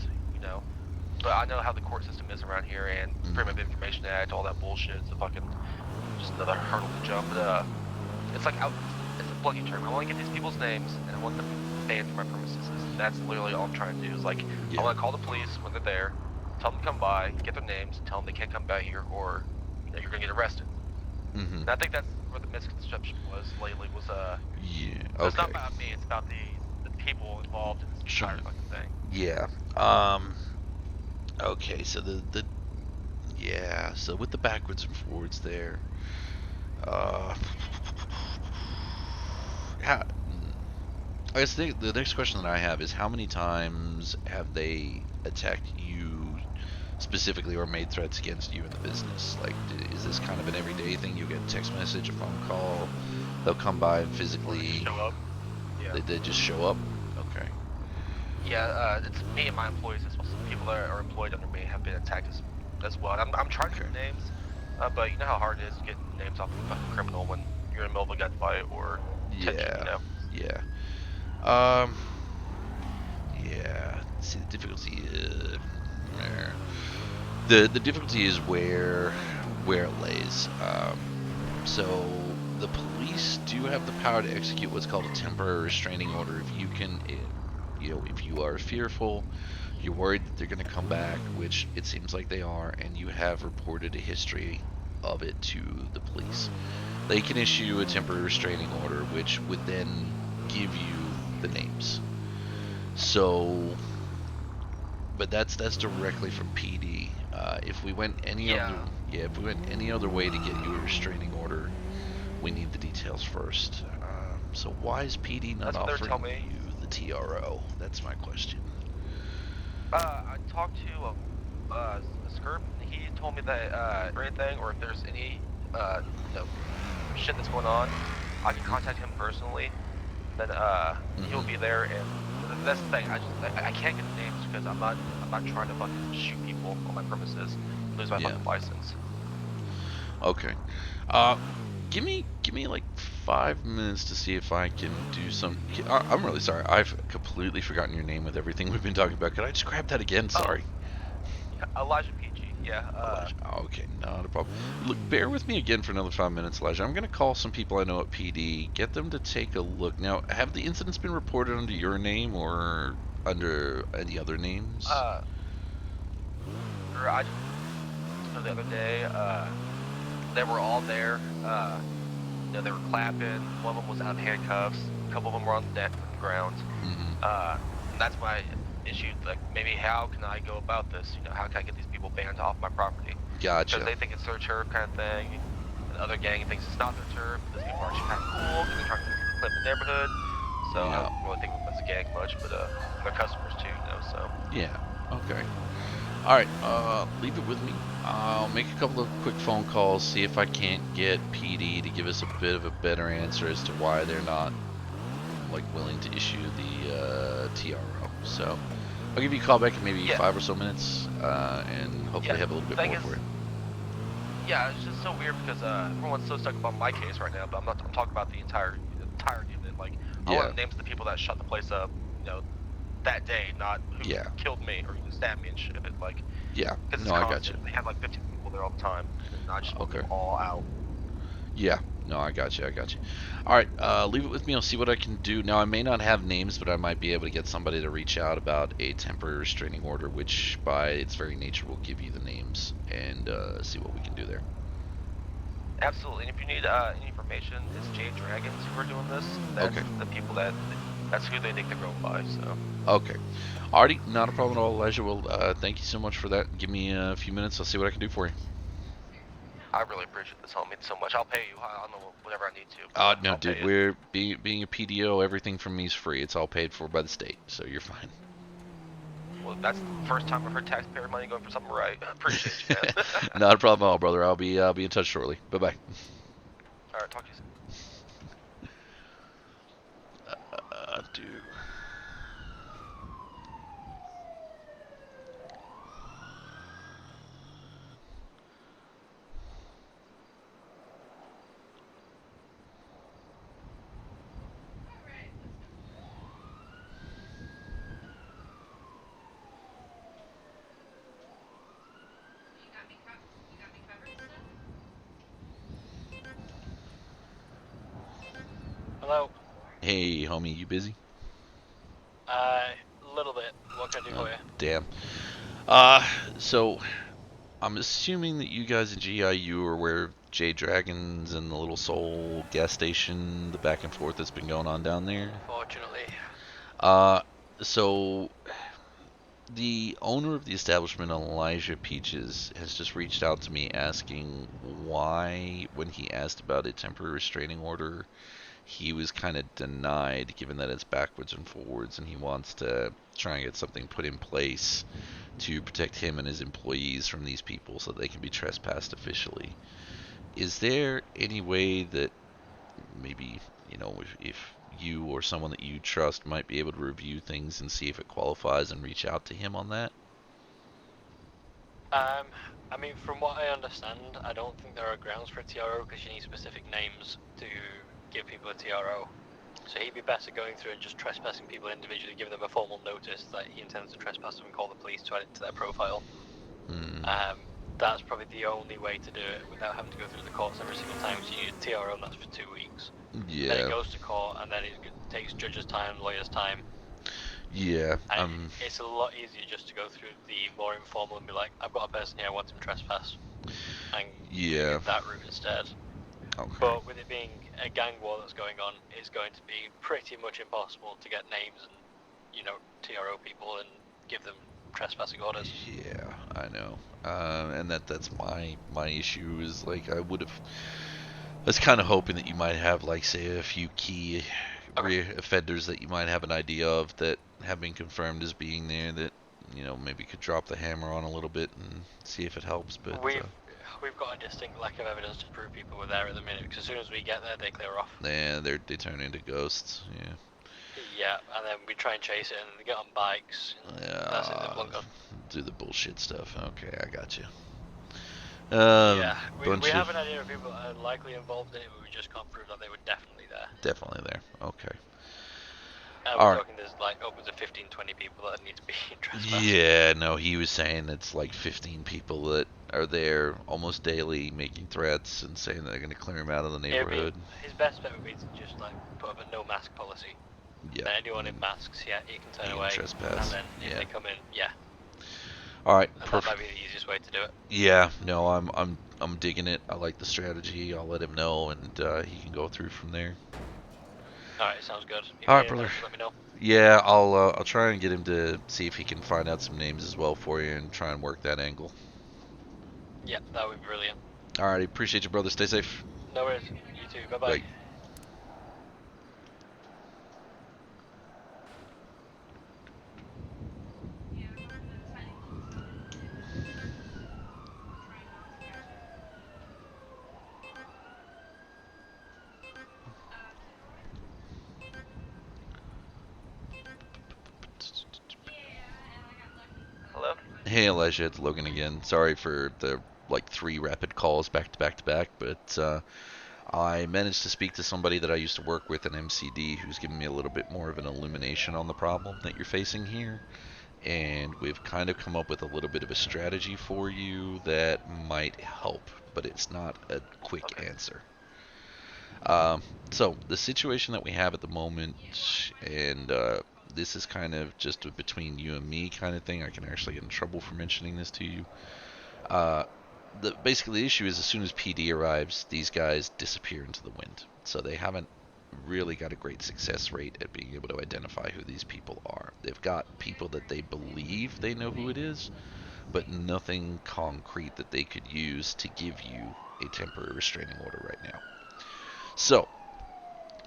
but I know how the court system is around here, and Freedom of Information Act, all that bullshit. It's just another hurdle to jump. But it's like, it's a blucky term. I want to get these people's names, and I want them banned from my premises. That's literally all I'm trying to do. Is like, I want to call the police when they're there, tell them to come by, get their names, tell them they can't come by here, or you're gonna get arrested. And I think that's where the misconception was lately was Yeah. So it's not Okay. about me. It's about the people involved in this entire fucking thing. Yeah. Okay. So so with the backwards and forwards there. How, I guess the next question that I have is how many times have they attacked you specifically or made threats against you in the business? Like, is this kind of an everyday thing? You get a text message, a phone call, they'll come by and physically show up. Yeah. They just show up? Okay. Yeah, it's me and my employees as well. Some people that are employed under me have been attacked as well. And I'm trying to get names, but you know how hard it is to get names off of a fucking criminal when you're in the middle of a gunfight or tension, you know? Yeah. Yeah. See, the difficulty is the difficulty is where it lays. So the police do have the power to execute what's called a temporary restraining order if you can, if you are fearful, you're worried that they're going to come back, which it seems like they are, and you have reported a history of it to the police. They can issue a temporary restraining order, which would then give you the names. So, but that's directly from PD. If we went any other way to get you a restraining order, we need the details first. So why is PD not offering you the TRO? That's my question. I talked to Skirp, and he told me that or anything, or if there's any shit that's going on, I can contact him personally. Then he'll be there, and that's the thing. I can't get the names because I'm not trying to fucking shoot people on my premises, lose my fucking license. Okay. Give me like 5 minutes to see if I can do some. I'm really sorry. I've completely forgotten your name with everything we've been talking about. Could I just grab that again? Sorry. Elijah PG. Yeah. Elijah. Okay, not a problem. Look, bear with me again for another 5 minutes, Elijah. I'm gonna call some people I know at PD, get them to take a look. Now, have the incidents been reported under your name or under any other names? I just know the other day, they were all there. They were clapping. One of them was out of handcuffs. A couple of them were on the ground. And that's my issue. Like, maybe how can I go about this? How can I get these people banned off my property? Gotcha. Because they think it's their turf kind of thing. And the other gang thinks it's not their turf. These people are actually kind of cool because they're trying to flip the neighborhood. So I don't really think it's a gang much, but they're customers too, so. Yeah. Okay. All right. Leave it with me. I'll make a couple of quick phone calls, see if I can't get PD to give us a bit of a better answer as to why they're not willing to issue the TRO. So I'll give you a call back in maybe 5 or so minutes, and hopefully have a little bit more for you. Yeah, it's just so weird because everyone's so stuck up on my case right now, but I'm talking about the entirety of it. Like, I want the names of the people that shut the place up, that day, not who killed me or who stabbed me and shit. Yeah. Because No, I got you. They have like 15 people there all the time, and I just want them all out. Yeah. No, I got you. All right, leave it with me. I'll see what I can do. Now, I may not have names, but I might be able to get somebody to reach out about a temporary restraining order, which by its very nature will give you the names and see what we can do there. Absolutely. And if you need any information, it's Jade Dragons who are doing this. That's the people that's who they think they're going by. So. Okay. Alrighty, not a problem at all, Elijah. Well, thank you so much for that. Give me a few minutes. I'll see what I can do for you. I really appreciate this, homie, so much. I'll pay you. I'll know whatever I need to. No, dude. We're being a PDO. Everything from me is free. It's all paid for by the state, so you're fine. Well, that's the first time I've heard taxpayer money going for something right. I appreciate you, man. Not a problem at all, brother. I'll be in touch shortly. Bye bye. All right, talk to you soon. Dude. Hello. Hey, homie, you busy? A little bit. What can I do for you? Damn. So I'm assuming that you guys in GIU are aware of J Dragons and the Little Soul gas station, the back and forth that's been going on down there? Unfortunately. So the owner of the establishment, Elijah Peaches, has just reached out to me asking why, when he asked about a temporary restraining order, he was kind of denied, given that it's backwards and forwards, and he wants to try and get something put in place to protect him and his employees from these people so they can be trespassed officially. Is there any way that maybe, if you or someone that you trust might be able to review things and see if it qualifies and reach out to him on that? I mean, from what I understand, I don't think there are grounds for a TRO because you need specific names to give people a TRO. So he'd be better going through and just trespassing people individually, giving them a formal notice that he intends to trespass them and call the police to add it to their profile. That's probably the only way to do it without having to go through the courts every single time. So you need a TRO and that's for 2 weeks. Yeah. Then it goes to court and then it takes judges' time, lawyers' time. Yeah. It's a lot easier just to go through the more informal and be like, I've got a person here, I want him trespassed. And get that route instead. Okay. But with it being a gang war that's going on, it's going to be pretty much impossible to get names and, TRO people and give them trespassing orders. Yeah, I know. And that's my issue is, like, I was kind of hoping that you might have, like, say, a few key offenders that you might have an idea of that have been confirmed as being there that, maybe could drop the hammer on a little bit and see if it helps. But we've got a distinct lack of evidence to prove people were there at the minute, because as soon as we get there, they clear off. Yeah, they turn into ghosts. Yeah. Yeah, and then we try and chase it, and they get on bikes. Yeah. That's it. They're blown. Do the bullshit stuff. Okay, I got you. Yeah, we have an idea of people that are likely involved in it, but we just can't prove that they were definitely there. Definitely there. Okay. We're talking there's like upwards of 15, 20 people that need to be trespassed. Yeah, no, he was saying it's like 15 people that are there almost daily making threats and saying they're going to clear him out of the neighborhood. His best bet would be to just like put up a no mask policy. Yeah. Then anyone in masks, he can turn away. Trespass. And then if they come in, All right. That might be the easiest way to do it. Yeah, no, I'm digging it. I like the strategy. I'll let him know, and he can go through from there. All right, sounds good. All right, brother. Let me know. Yeah, I'll try and get him to see if he can find out some names as well for you and try and work that angle. Yeah, that would be brilliant. All right, appreciate you, brother. Stay safe. No worries. You too. Bye-bye. Bye. Hello? Hey, Elijah, it's Logan again. Sorry for the, 3 rapid calls back to back to back, but I managed to speak to somebody that I used to work with in MCD who's given me a little bit more of an illumination on the problem that you're facing here. And we've kind of come up with a little bit of a strategy for you that might help, but it's not a quick answer. So the situation that we have at the moment, and this is kind of just a between you and me kind of thing. I can actually get in trouble for mentioning this to you. Basically the issue is as soon as PD arrives, these guys disappear into the wind. So they haven't really got a great success rate at being able to identify who these people are. They've got people that they believe they know who it is, but nothing concrete that they could use to give you a temporary restraining order right now. So,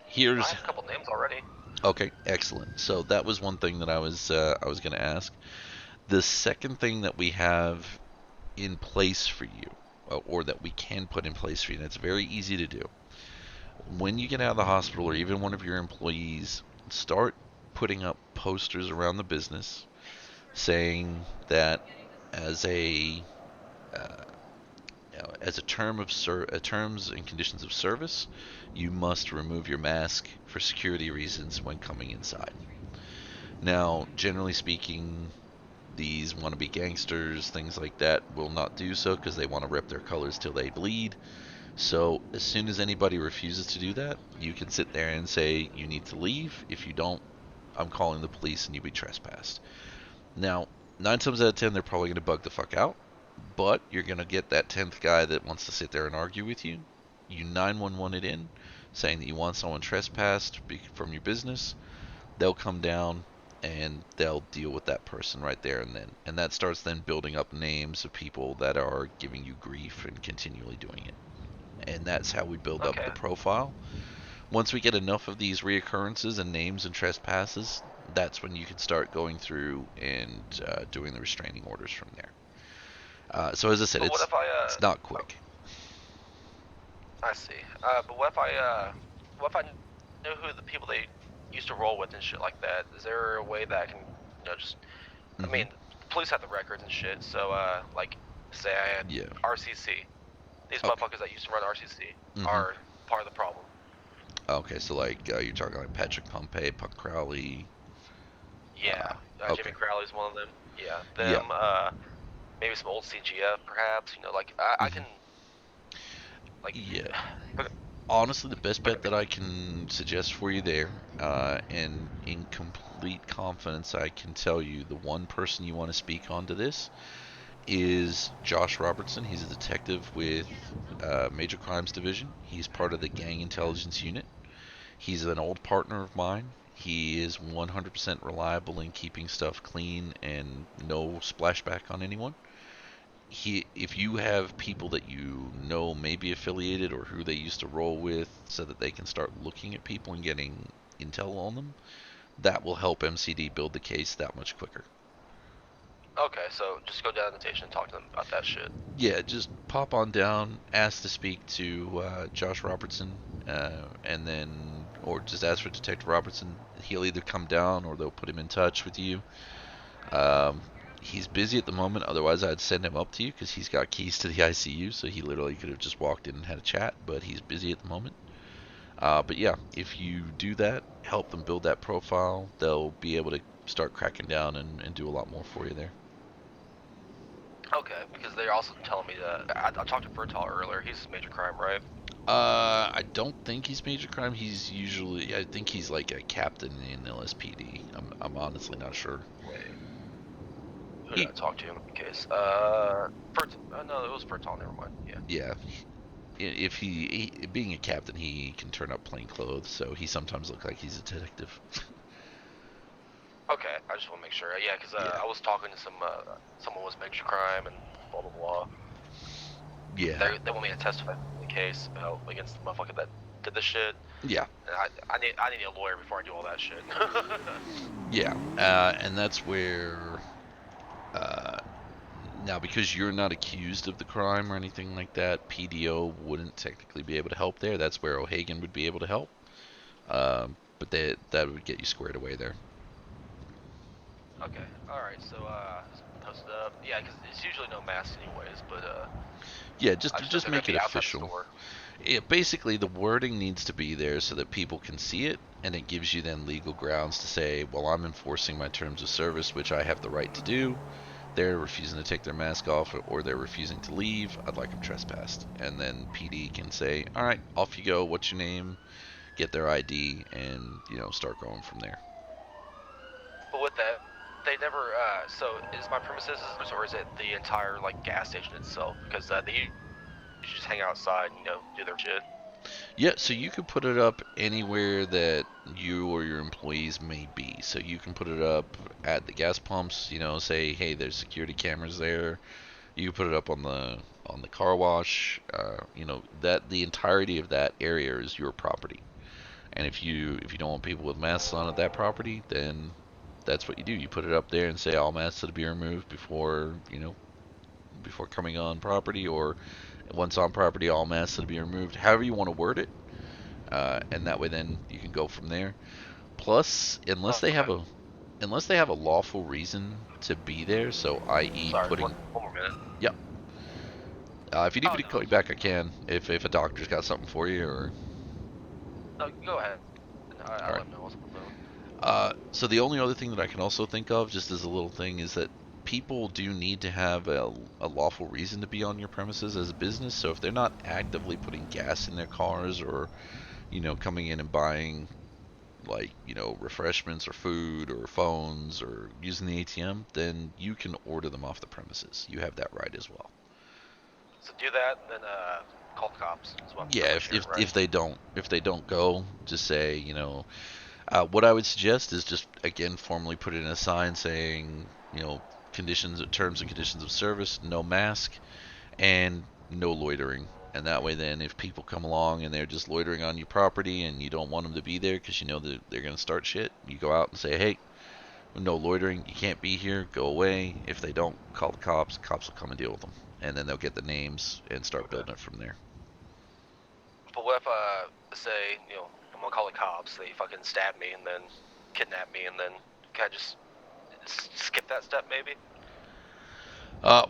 here's... I have a couple names already. Okay, excellent. So that was one thing that I was going to ask. The second thing that we have in place for you, or that we can put in place for you, and it's very easy to do. When you get out of the hospital, or even one of your employees, start putting up posters around the business saying that as a terms and conditions of service, you must remove your mask for security reasons when coming inside. Now, generally speaking, these wannabe gangsters, things like that, will not do so because they want to rip their colors till they bleed. So as soon as anybody refuses to do that, you can sit there and say you need to leave. If you don't, I'm calling the police and you'll be trespassed. Now, 9 times out of 10, they're probably going to bug the fuck out. But you're going to get that 10th guy that wants to sit there and argue with you. You 911 it in, saying that you want someone trespassed from your business. They'll come down and they'll deal with that person right there and then. And that starts then building up names of people that are giving you grief and continually doing it. And that's how we build up the profile. Once we get enough of these reoccurrences and names and trespasses, that's when you can start going through and doing the restraining orders from there. So as I said, it's not quick. I see. But what if I know who the people they used to roll with and shit like that? Is there a way that I can, just? I mean, the police have the records and shit. So, like, say I had RCC. These motherfuckers that used to run RCC are part of the problem. Okay, so like you're talking like Patrick Pompey, Puck Crowley. Yeah, Jimmy Crowley's one of them. Yeah, them. Maybe some old CGF, perhaps. I can. Honestly, the best bet that I can suggest for you there, and in complete confidence, I can tell you the one person you want to speak on to this is Josh Robertson. He's a detective with Major Crimes Division. He's part of the Gang Intelligence Unit. He's an old partner of mine. He is 100% reliable in keeping stuff clean and no splashback on anyone. If you have people that you know may be affiliated or who they used to roll with so that they can start looking at people and getting intel on them, that will help MCD build the case that much quicker. Okay, so just go down to the station and talk to them about that shit. Yeah, just pop on down, ask to speak to Josh Robertson, and then, or just ask for Detective Robertson. He'll either come down or they'll put him in touch with you. He's busy at the moment, otherwise I'd send him up to you because he's got keys to the ICU, so he literally could have just walked in and had a chat, but he's busy at the moment. But yeah, if you do that, help them build that profile, they'll be able to start cracking down and do a lot more for you there. Okay, because they're also telling me that I talked to Bertal earlier. He's major crime, right? I don't think he's major crime. He's usually, I think he's like a captain in LSPD. I'm honestly not sure. Wait. Who did I talk to in case? No, it was Bertal. Never mind. Yeah. If he being a captain, he can turn up plain clothes, so he sometimes looks like he's a detective. Okay, I just want to make sure. Yeah, because I was talking to someone was major crime and blah blah blah. Yeah. They want me to testify in the case against the motherfucker that did the shit. Yeah. And I need a lawyer before I do all that shit. Yeah, and that's where now, because you're not accused of the crime or anything like that, PDO wouldn't technically be able to help there. That's where O'Hagan would be able to help. But that would get you squared away there. Okay, alright, so, post it up. Yeah, because it's usually no mask anyways, but, yeah, just make it official. Basically, the wording needs to be there so that people can see it, and it gives you then legal grounds to say, well, I'm enforcing my terms of service, which I have the right to do. They're refusing to take their mask off, or they're refusing to leave. I'd like them trespassed. And then PD can say, all right, off you go. What's your name? Get their ID, and, start going from there. But with that, they never, so is my premises, or is it the entire, gas station itself? Because they just hang outside and, do their shit. Yeah, so you could put it up anywhere that you or your employees may be. So you can put it up at the gas pumps, say, hey, there's security cameras there. You can put it up on the car wash. That the entirety of that area is your property. And if you don't want people with masks on at that property, then that's what you do. You put it up there and say all masks to be removed before coming on property, or once on property, all masks to be removed. However you want to word it, and that way then you can go from there. Plus, unless they have a lawful reason to be there, so i.e. putting. One more minute. Yep. If you need me to call you back, I can. If a doctor's got something for you, or. No, go ahead. I'll let him know what's on the phone. So the only other thing that I can also think of, just as a little thing, is that people do need to have a lawful reason to be on your premises as a business. So if they're not actively putting gas in their cars, or coming in and buying like, you know, refreshments or food or phones or using the ATM, then you can order them off the premises. You have that right as well. So do that, and then call the cops. Is what I'm Yeah, if they don't go, just say, you know, what I would suggest is just again formally put in a sign saying, you know, terms and conditions of service, no mask, and no loitering. And that way, then, if people come along and they're just loitering on your property and you don't want them to be there because you know that they're going to start shit, you go out and say, hey, no loitering, you can't be here, go away. If they don't, call the cops. Cops will come and deal with them. And then they'll get the names and start building it from there. But what if, say, you know, I'm gonna call the cops, they fucking stab me and then kidnap me, and then can I just skip that step, maybe?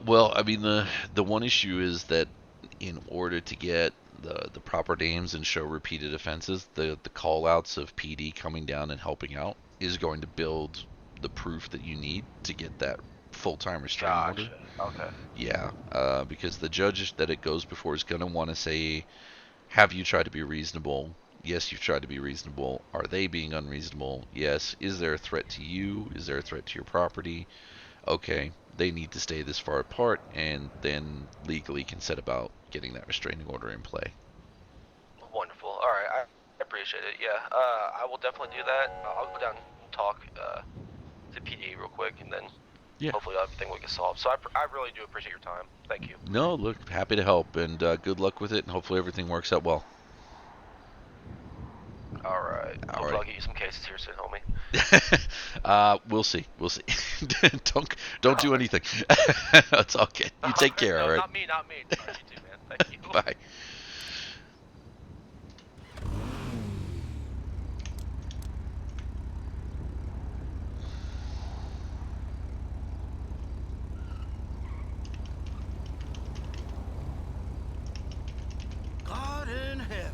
Well, I mean, the one issue is that in order to get the proper names and show repeated offenses, the call outs of PD coming down and helping out is going to build the proof that you need to get that full-time restraining order. Okay. Yeah, because the judge that it goes before is going to want to say, have you tried to be reasonable? Yes, you've tried to be reasonable. Are they being unreasonable? Yes. Is there a threat to you? Is there a threat to your property? Okay, they need to stay this far apart, and then legally can set about getting that restraining order in play. Wonderful. All right, I appreciate it. Yeah, I will definitely do that. I'll go down and talk to PD real quick, and then hopefully everything will get solved. So I really do appreciate your time. Thank you. No, look, happy to help, and good luck with it, and hopefully everything works out well. All right. Hopefully I'll get you some cases here soon, homie. We'll see. We'll see. don't do anything. It's all good. You take care, all right? Not me. All right, you too, man. Thank you. Bye. God in heaven.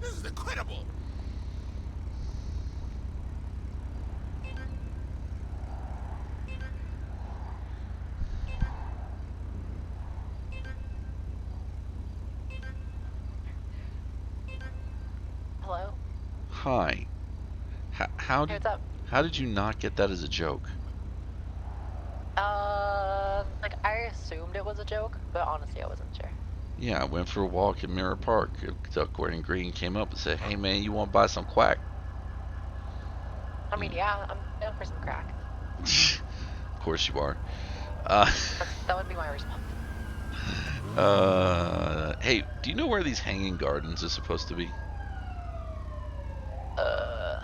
This is incredible. Hello? Hi. How Hey, did what's up? how did you not get that as a joke? Like, I assumed it was a joke, but honestly, I wasn't sure. Yeah, I went for a walk in Mirror Park. A duck wearing green came up and said, hey man, you want to buy some quack? I mean, yeah, I'm down for some crack. Of course you are. That would be my response. Hey, do you know where these hanging gardens are supposed to be?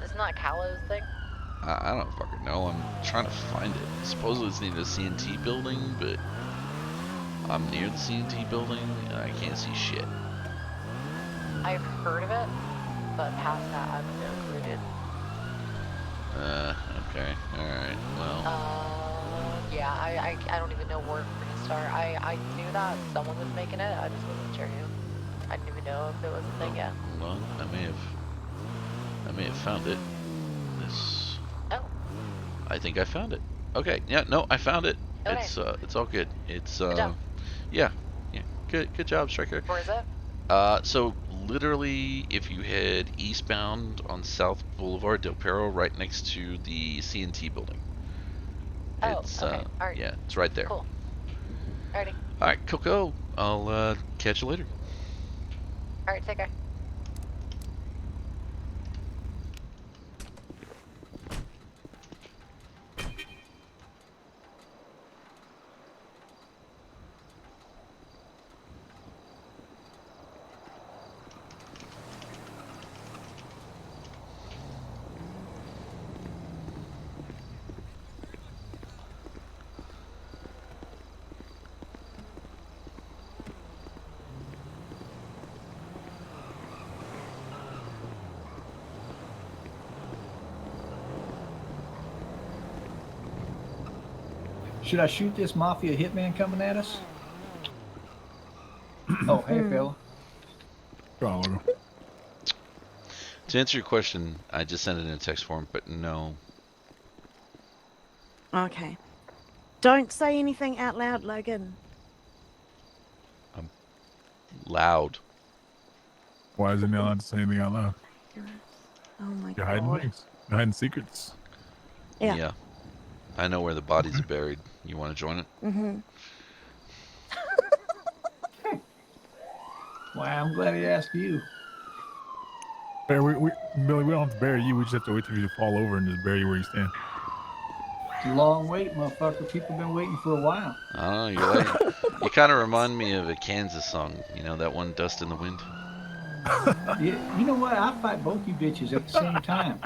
Isn't that Callow's thing? I don't fucking know. I'm trying to find it. Supposedly it's near the CNT building, but I'm near the CNT building and I can't see shit. I've heard of it, but past that, I'm no clue, dude. Okay. Alright, well. Yeah, I don't even know where to start. I knew that someone was making it, I just wasn't sure who. I didn't even know if it was a thing yet. Well, I may have found it. Oh. I think I found it. Okay, yeah, no, I found it. Okay. It's all good. It's Good job. yeah. Good job, Stryker. Where is it? So literally, if you head eastbound on South Boulevard Del Perro, right next to the CNT building. Oh, It's okay. Alright. yeah, it's right there. Cool. Alrighty. Alright, Coco. I'll catch you later. Alright, take care. Should I shoot this mafia hitman coming at us? Oh, hey, Phil. Oh. To answer your question, I just sent it in a text form, but no. Okay. Don't say anything out loud, Logan. I'm loud. Why isn't he allowed to say anything out loud? Oh my You're hiding god. things. You're hiding secrets. Yeah. I know where the bodies are buried. You want to join it? Mm-hmm. Why, I'm glad he asked you. Billy, we don't have to bury you. We just have to wait till you fall over and just bury you where you stand. It's a long wait, motherfucker. People been waiting for a while. Oh, you kind of remind me of a Kansas song. You know that one, "Dust in the Wind." Yeah, you know what? I fight both you bitches at the same time.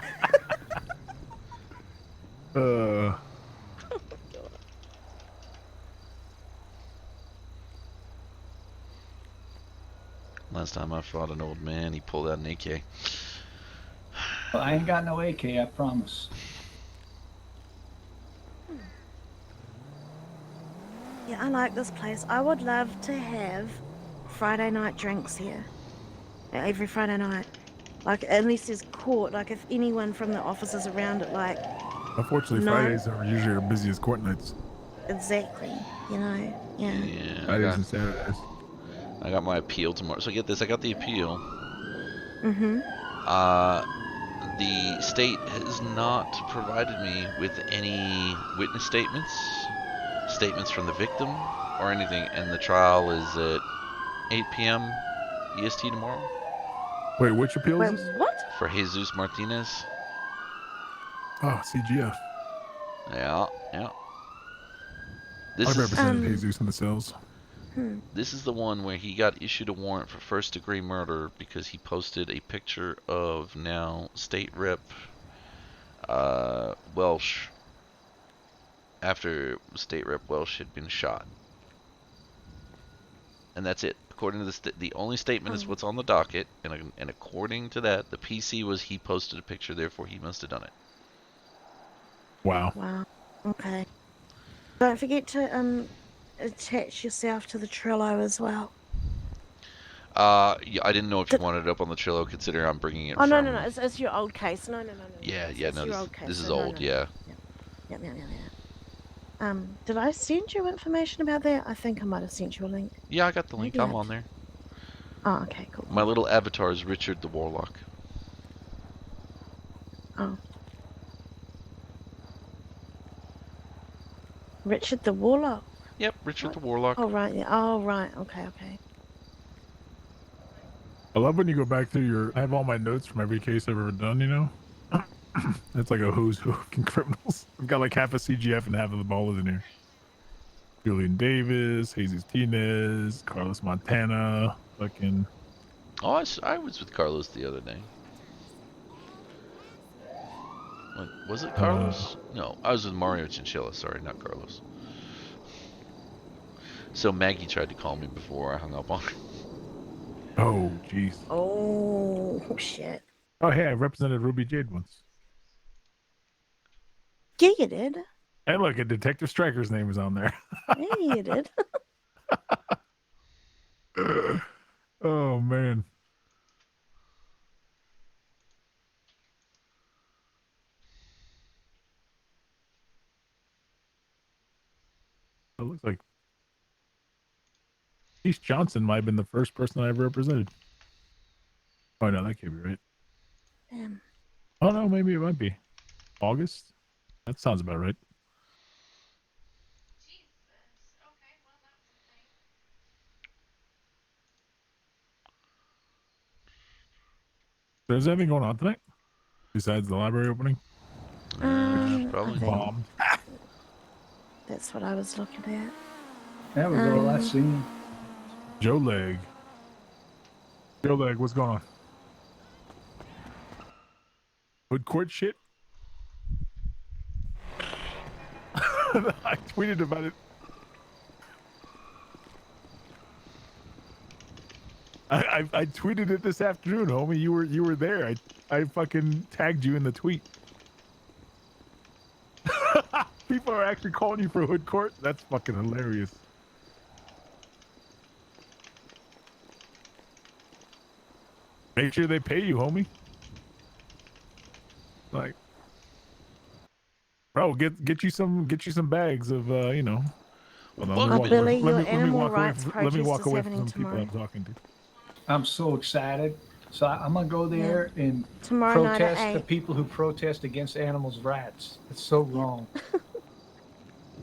Last time I fought an old man, he pulled out an AK. Well, I ain't got no AK, I promise. Yeah, I like this place. I would love to have Friday night drinks here. Every Friday night. Like, unless there's court, like if anyone from the office is around at like... Unfortunately, Fridays are usually our busiest court nights. Exactly. You know, yeah. Fridays and Saturdays. I got my appeal tomorrow. So get this, I got the appeal. Mm-hmm. The state has not provided me with any witness statements from the victim, or anything, and the trial is at 8 p.m. EST tomorrow. Wait, which appeal is this? What? For Jesus Martinez. Oh, CGF. Yeah. I represented Jesus in the cells. This is the one where he got issued a warrant for first-degree murder because he posted a picture of now State Rep Welsh after State Rep Welsh had been shot. And that's it. According to the only statement is what's on the docket, and according to that, the PC was he posted a picture, therefore he must have done it. Wow. Wow. Okay. Don't forget to attach yourself to the Trello as well. Yeah, I didn't know if you wanted it up on the Trello, considering I'm bringing it Oh, from... no, it's your old case. No. Yeah, no, this is old, yeah. Yeah. Did I send you information about that? I think I might have sent you a link. Yeah, I got the link. I'm on there. Oh, okay, cool. My little avatar is Richard the Warlock. Oh. Richard the Warlock? Yep, Richard the Warlock. Oh, right, yeah. Oh, right. Okay. I love when you go back through I have all my notes from every case I've ever done, you know? It's like a who's who of criminals. I've got like half a CGF and half of the ballers in here. Julian Davis, Jesus Tinez, Carlos Montana, fucking... Oh, I was with Carlos the other day. Wait, was it Carlos? No, I was with Mario Chinchilla. Sorry, not Carlos. So Maggie tried to call me before I hung up on her. Oh, jeez. Oh, shit. Oh, hey, I represented Ruby Jade once. Yeah, you did. Hey, look, a Detective Stryker's name is on there. Yeah, you did. Oh, man. It looks like East Johnson might have been the first person I ever represented. Oh, no, that can't be right. Damn. Oh, no, maybe it might be. August? That sounds about right. There's anything going on tonight besides the library opening? Probably bombed. That's what I was looking at. That was all I seen. Joe Leg, what's going on? Hood court shit? I tweeted about it. I tweeted it this afternoon, homie. You were there. I fucking tagged you in the tweet. People are actually calling you for hood court? That's fucking hilarious. Make sure they pay you, homie. Like, Oh, get you some bags of you know. Billy, your animal let me walk protest is away happening from the people tomorrow. I'm talking to. I'm so excited. So I'm gonna go there and Tomorrow night at protest the 8. people who protest against animals' rights. It's so wrong.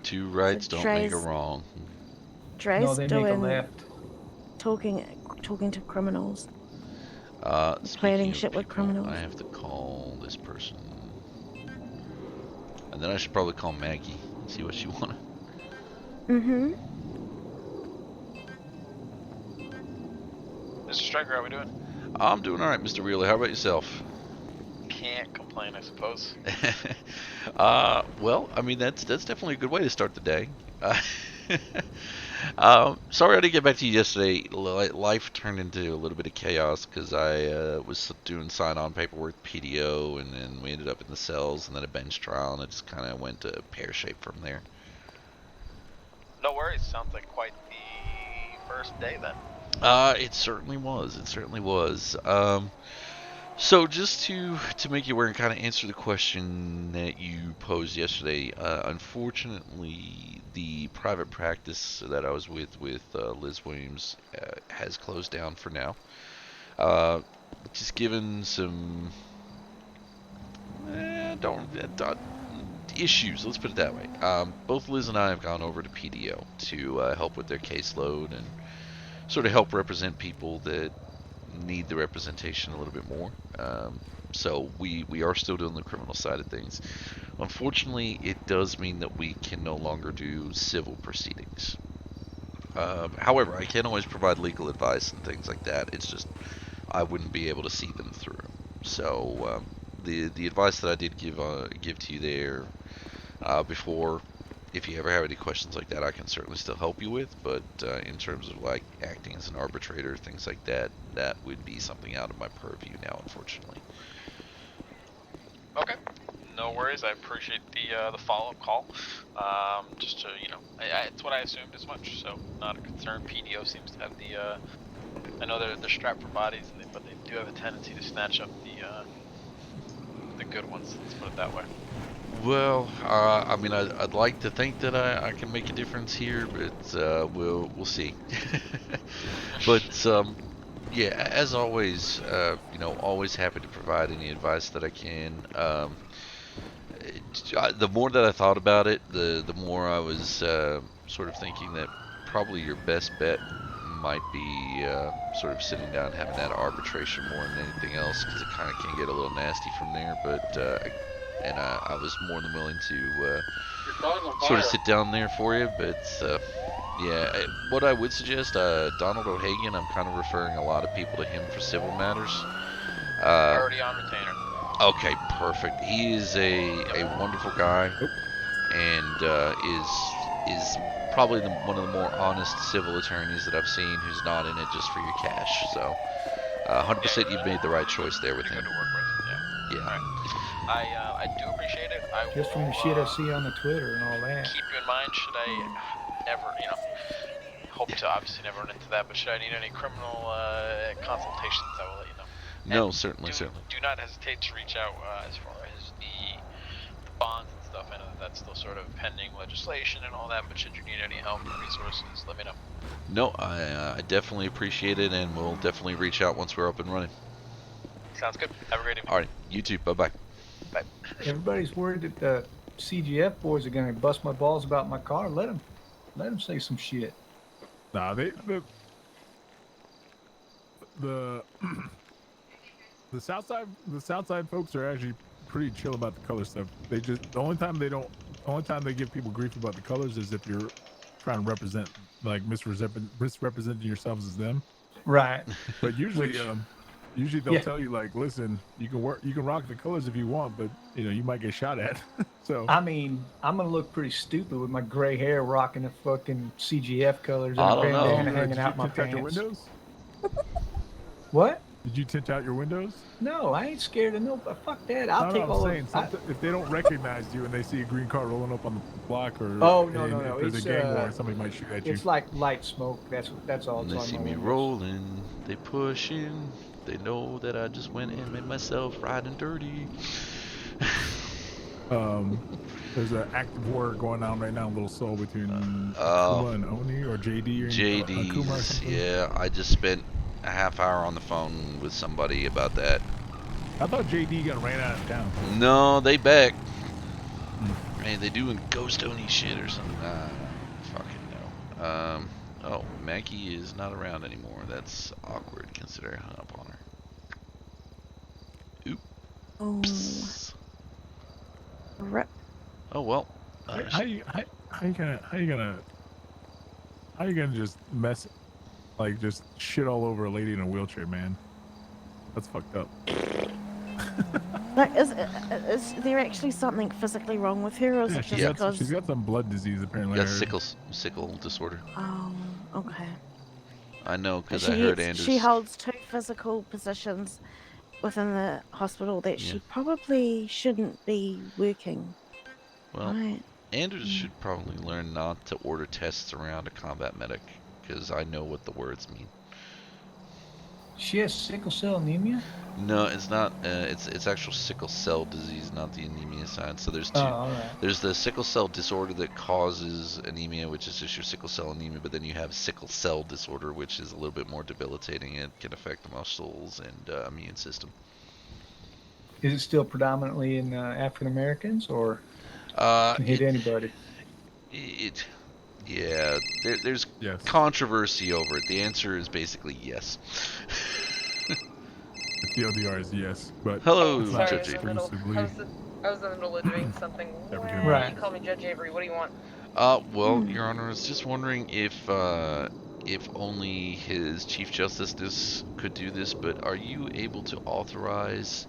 Two rights don't make a wrong. Dre's No, they make a doing left. talking to criminals. Speaking Planning of shit with people, criminals. I have to call this person. And then I should probably call Maggie, see what she wanted. Mm-hmm. Mr. Stryker, how are we doing? I'm doing alright, Mr. Wheeler. How about yourself? Can't complain, I suppose. Well, I mean, that's definitely a good way to start the day. Sorry I didn't get back to you yesterday. Life turned into a little bit of chaos because I was doing sign-on paperwork, PDO, and then we ended up in the cells and then a bench trial, and it just kind of went to pear-shaped from there. No worries. Sounds like quite the first day then. It certainly was. It certainly was. So just to make you aware and kind of answer the question that you posed yesterday, unfortunately, the private practice that I was with Liz Williams has closed down for now. Just given some issues, let's put it that way. Both Liz and I have gone over to PDO to help with their caseload and sort of help represent people that need the representation a little bit more. So we are still doing the criminal side of things. Unfortunately, it does mean that we can no longer do civil proceedings. However, I can always provide legal advice and things like that. It's just I wouldn't be able to see them through. So the advice that I did give to you there before, if you ever have any questions like that, I can certainly still help you with. But in terms of like acting as an arbitrator, things like that, that would be something out of my purview now, unfortunately. Okay. No worries. I appreciate the follow-up call. Just to, you know, it's what I assumed as much, so not a concern. PDO seems to have the, I know they're strapped for bodies, but they do have a tendency to snatch up the good ones. Let's put it that way. Well, I mean, I'd like to think that I can make a difference here, but we'll see. But yeah, as always, you know, always happy to provide any advice that I can. The more that I thought about it, the more I was sort of thinking that probably your best bet might be sort of sitting down and having that arbitration more than anything else, because it kind of can get a little nasty from there. But and I was more than willing to sort of sit down there for you. But yeah, what I would suggest, Donald O'Hagan, I'm kind of referring a lot of people to him for civil matters. Already on retainer. Okay, perfect. He is a wonderful guy, and is probably one of the more honest civil attorneys that I've seen who's not in it just for your cash. So 100% you've made the right choice there with him. Good to work with. Yeah. Yeah. I do appreciate it. I Just from the shit I see on the Twitter and all that. Keep you in mind should I ever, you know, hope to obviously never run into that, but should I need any criminal consultations, I will let you know. No, And certainly. Do not hesitate to reach out as far as the bonds and stuff. I know that's still sort of pending legislation and all that, but should you need any help or resources, let me know. No, I definitely appreciate it, and we'll definitely reach out once we're up and running. Sounds good. Have a great evening. All right, you too. Bye-bye. Bye. Everybody's worried that the CGF boys are going to bust my balls about my car. Let them say some shit. Nah, the Southside folks are actually pretty chill about the color stuff. They just the only time they give people grief about the colors is if you're trying to represent, like, misrepresenting yourselves as them. Right. But usually they'll tell you, like, listen, you can rock the colors if you want, but you know you might get shot at. So I mean, I'm gonna look pretty stupid with my gray hair rocking the fucking CGF colors and I a don't know. bandana hanging out my Did you tint out your pants. windows? What? Did you tint out your windows? No, I ain't scared of no. Fuck that. I'll take all of. If they don't recognize you and they see a green car rolling up on the block, or Oh no. if there's It's a gang war, somebody might shoot at you. It's like light smoke. That's all. When they see me rolling, they pushing. They know that I just went and made myself riding dirty. There's an active war going on right now in Little Seoul between Akuma and Oni, or JD or Akuma or JD's, something. yeah, I just spent a half hour on the phone with somebody about that. I thought JD got ran out of town. No, they back. Man, they doing ghost Oni shit or something. Fucking no. Oh, Maggie is not around anymore. That's awkward considering I hung up on her. Oops. Rip. Oh well. How you gonna just just shit all over a lady in a wheelchair, man? That's fucked up. Like, is there actually something physically wrong with her, or is it just because she's got some blood disease apparently? Got sickle disorder. Oh, okay. I know because I heard Anders. She holds 2 physical positions within the hospital that she probably shouldn't be working. Well, right. Anders should probably learn not to order tests around a combat medic because I know what the words mean. She has sickle cell anemia? No, it's not. It's actual sickle cell disease, not the anemia side. So there's two. There's the sickle cell disorder that causes anemia, which is just your sickle cell anemia. But then you have sickle cell disorder, which is a little bit more debilitating. It can affect the muscles and immune system. Is it still predominantly in African Americans, or can hit anybody? Yeah, there's controversy over it. The answer is basically yes. The ODR is yes, but hello, Sorry, Judge I was in the middle of doing something. Right. You call me Judge Avery. What do you want? Well, Your Honor, I was just wondering if only His Chief Justice could do this, but are you able to authorize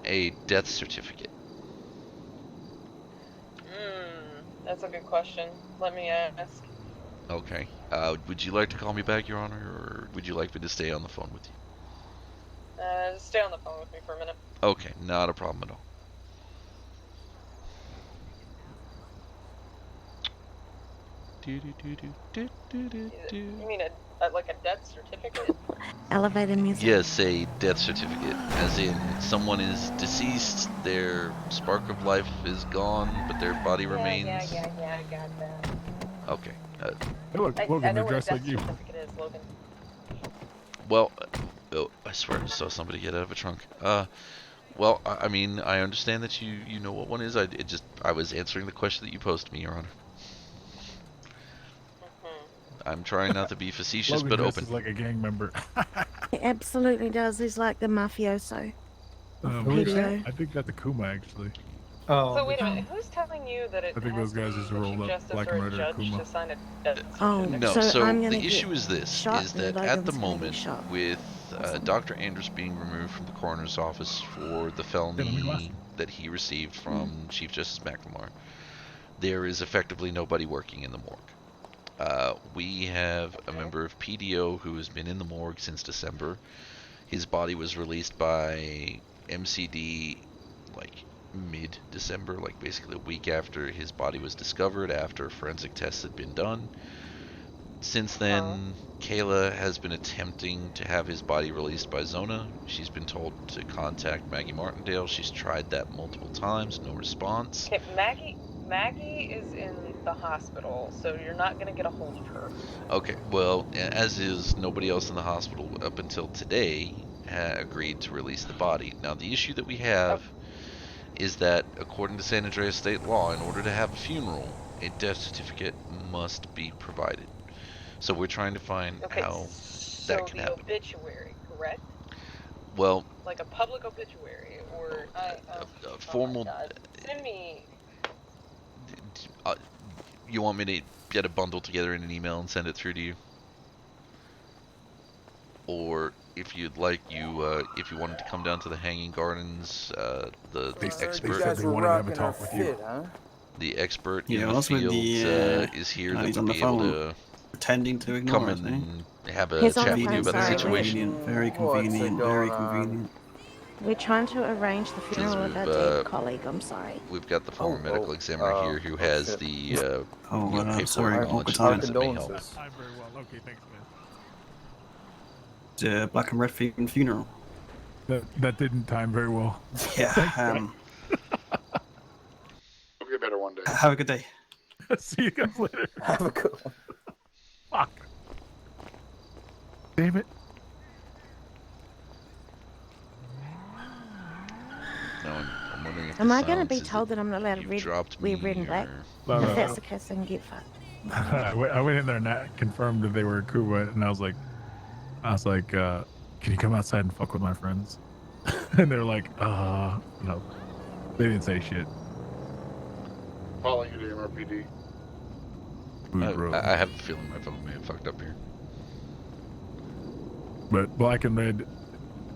a death certificate? That's a good question. Let me ask. Okay. Would you like to call me back, Your Honor, or would you like me to stay on the phone with you? Stay on the phone with me for a minute. Okay, not a problem at all. You mean like a death certificate? Elevated music. Yes, a death certificate. As in, someone is deceased, their spark of life is gone, but their body remains. Yeah, I got that. Okay. Hey, look, Logan, I know they're what a dressed death like you. certificate is, Logan. Well, I swear I saw somebody get out of a trunk. Well, I mean, I understand that you know what one is. I was answering the question that you posed to me, Your Honor. I'm trying not to be facetious, Logan but dresses open. like a gang member. He absolutely does. He's like the mafioso. I think that's Akuma actually. Oh. So wait a minute, who's telling you that it I think those guys just rolled up Black or a Murder judge Akuma. to sign a death certificate? No, so so I'm gonna the issue get is this, shot is and that at Logan's the gonna be moment, shot. with Dr. Anders being removed from the coroner's office for the felony that he received from Chief Justice McLemore, there is effectively nobody working in the morgue. We have a member of PDO who has been in the morgue since December. His body was released by MCD like mid-December, like basically a week after his body was discovered, after forensic tests had been done. Since then, Kayla has been attempting to have his body released by Zona. She's been told to contact Maggie Martindale. She's tried that multiple times, no response. Okay, Maggie is in the hospital, so you're not going to get a hold of her. Okay, well, as is nobody else in the hospital up until today agreed to release the body. Now, the issue that we have is that, according to San Andreas state law, in order to have a funeral, a death certificate must be provided. So we're trying to find how that can happen. So the obituary, correct? Well, like a public obituary, or a formal. Send me. You want me to get a bundle together in an email and send it through to you? Or if you'd like, if you wanted to come down to the Hanging Gardens, the expert. They wanted to have a talk with you. The expert in the field is here that would be able to pretending to ignore come us, in eh? and have a chat with you about the situation. Very convenient, very convenient. We're trying to arrange the funeral of our dead colleague. I'm sorry. We've got the former medical examiner here who has the paperwork sorry, knowledge all that may help. Okay, thanks, man. It's a black and red funeral. That didn't time very well. Yeah. Have a good day. See you guys later. Have a good one. Fuck. Damn it. No, I'm wondering if Am the I going to be silence is told that I'm not allowed to wear red and black? No, If no. that's the case, I can get fucked. I went in there and that confirmed that they were Cuba, and I was like, can you come outside and fuck with my friends? And they're like, no. They didn't say shit. Calling you to MRPD. I have a feeling my phone may have fucked up here. But black and red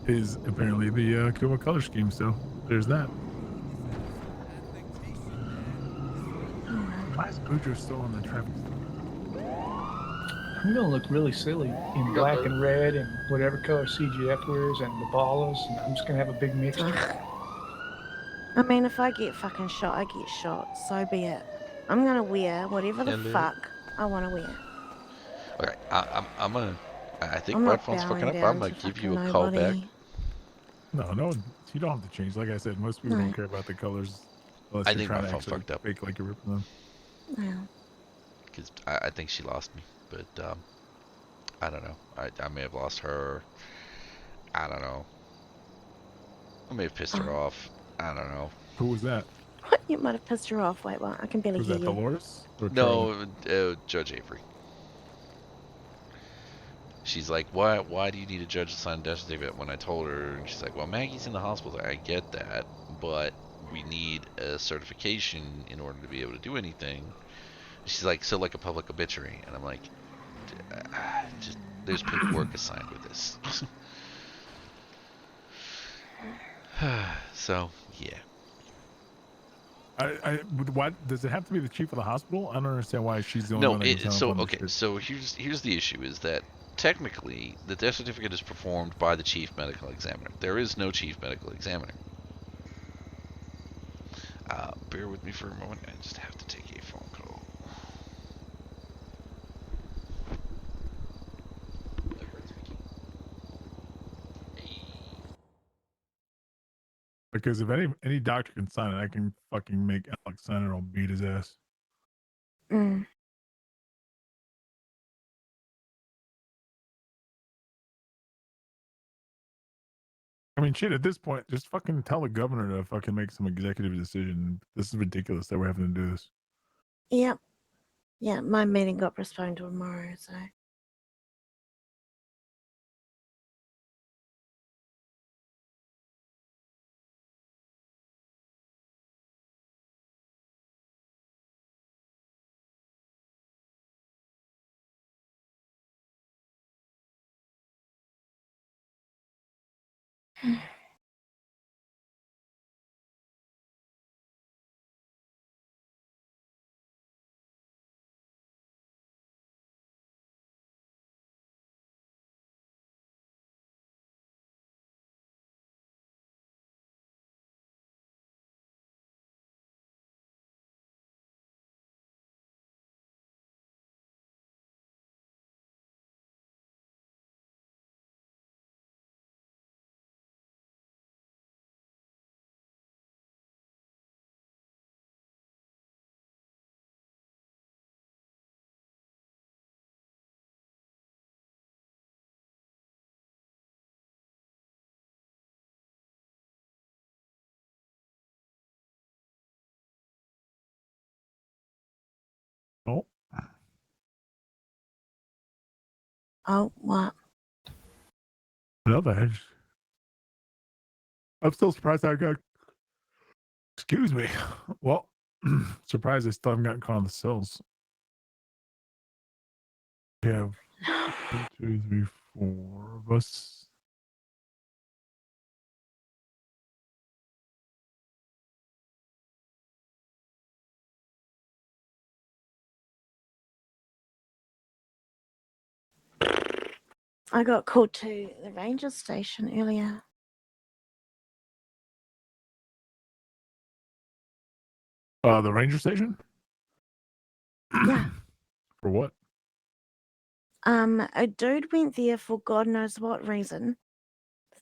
is apparently the Cuba color scheme, so there's that. Why is Boudreaux still on the traffic? I'm gonna look really silly in black and red and whatever color CGF wears and the ballas, and I'm just gonna have a big mixture. I mean, if I get fucking shot, I get shot. So be it. I'm gonna wear whatever the fuck I want to wear. Okay, I think I'm my not phone's fucking bowing up. down I'm gonna to give you a fucking call back. nobody. No, you don't have to change. Like I said, most people don't care about the colors unless I you're think trying my to phone actually fucked up. fake like you're ripping them. Yeah. Because I think she lost me, but I don't know. I may have lost her. I don't know. I may have pissed her off. I don't know. Who was that? What? You might have pissed her off. Wait, what? I can barely Was hear that you. Dolores? Or No, Judge Avery. She's like, why do you need a judge to sign a death certificate? When I told her, and she's like, well, Maggie's in the hospital. I get that, but we need a certification in order to be able to do anything. She's like, so like a public obituary. And I'm like, just there's paperwork assigned with this. So, yeah. What does it have to be the chief of the hospital? I don't understand why she's the only one that can sign up on this shit. So here's the issue: is that technically the death certificate is performed by the chief medical examiner. There is no chief medical examiner. Bear with me for a moment. I just have to take a phone call. Because if any doctor can sign it, I can fucking make Alex sign it or I'll beat his ass. Mm. I mean, shit, at this point, just fucking tell the governor to fucking make some executive decision. This is ridiculous that we're having to do this. Yep. Yeah, my meeting got postponed to tomorrow, so. Oh. Oh, what? No, I'm still surprised I got. Excuse me. Well, surprised I still haven't gotten caught on the cells. We have 1, 2, 3, 4 of us. I got called to the ranger station earlier. The ranger station? Yeah. For what? A dude went there for God knows what reason.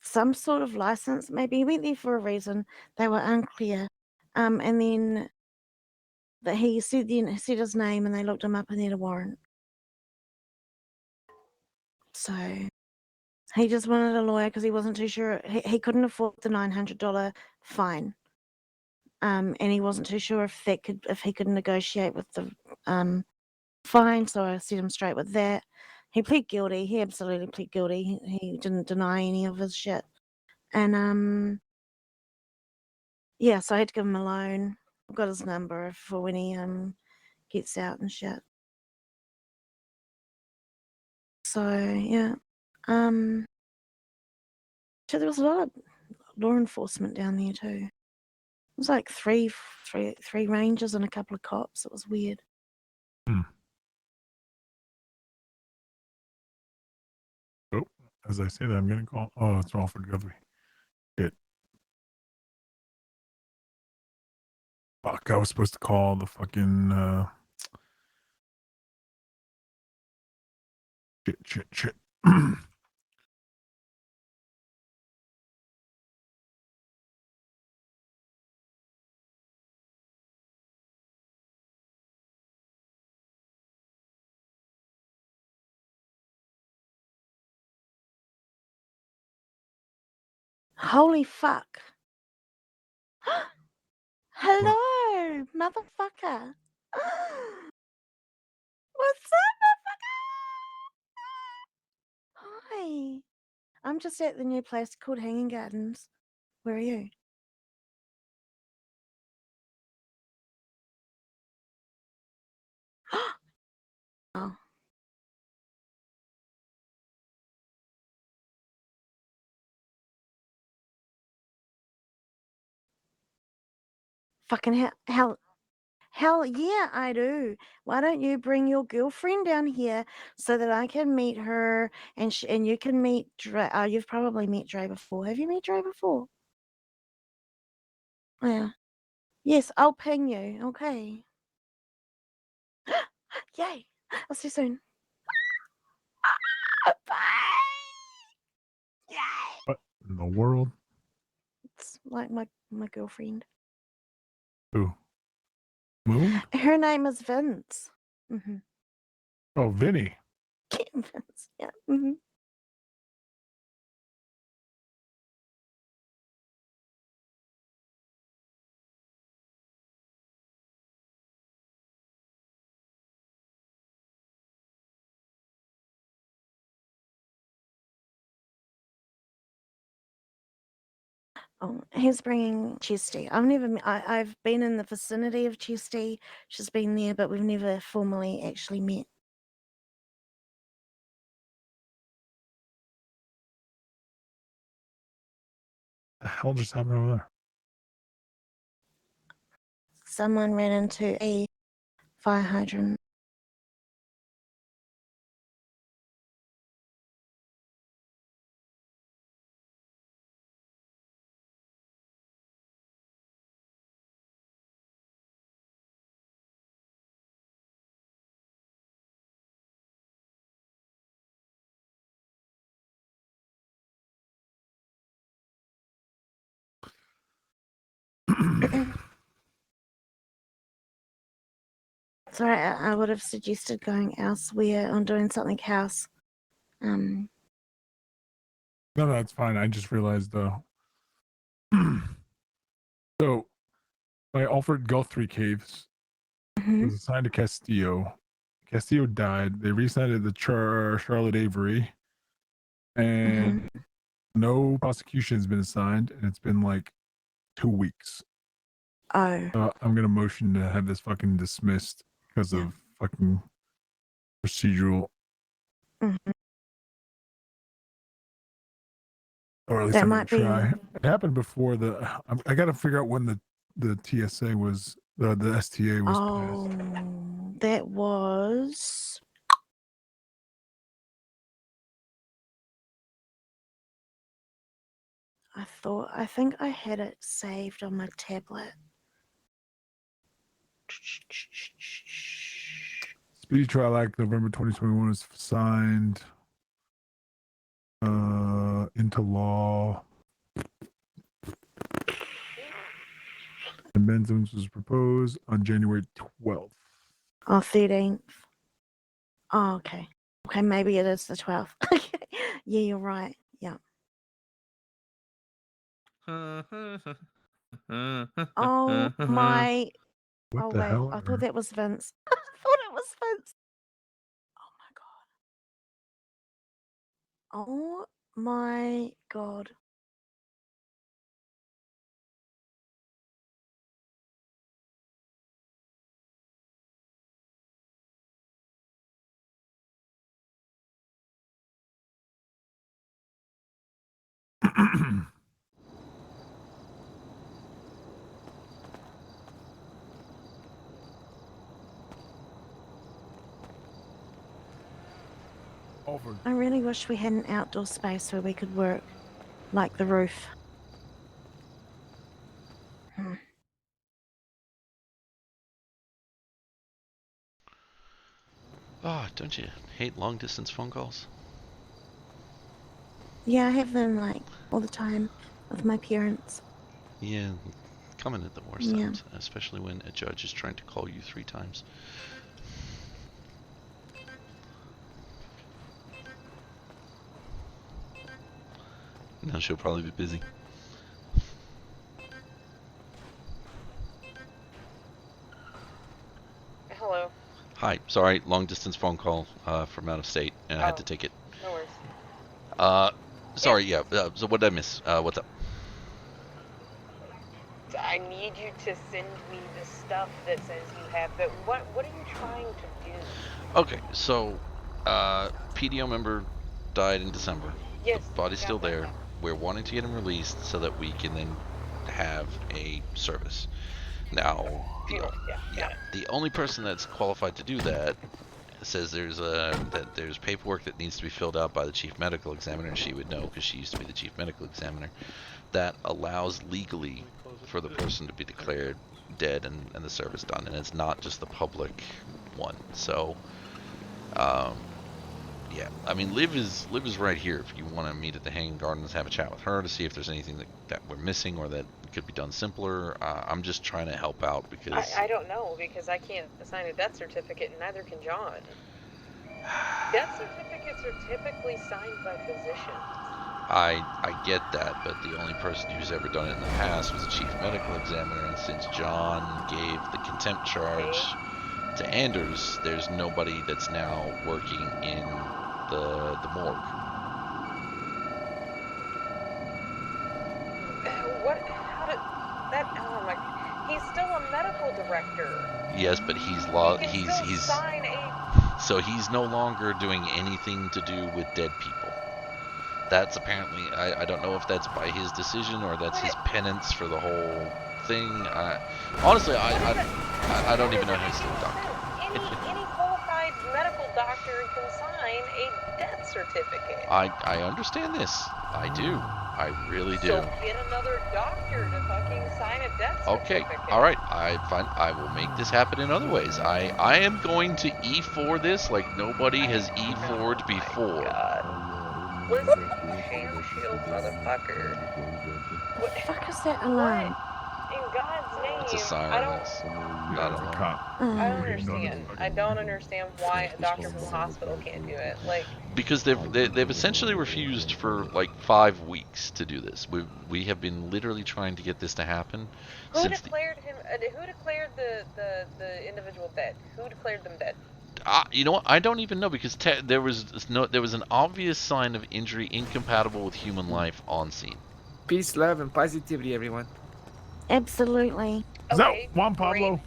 Some sort of license, maybe he went there for a reason. They were unclear. And then that he said his name and they looked him up and he had a warrant. So he just wanted a lawyer because he wasn't too sure. He couldn't afford the $900 fine. And he wasn't too sure if he could negotiate with the fine. So I set him straight with that. He pled guilty. He absolutely pled guilty. He didn't deny any of his shit. And yeah, so I had to give him a loan. I've got his number for when he gets out and shit. So yeah, so there was a lot of law enforcement down there too. It was like three rangers and a couple of cops. It was weird. Oh, as I say that, I'm getting called. Oh, it's Alfred Guthrie. Shit. Fuck, I was supposed to call the fucking shit. Holy fuck. Hello, motherfucker. What's up, motherfucker? Hi. I'm just at the new place called Hanging Gardens. Where are you? Oh. Fucking hell yeah, I do. Why don't you bring your girlfriend down here so that I can meet her and you can meet Dre? You've probably met Dre before. Have you met Dre before? Yeah. Yes, I'll ping you. Okay. Yay. I'll see you soon. Bye. Yay. What in the world? It's like my girlfriend. Who? Moon? Her name is Vince. Mm-hmm. Oh, Vinny. Vince. Yeah. Mm-hmm. Oh, he's bringing Chesty. I've been in the vicinity of Chesty. She's been there, but we've never formally actually met. The hell just happened over there? Someone ran into a fire hydrant. Sorry, I would have suggested going elsewhere or doing something else. No, that's fine. I just realized though. So, my Alfred Guthrie caves was assigned to Castillo. Castillo died. They reassigned it to Charlotte Avery, and no prosecution has been assigned, and it's been like 2 weeks. Oh. I'm gonna motion to have this fucking dismissed because of fucking procedural. Or at least I'm gonna try. It happened before I gotta figure out when the TSA was the STA was passed. That was I think I had it saved on my tablet. Speedy Trial Act November 2021 is signed into law. And Ben Simmons was proposed on January 12th. Oh, 13th. Oh, okay. Okay, maybe it is the 12th. Yeah, you're right. Yeah. Oh my. What Oh the wait, hell? I thought that was Vince. I thought it was Vince. Oh my god. Over. I really wish we had an outdoor space where we could work, like the roof. Oh, don't you hate long distance phone calls? Yeah, I have them like all the time with my parents. Yeah, coming at the worst Yeah. times, especially when a judge is trying to call you 3 times. Now she'll probably be busy. Hello. Hi, sorry, long distance phone call from out of state, and I had to take it. No worries. Sorry, yeah. So what did I miss? What's up? I need you to send me the stuff that says you have, but what are you trying to do? Okay, so PDO member died in December. Yes, The body's still got that. there. We're wanting to get him released so that we can then have a service. Now, the only person that's qualified to do that says there's paperwork that needs to be filled out by the chief medical examiner, and she would know because she used to be the chief medical examiner, that allows legally for the person to be declared dead and the service done, and it's not just the public one. So yeah, I mean, Liv is right here if you want to meet at the Hanging Gardens, have a chat with her to see if there's anything that we're missing or that could be done simpler. I'm just trying to help out because I don't know, because I can't assign a death certificate, and neither can John. Death certificates are typically signed by physicians. I get that, but the only person who's ever done it in the past was the chief medical examiner, and since John gave the contempt charge to Anders, there's nobody that's now working in the morgue. How did that? Oh my! He's still a medical director. Yes, but he's sign a. So he's no longer doing anything to do with dead people. That's apparently, I don't know if that's by his decision or that's his penance for the whole thing. Honestly, I don't even know how he's still a doctor. Any qualified medical doctor can sign a death certificate. I understand this. I do. I really do. So get another doctor to fucking sign a death certificate. Okay, alright, fine. I will make this happen in other ways. I am going to E4 this like nobody has E4'd before. Where's the sham shield, motherfucker? What the fuck is that alarm? In God's name, It's a siren. I don't. It's not a cop. I don't understand. I don't understand why a doctor from the hospital can't do it. Like, because they've essentially refused for like 5 weeks to do this. We have been literally trying to get this to happen. who declared him? Who declared the individual dead? Who declared them dead? You know what? I don't even know because there was an obvious sign of injury incompatible with human life on scene. Peace, love, and positivity, everyone. Absolutely. Is that Juan Pablo?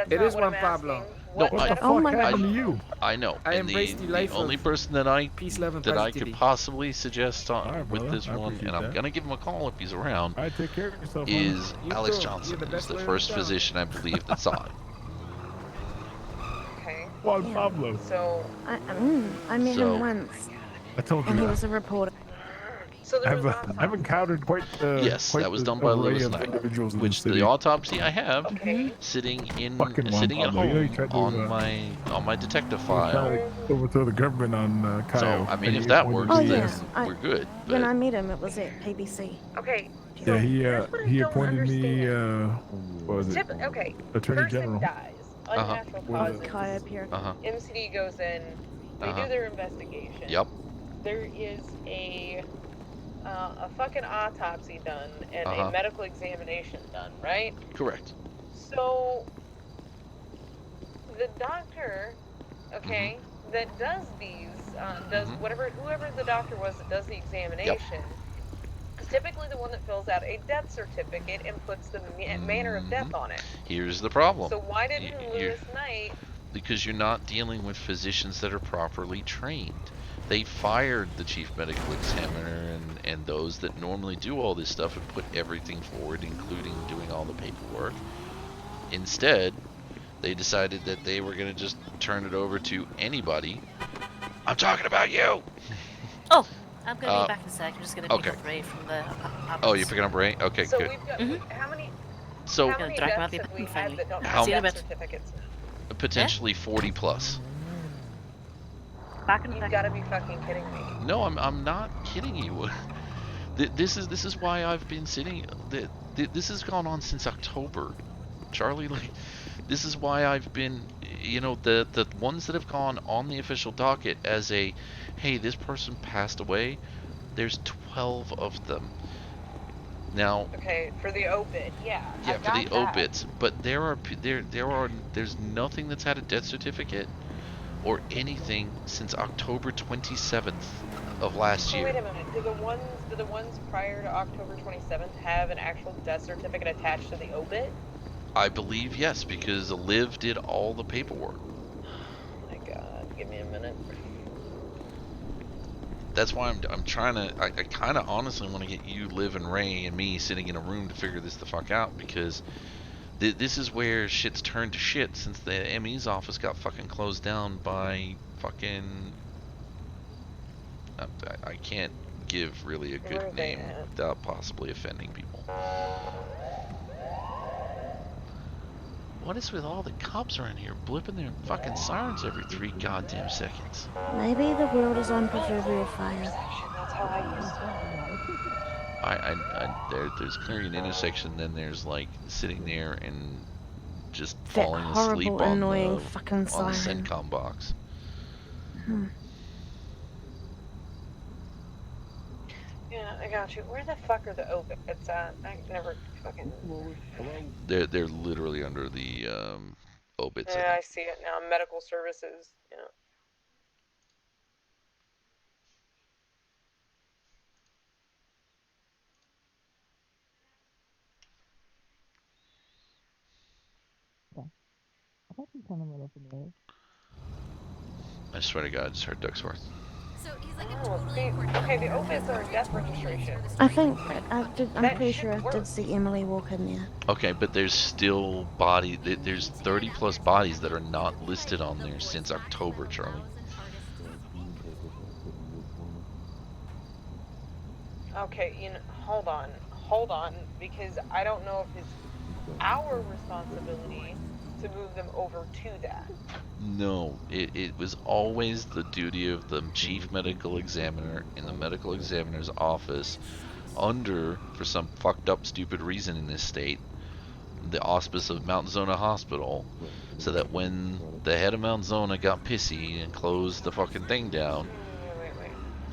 It is Juan Pablo. No, what the fuck happened to you? I know. I and embrace the life only of person that I peace, love, and could positivity. possibly suggest Alright, with brother. this I one, appreciate and I'm that. gonna give him a call if he's around. Alright, take care of yourself. Is You Alex too. Johnson? You're the Is best the lawyer first in town. physician I believe that saw it. Okay. Juan Pablo. So I met him once, I told you and he that. was a reporter. So I've encountered quite the Yes, quite that was the done by array Lewis of Knight, individuals in which the the city. autopsy I have sitting Fucking Juan at Pablo. You know, he home tried to, on my detective He file. tried to overthrow the government on Kyle. So I mean, and if he that wanted works, to be, then we're good. When But I met him, it was at PBC. Okay. left Yeah, you. he appointed me. What was it? Okay, Attorney person General. dies, unnatural causes. Copiopia. MCD goes in, they do their investigation. Yep. There is a fucking autopsy done and a medical examination done, right? Correct. So the doctor, okay, that does these, whoever the doctor was that does the examination, is typically the one that fills out a death certificate and puts the manner of death on it. Here's the problem. So why didn't Lewis Knight? Because you're not dealing with physicians that are properly trained. They fired the chief medical examiner and those that normally do all this stuff and put everything forward, including doing all the paperwork. Instead, they decided that they were going to just turn it over to anybody. I'm talking about you! Oh, I'm going to be back in a sec. I'm just going to pick up Ray from the... Oh, you're picking up Ray? Okay, So good. we've got, how many So, deaths have we had that don't How- have death certificates? potentially 40 plus. You've got to be fucking kidding me. No, I'm not kidding you. This is why I've been sitting. This has gone on since October, Charlie. Like, this is why I've been, you know, the ones that have gone on the official docket as a, hey, this person passed away. There's 12 of them. Now. Okay, for the obit, yeah. Yeah, for the obits, but there's nothing that's had a death certificate or anything since October 27th of last year. Wait a minute. Do the ones prior to October 27th have an actual death certificate attached to the obit? I believe yes, because Liv did all the paperwork. Oh my god, give me a minute. That's why I'm trying to. I kind of honestly want to get you, Liv, and Ray, and me sitting in a room to figure this the fuck out, because this is where shit's turned to shit since the ME's office got fucking closed down by fucking. I can't give really a good name without possibly offending people. What is with all the cops around here blipping their fucking sirens every 3 goddamn seconds? Maybe the world is on proverbial fire. That's how I used to. There's clearing an intersection, then there's like sitting there and just That falling asleep horrible, on annoying the fucking siren. CENTCOM box. Yeah, I got you. Where the fuck are the obits at? I never fucking... They're literally under the obits. Yeah, I see it now. Medical services. Yeah. I swear to God, I just heard Ducksworth. Okay, the obits are death registration. I think I'm pretty sure I did see Emily walk in there. Okay, but there's still there's 30 plus bodies that are not listed on there since October, Charlie. Okay, hold on, because I don't know if it's our responsibility to move them over to that. No, it was always the duty of the chief medical examiner in the medical examiner's office under, for some fucked up stupid reason in this state, the auspice of Mount Zona Hospital, so that when the head of Mount Zona got pissy and closed the fucking thing down,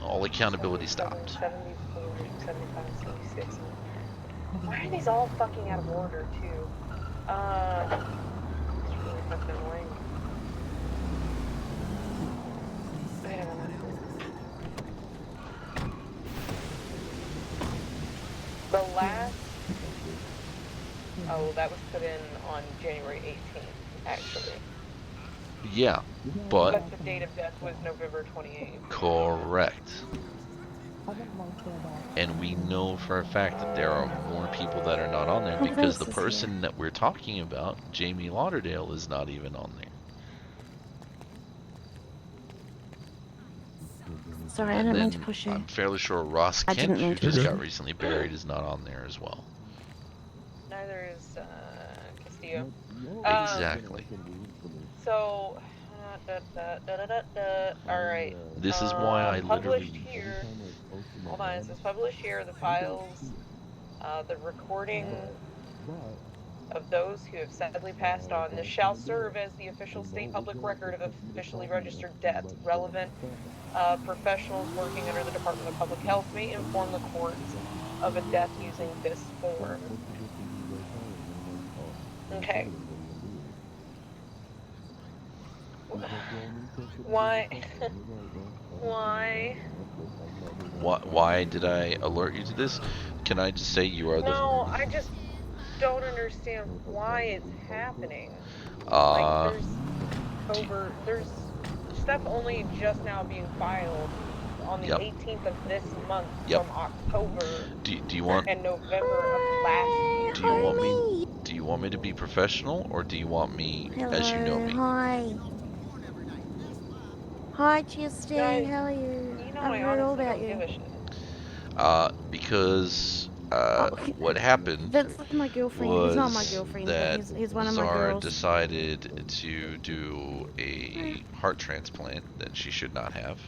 all accountability stopped. 74, 75, 76. Why are these all fucking out of order, too? It's really fucking annoying. Wait a minute. The last... Oh, that was put in on January 18th, actually. Yeah, but the date of death was November 28th. correct. And we know for a fact that there are more people that are not on there because the person that we're talking about, Jamie Lauderdale, is not even on there. Sorry, I didn't mean to push you. I'm fairly sure Ross I Kent, didn't mean who to just push got you. recently buried, is not on there as well. Neither is Castillo. Exactly. So, alright. This is why I published literally... here. Hold on, it says published here the files The recording of those who have sadly passed on. This shall serve as the official state public record of officially registered deaths. Relevant professionals working under the Department of Public Health may inform the courts of a death using this form. Okay. Why? Why? Why did I alert you to this? Can I just say you are the... No, I just don't understand why it's happening. There's stuff only just now being filed on the 18th of this month from October do you want... and November of last year. Do you want me to be professional, or do you want me as you know me? Hi. Hi, Chesty. How are you? You know I've heard all about you. Because what happened That's my girlfriend. was He's not my girlfriend, that but he's one of my Zara girls. decided to do a heart transplant that she should not have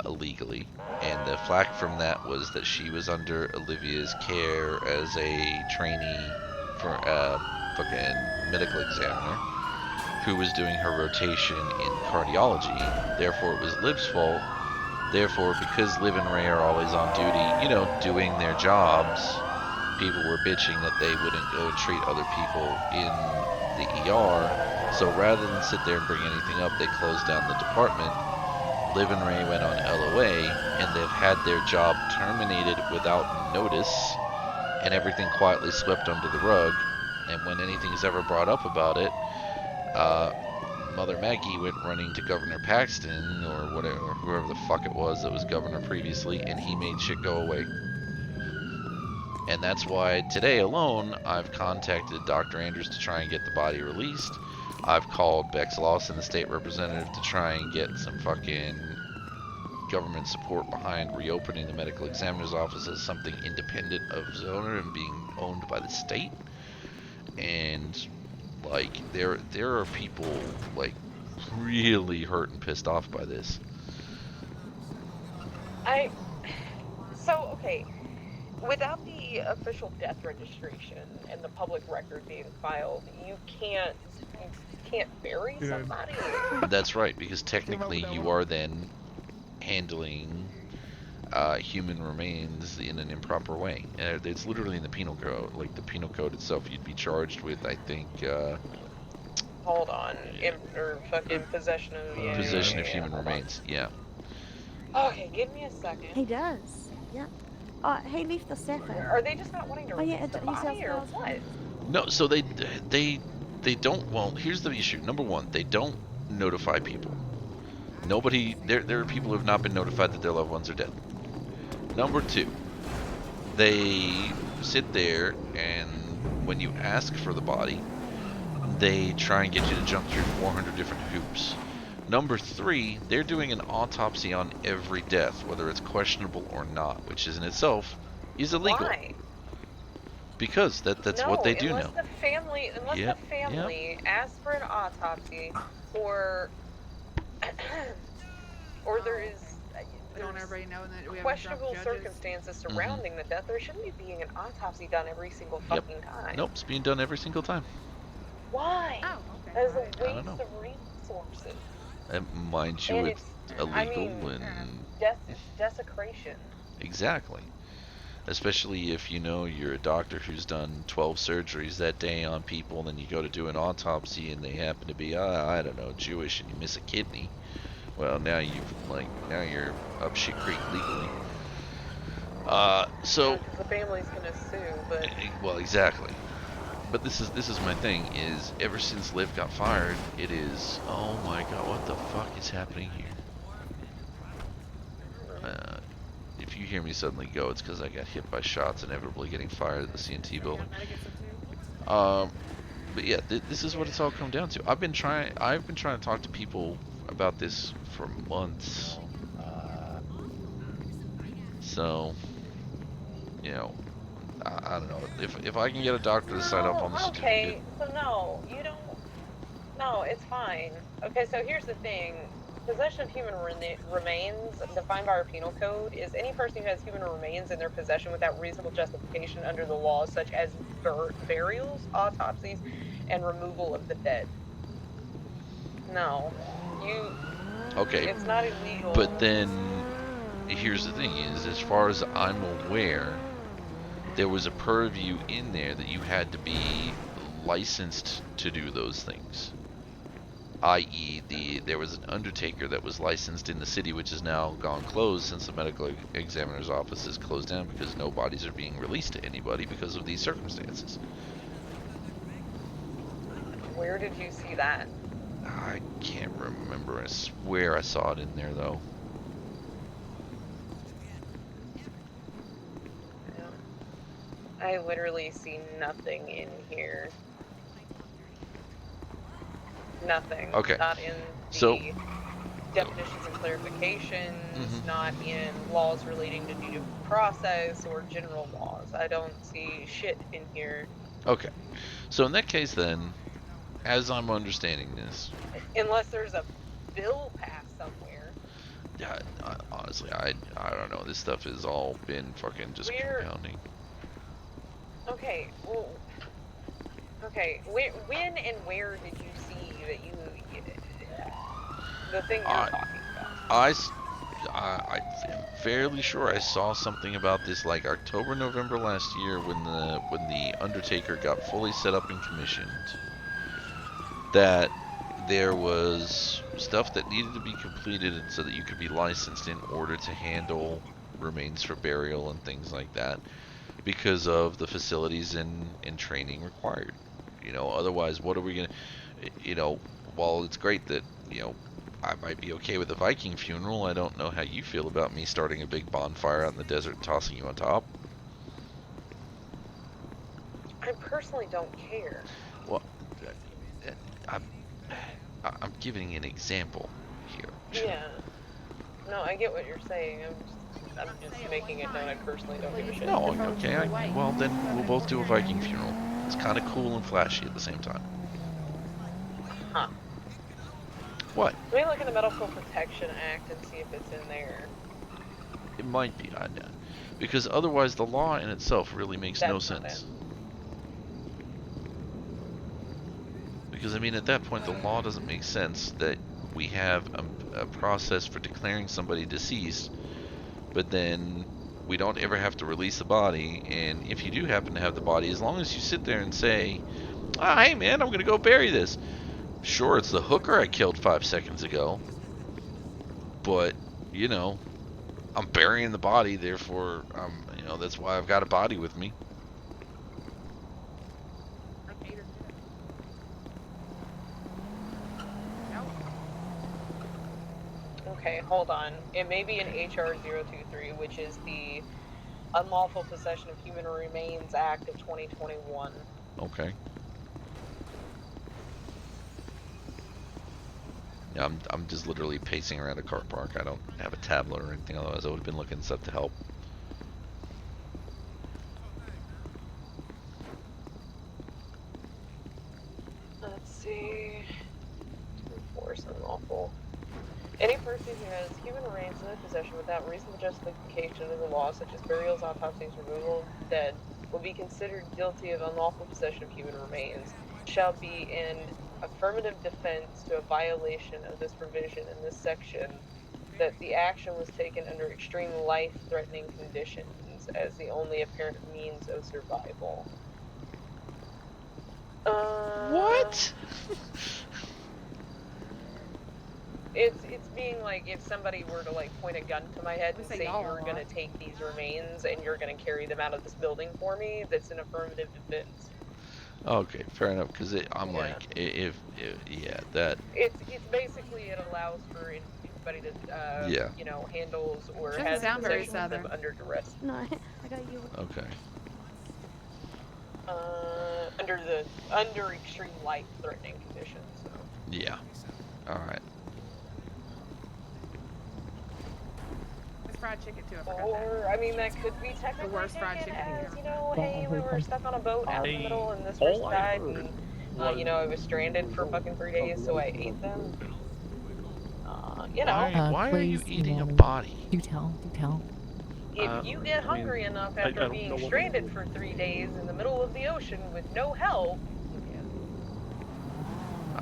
illegally, and the flack from that was that she was under Olivia's care as a trainee for a fucking medical examiner who was doing her rotation in cardiology. Therefore, it was Liv's fault. Therefore, because Liv and Ray are always on duty, you know, doing their jobs, people were bitching that they wouldn't go and treat other people in the ER. So rather than sit there and bring anything up, they closed down the department. Liv and Ray went on LOA, and they've had their job terminated without notice, and everything quietly swept under the rug. And when anything's ever brought up about it, Mother Maggie went running to Governor Paxton, or whatever, whoever the fuck it was that was governor previously, and he made shit go away. And that's why today alone, I've contacted Dr. Andrews to try and get the body released. I've called Bex Lawson, the state representative, to try and get some fucking government support behind reopening the medical examiner's office as something independent of Zona and being owned by the state. And like, there are people like really hurt and pissed off by this. Okay, without the official death registration and the public record being filed, you can't bury somebody. That's right, because technically you are then handling human remains in an improper way. It's literally in the penal code. Like, the penal code itself, you'd be charged with, I think, hold on, or fucking possession of possession of human remains. Yeah. Okay, give me a second. He does. Yeah. He left the sapphire. Are they just not wanting to release the body, or what? No, so they don't. Well, here's the issue. Number one, they don't notify people. Nobody. There are people who have not been notified that their loved ones are dead. Number two, they sit there, and when you ask for the body, they try and get you to jump through 400 different hoops. Number three, they're doing an autopsy on every death, whether it's questionable or not, which is in itself is illegal. Why? Because that's what they do now. Unless the family asks for an autopsy, or there is questionable circumstances surrounding the death, there shouldn't be being an autopsy done every single fucking time. Nope, it's being done every single time. Why? Oh, okay. That is a waste of resources. And mind you, And it's illegal and desecration. Exactly. Especially if you know you're a doctor who's done 12 surgeries that day on people, and then you go to do an autopsy and they happen to be, I don't know, Jewish, and you miss a kidney. Well, now you're up shit creek legally. So the family's gonna sue, but well, exactly. But this is my thing, is ever since Liv got fired, it is, oh my god, what the fuck is happening here? If you hear me suddenly go, it's because I got hit by shots, inevitably getting fired at the CNT building. But yeah, this is what it's all come down to. I've been trying to talk to people about this for months. So, you know, I don't know. If I can get a doctor to sign up on the certificate. Okay, so no, you don't. No, it's fine. Okay, so here's the thing. Possession of human remains, defined by our penal code, is any person who has human remains in their possession without reasonable justification under the laws such as burials, autopsies, and removal of the dead. No. Okay. It's not illegal. But then, here's the thing is, as far as I'm aware, there was a purview in there that you had to be licensed to do those things. I.e., there was an undertaker that was licensed in the city, which is now gone closed since the medical examiner's office is closed down because no bodies are being released to anybody because of these circumstances. Where did you see that? I can't remember. I swear I saw it in there, though. I literally see nothing in here. Nothing. Okay. Not in the definitions and clarifications, not in laws relating to due process or general laws. I don't see shit in here. Okay. So in that case then, as I'm understanding this... Unless there's a bill passed somewhere. Yeah, honestly, I don't know. This stuff has all been fucking just compounding. Okay, well... Okay, when and where did you see that you... the thing you're talking about? I am fairly sure I saw something about this like October, November last year when the Undertaker got fully set up and commissioned. That there was stuff that needed to be completed so that you could be licensed in order to handle remains for burial and things like that, because of the facilities and training required. You know, otherwise, what are we gonna? You know, while it's great that I might be okay with a Viking funeral, I don't know how you feel about me starting a big bonfire out in the desert and tossing you on top. I personally don't care. Well, I'm giving an example here. Yeah. No, I get what you're saying. I'm just making it known I personally don't give a shit. No, okay. Well, then we'll both do a Viking funeral. It's kind of cool and flashy at the same time. Huh. What? Let me look in the Medical Protection Act and see if it's in there. It might be, because otherwise the law in itself really makes no sense. Because, I mean, at that point, the law doesn't make sense that we have a process for declaring somebody deceased, but then we don't ever have to release the body, and if you do happen to have the body, as long as you sit there and say, hey man, I'm going to go bury this. Sure, it's the hooker I killed 5 seconds ago, but, you know, I'm burying the body, therefore, you know, that's why I've got a body with me. Okay, hold on. It may be an HR 023, which is the Unlawful Possession of Human Remains Act of 2021. Okay. Yeah, I'm just literally pacing around a car park. I don't have a tablet or anything, otherwise I would have been looking stuff to help. Let's see. Enforce unlawful. Any person who has human remains in their possession without reasonable justification under the law, such as burials, autopsies, removal of dead, will be considered guilty of unlawful possession of human remains, shall be an affirmative defense to a violation of this provision in this section, that the action was taken under extreme life-threatening conditions as the only apparent means of survival. What? It's being like if somebody were to like point a gun to my head and say you're gonna take these remains and you're gonna carry them out of this building for me, that's an affirmative defense. Okay, fair enough. Because I'm like, if yeah, that. It's basically it allows for anybody to yeah. you know, handles or Doesn't has sound very possession of them southern. under duress. No, I got you. Okay. Under extreme life-threatening conditions. So. Yeah. All right. It's fried chicken too. I forgot Or, I mean, that could be technically the worst fried taken chicken as, here. you know, hey, we were stuck on a boat out in the middle and this person died and, you know, I was stranded for fucking 3 days, so I ate them. you know. Why are you please, eating a Manny. body? Do tell, do tell. If you get hungry enough after being stranded for 3 days in the middle of the ocean with no help.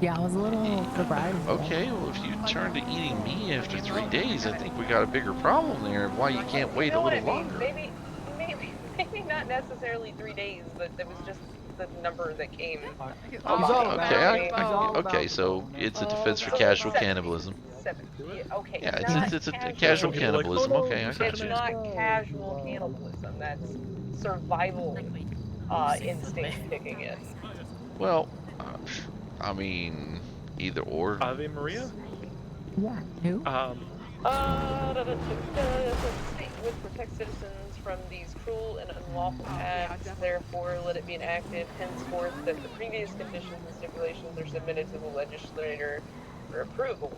Yeah, I was a little surprised. Okay, well, if you turn to eating me after 3 days, I think we got a bigger problem there. Why you can't wait a little longer? Maybe not necessarily 3 days, but it was just the number that came. Okay, so it's a defense for casual cannibalism. Okay. Yeah, it's a casual cannibalism. Okay, I got It's you. not casual cannibalism. That's survival instinct kicking in. Well, I mean, either or. Ave Maria? Yeah. Who? State would protect citizens from these cruel and unlawful acts. Therefore, let it be enacted henceforth that the previous conditions and stipulations are submitted to the legislator for approval.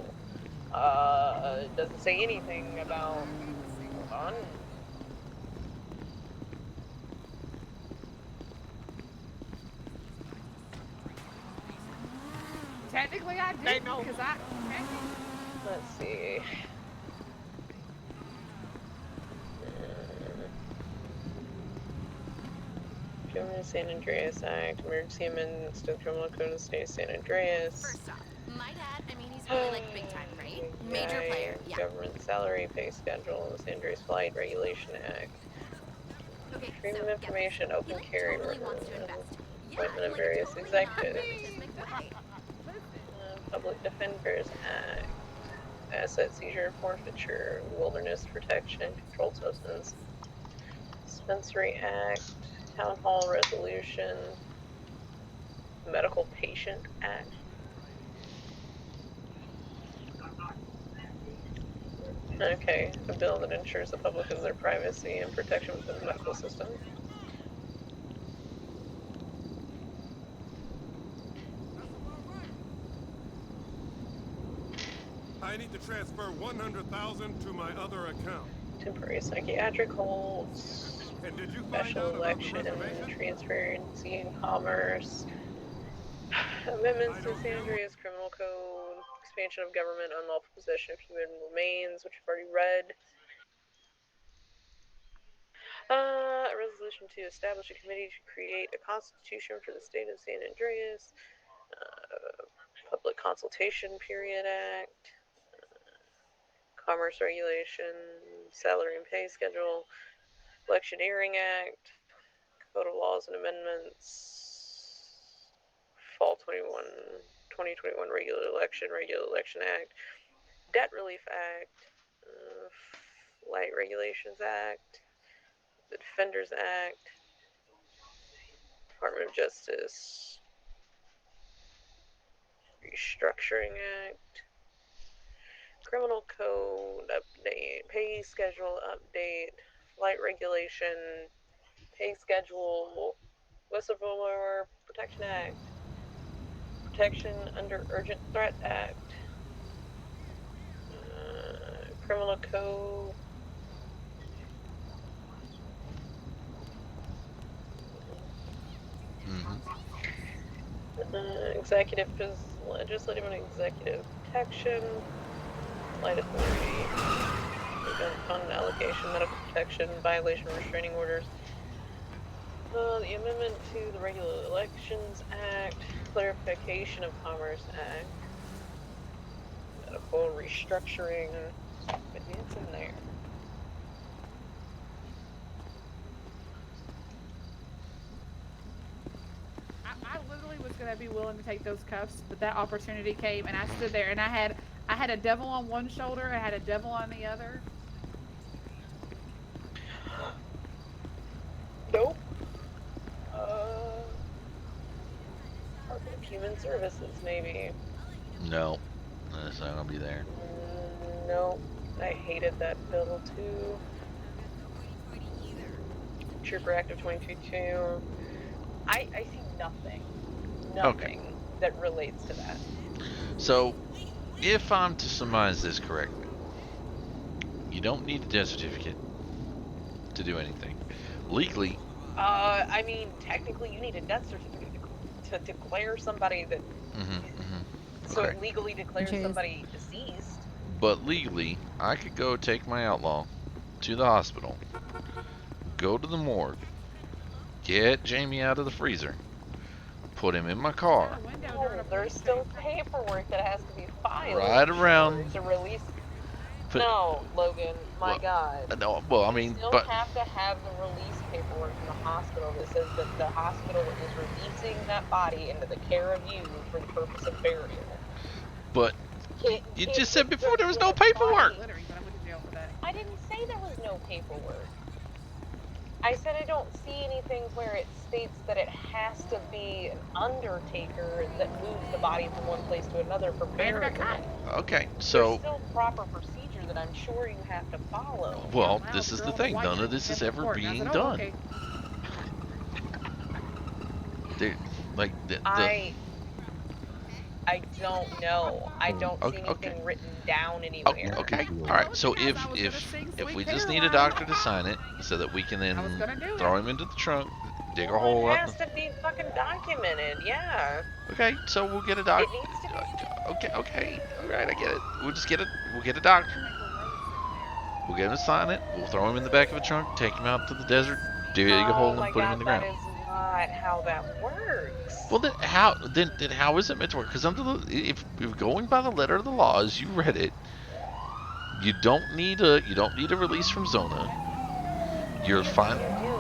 It doesn't say anything about. Hold on. Technically, I did because I. Let's see. Criminal San Andreas Act, Emergency Amendments to the Criminal Code of the State of San Andreas. First off, my dad, I mean, he's really like big time, right? Major player, yeah. Government salary pay schedule, the San Andreas Flight Regulation Act. Okay, Freedom so, of Information, Open Carry, totally wants to invest. appointment of various executives. Public Defenders Act, Asset Seizure and Forfeiture, Wilderness Protection, Controlled Substance, Dispensary Act, Town Hall Resolution, Medical Patient Act. Okay, a bill that ensures the public of their privacy and protection within the medical system. I need to transfer 100,000 to my other account. Temporary psychiatric holds, special election, transparency and commerce, amendments to San Andreas Criminal Code, expansion of government, unlawful possession of human remains, which I've already read. A resolution to establish a committee to create a constitution for the state of San Andreas, Public Consultation Period Act, Commerce Regulation, Salary and Pay Schedule, Electioneering Act, Code of Laws and Amendments, Fall 2021 Regular Election Act, Debt Relief Act, Light Regulations Act, the Defenders Act, Department of Justice, Restructuring Act, Criminal Code update, Pay Schedule update, Flight Regulation, Pay Schedule, Whistleblower Protection Act, Protection Under Urgent Threat Act, Criminal Code, Executive Legislative and Executive Protection, Light Authority, Fund Allocation, Medical Protection, Violation of Restraining Orders, the Amendment to the Regular Elections Act, Clarification of Commerce Act, Medical Restructuring, it's in there. I literally was gonna be willing to take those cuffs, but that opportunity came, and I stood there, and I had a devil on one shoulder, I had a devil on the other. Nope. Department of Human Services, maybe. No, that's not gonna be there. No, I hated that bill too. Trooper Act of 2022. I see nothing that relates to that. So, if I'm to surmise this correctly, you don't need a death certificate to do anything. Legally. I mean, technically, you need a death certificate to declare somebody that. So it legally declares somebody deceased. But legally, I could go take my outlaw to the hospital, go to the morgue, get Jamie out of the freezer, put him in my car. No, there's still paperwork that has to be filed Right around. to release. No, Logan, my God. No, well, I mean, you still but have to have the release paperwork from the hospital that says that the hospital is releasing that body into the care of you for the purpose of burial. But you just said before there was no paperwork. I didn't say there was no paperwork. I said I don't see anything where it states that it has to be an undertaker that moves the body from one place to another for burial. Okay, so. There's still proper procedure that I'm sure you have to follow. Well, this is the thing. None of this is ever being done. Like I don't know. I don't see anything written down anywhere. Okay. All right. So if we just need a doctor to sign it, so that we can then throw him into the trunk, dig a hole It up. has to be fucking documented. Yeah. Okay. So we'll get a doctor. Okay. All right. I get it. We'll get a doctor. We'll get him to sign it. We'll throw him in the back of a trunk, take him out to the desert, dig a hole, and put him in the ground. That is not how that works. Well, then how is it meant to work? Because if going by the letter of the law, as you read it, you don't need a release from Zona. You're fine. You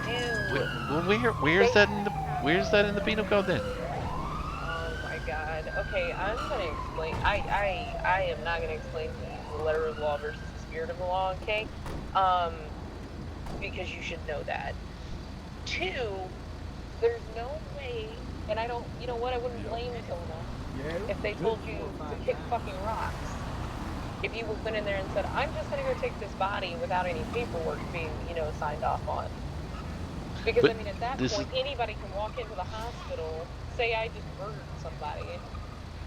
do. Well, where's that in the penal code then? Oh my God. Okay, I'm gonna explain. I am not gonna explain to you the letter of the law versus the spirit of the law. Okay. Because you should know that. 2, there's no way, and I don't, you know what, I wouldn't blame Zona if they told you to kick fucking rocks. If you went in there and said, I'm just gonna go take this body without any paperwork being, signed off on. Because, I mean, at that point, anybody can walk into the hospital, say I just murdered somebody,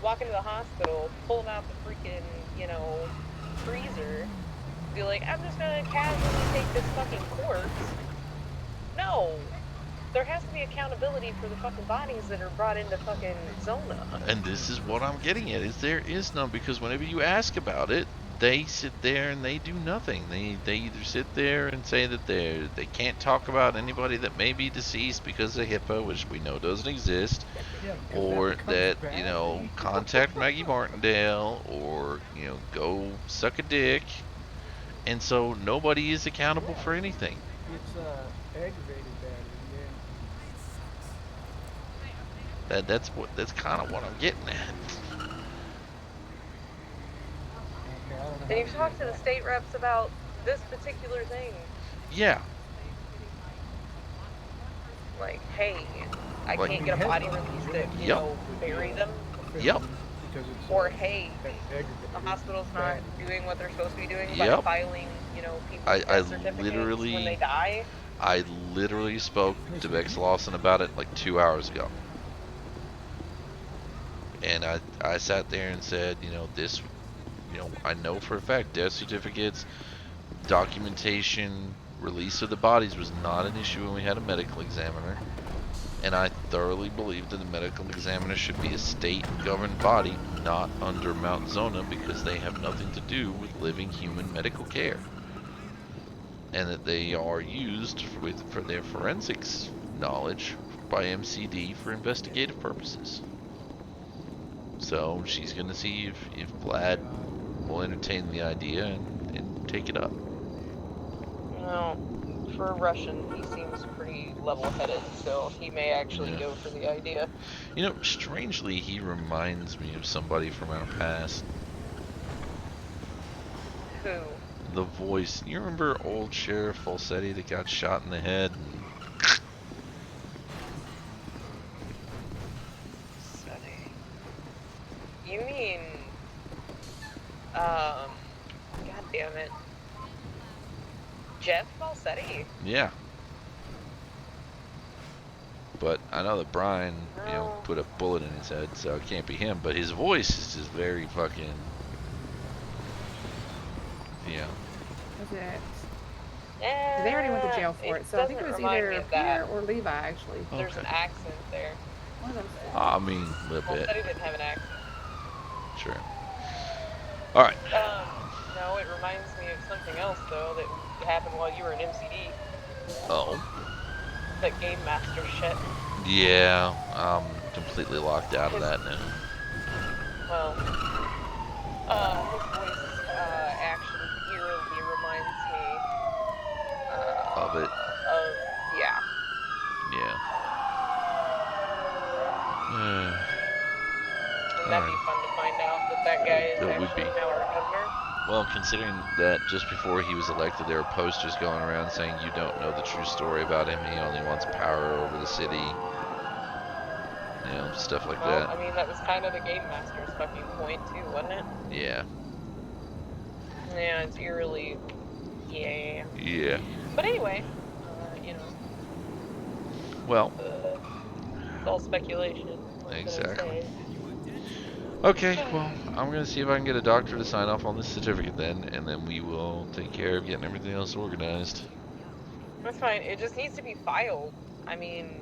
walk into the hospital, pull them out the freaking, freezer, be like, I'm just gonna casually take this fucking corpse. No! There has to be accountability for the fucking bodies that are brought into fucking Zona. And this is what I'm getting at, is there is none, because whenever you ask about it, they sit there and they do nothing. They either sit there and say that they can't talk about anybody that may be deceased because of HIPAA, which we know doesn't exist, or that, contact Maggie Martindale, or, go suck a dick. And so nobody is accountable for anything. It's aggravated battery, That's kind of what I'm getting at. And you've talked to the state reps about this particular thing. Yeah. Like, hey, I can't get a body released to, bury them. Yep. Or hey, the hospital's not doing what they're supposed to be doing by filing, people's death certificates when they die. I literally spoke to Bex Lawson about it like 2 hours ago. And I sat there and said, this, I know for a fact death certificates, documentation, release of the bodies was not an issue when we had a medical examiner. And I thoroughly believe that the medical examiner should be a state-governed body, not under Mount Zona, because they have nothing to do with living human medical care. And that they are used for their forensics knowledge by MCD for investigative purposes. So she's going to see if Vlad will entertain the idea and take it up. Well, for a Russian, he seems pretty level-headed, so he may actually go for the idea. Strangely, he reminds me of somebody from our past. Who? The voice. You remember old Sheriff Falsetti that got shot in the head? You mean, God damn it, Jeff Falsetti? Yeah. But I know that Brian, put a bullet in his head, so it can't be him. But his voice is just very fucking, Was it? They already went to jail for it, so I think it was either Peter or Levi, actually. There's an accent there. One of those. I mean, a little bit. Falsetti didn't have an accent. Sure. All right. No, it reminds me of something else though that happened while you were in MCD. Oh. That game master shit. Yeah, I'm completely locked out of that now. Well, his voice actually eerily reminds me Of it. of yeah. Yeah. That'd be fun to find out that guy is That would actually be. now our governor. Well, considering that just before he was elected, there were posters going around saying you don't know the true story about him. He only wants power over the city. You know, stuff like Well, that. I mean, that was kind of the game master's fucking point too, wasn't it? Yeah. Yeah, it's eerily, yeah. Yeah. But anyway, you know. Well. It's all speculation. Exactly. Okay, well, I'm going to see if I can get a doctor to sign off on this certificate then, and then we will take care of getting everything else organized. That's fine. It just needs to be filed. I mean,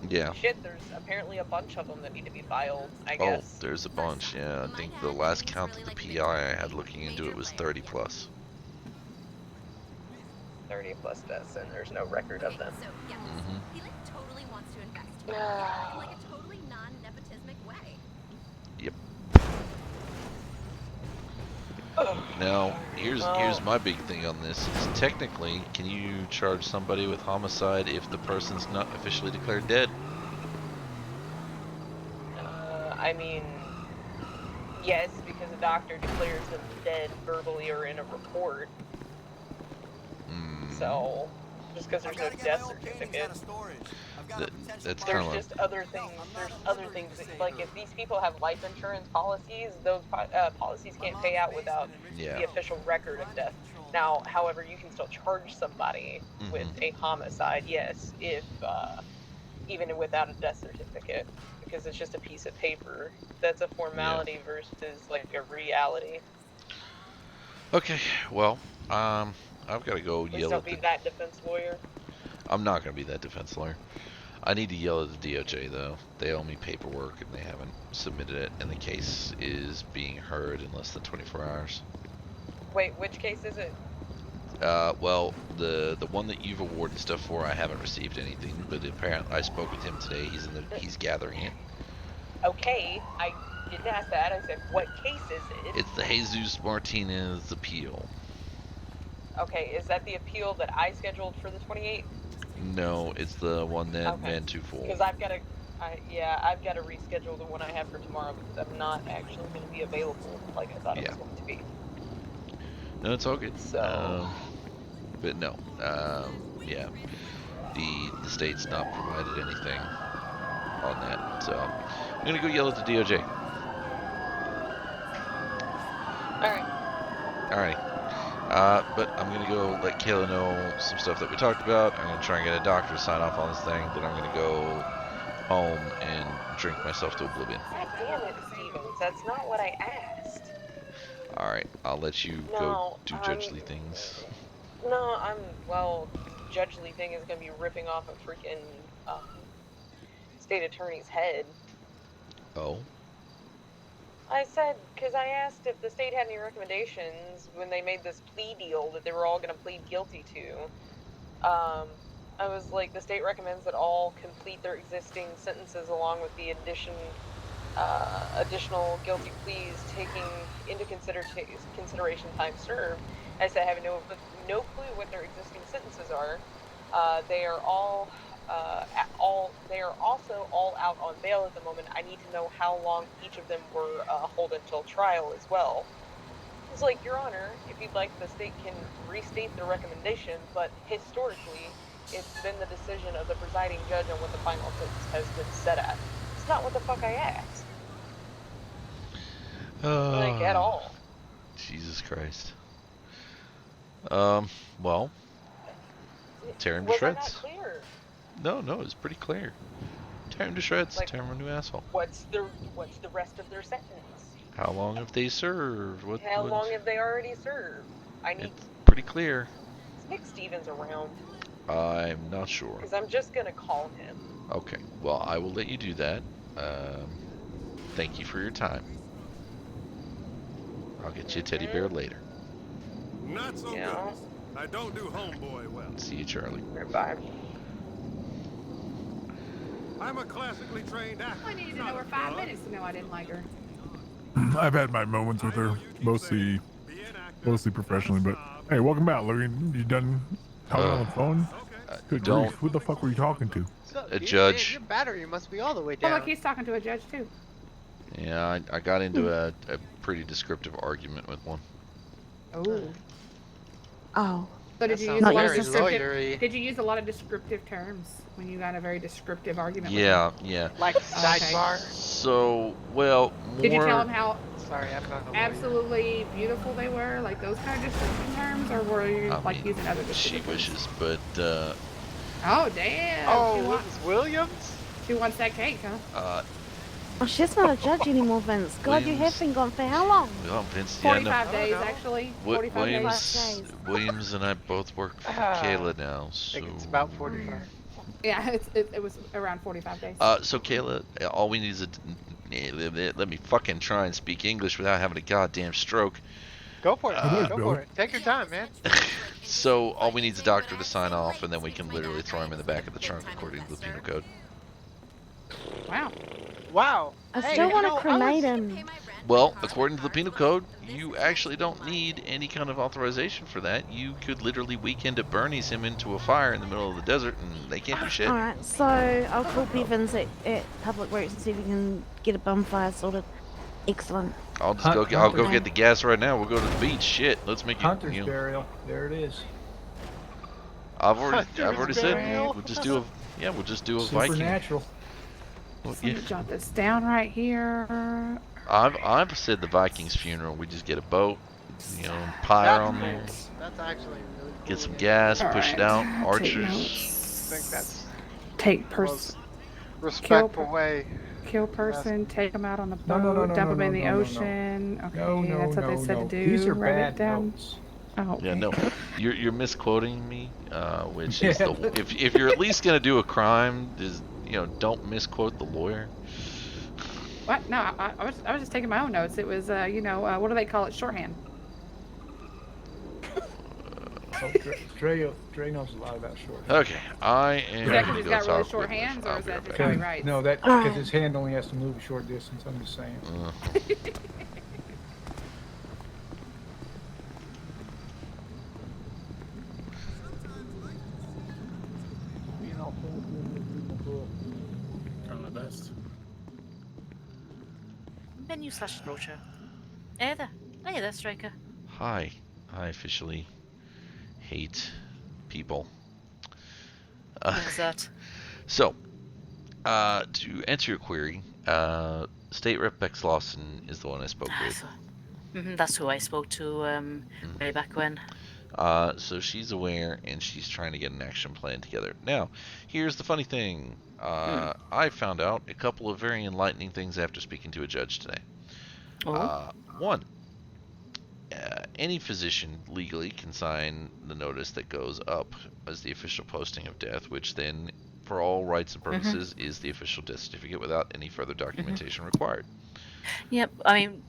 yeah. Shit, there's apparently a bunch of them that need to be filed, I guess. Oh, there's a bunch, yeah. I think the last count of the PI I had looking into it was 30 plus. 30 plus deaths, and there's no record of them. He like totally wants to invest in like a totally non-nepotismic way. Yep. Now, here's my big thing on this. Is technically, can you charge somebody with homicide if the person's not officially declared dead? I mean, yes, because a doctor declares them dead verbally or in a report. So, just because there's no death certificate, that's there's just other things. There's other things. Like if these people have life insurance policies, those policies can't pay out without the official record of death. Now, however, you can still charge somebody with a homicide, yes, if even without a death certificate, because it's just a piece of paper. That's a formality versus like a reality. Okay, well, I've got to go yell at Don't be that defense lawyer. I'm not going to be that defense lawyer. I need to yell at the DOJ, though. They owe me paperwork, and they haven't submitted it, and the case is being heard in less than 24 hours. Wait, which case is it? Well, the one that you've awarded stuff for, I haven't received anything, but apparently I spoke with him today. He's gathering it. Okay, I didn't ask that. I said, what case is it? It's the Jesus Martinez appeal. Okay, is that the appeal that I scheduled for the 28th? No, it's the one that Mantuful. Because I've got to reschedule the one I have for tomorrow because I'm not actually going to be available like I thought it was going to be. No, it's all good. So, but no, yeah, the state's not provided anything on that, so I'm gonna go yell at the DOJ. All right. But I'm gonna go let Kayla know some stuff that we talked about. I'm gonna try and get a doctor to sign off on this thing. Then I'm gonna go home and drink myself to oblivion. God damn it, Stevens. That's not what I asked. All right, I'll let you go do judgely things. No, judgely thing is gonna be ripping off a freaking state attorney's head. Oh. I said, because I asked if the state had any recommendations when they made this plea deal that they were all going to plead guilty to. I was like, the state recommends that all complete their existing sentences along with the additional guilty pleas taking into consideration time served. I said, I have no clue what their existing sentences are. They are also all out on bail at the moment. I need to know how long each of them were held until trial as well. It's like, Your Honor, if you'd like, the state can restate the recommendation, but historically, it's been the decision of the presiding judge on what the final sentence has been set at. It's not what the fuck I asked. Like, at all. Jesus Christ. Well, tear him to shreds. Was I not clear? No, it's pretty clear. Tear him to shreds. Like, tear him a new asshole. What's the rest of their sentence? How long have they served? How long have they already served? It's pretty clear. Is Nick Stevens around? I'm not sure. Because I'm just gonna call him. Okay. Well, I will let you do that. Thank you for your time. I'll get you a teddy bear later. Not so good. I don't do homeboy well. See you, Charlie. Bye. I'm a classically trained actor. I needed to know her 5 minutes to know I didn't like her. I've had my moments with her, mostly professionally. But hey, welcome back, Logan. You done talking on the phone? Good grief, who the fuck were you talking to? A judge. Your battery must be all the way Oh, down. look, he's talking to a judge too. Yeah, I got into a pretty descriptive argument with one. Oh. Oh. So did you use a lot of descriptive? Did you use a lot of descriptive terms when you got a very descriptive argument? Yeah, with him? yeah. Like sidebar. So, well, more... Did you tell him how Sorry, I'm not absolutely beautiful they were, like those kind of descriptive terms, or were you like using other She descriptive wishes, but Oh damn! Oh, Williams? She wants that cake, huh? Oh, she's not a judge anymore, Vince. God, you have been gone for how long? Well, Vince, 45 days, actually. 45 days. Williams and I both work for Kayla now, so... I think it's about 45. Yeah, it was around 45 days. So Kayla, all we need is let me fucking try and speak English without having a goddamn stroke. Go for it. Go for it. Take your time, man. So all we need is a doctor to sign off, and then we can literally throw him in the back of the trunk according to the penal code. Wow. Wow. I still want to cremate him. Well, according to the penal code, you actually don't need any kind of authorization for that. You could literally weekend at Bernie's him into a fire in the middle of the desert, and they can't do shit. Alright, so I'll call Bevins at Public Works and see if we can get a bonfire sorted. Excellent. I'll go get the gas right now. We'll go to the beach. Shit, let's make it. Hunter's burial. There it is. I've already said we'll just do a Viking. Supernatural. Well, Let me jot this down right here. I've said the Vikings funeral. We just get a boat, pyre on there. That's actually really cool. Get some gas, push it out, archers. I think that's take the most respectful way. Kill person, take them out on the boat, dump them in the ocean. Okay, that's what they said to do. These are Write bad it down. notes. Oh. Yeah, no, you're misquoting me, which is if you're at least gonna do a crime, is don't misquote the lawyer. What? No, I was just taking my own notes. It was what do they call it? Shorthand. Dre knows a lot about shorthand. Okay, I am. Is that because he's got really short hands, or is that just how he writes? No, that because his hand only has to move a short distance. I'm just saying. Trying my best. Menu / brochure. Hey there, Stryker. Hi, I officially hate people. What's that? So, to answer your query, State Rep Bex Lawson is the one I spoke with. That's who I spoke to way back when. So she's aware, and she's trying to get an action plan together. Now, here's the funny thing. I found out a couple of very enlightening things after speaking to a judge today. One, any physician legally can sign the notice that goes up as the official posting of death, which then, for all rights and purposes, is the official death certificate without any further documentation required. Yep, I mean,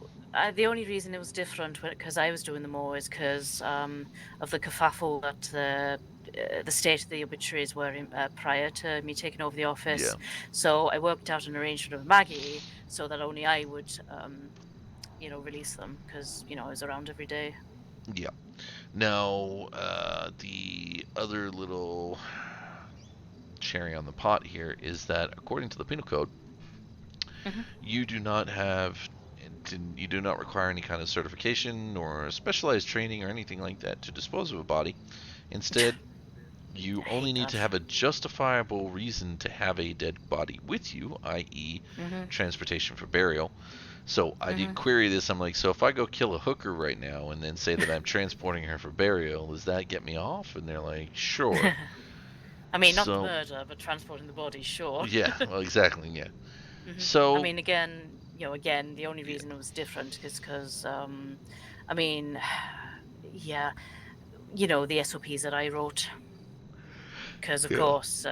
the only reason it was different because I was doing them all is because of the kerfuffle that the state of the obituaries were in, prior to me taking over the office. Yeah. So I worked out an arrangement with Maggie so that only I would, release them because, I was around every day. Yeah. Now, the other little cherry on the pot here is that according to the penal code, you do not require any kind of certification or specialized training or anything like that to dispose of a body. Instead, you only need to have a justifiable reason to have a dead body with you, i.e. transportation for burial. So I did query this. I'm like, so if I go kill a hooker right now and then say that I'm transporting her for burial, does that get me off? And they're like, sure. I mean, not the murder, but transporting the body, sure. Yeah, well, exactly, yeah. So I mean, again, the only reason it was different is because, the SOPs that I wrote. Because, of course,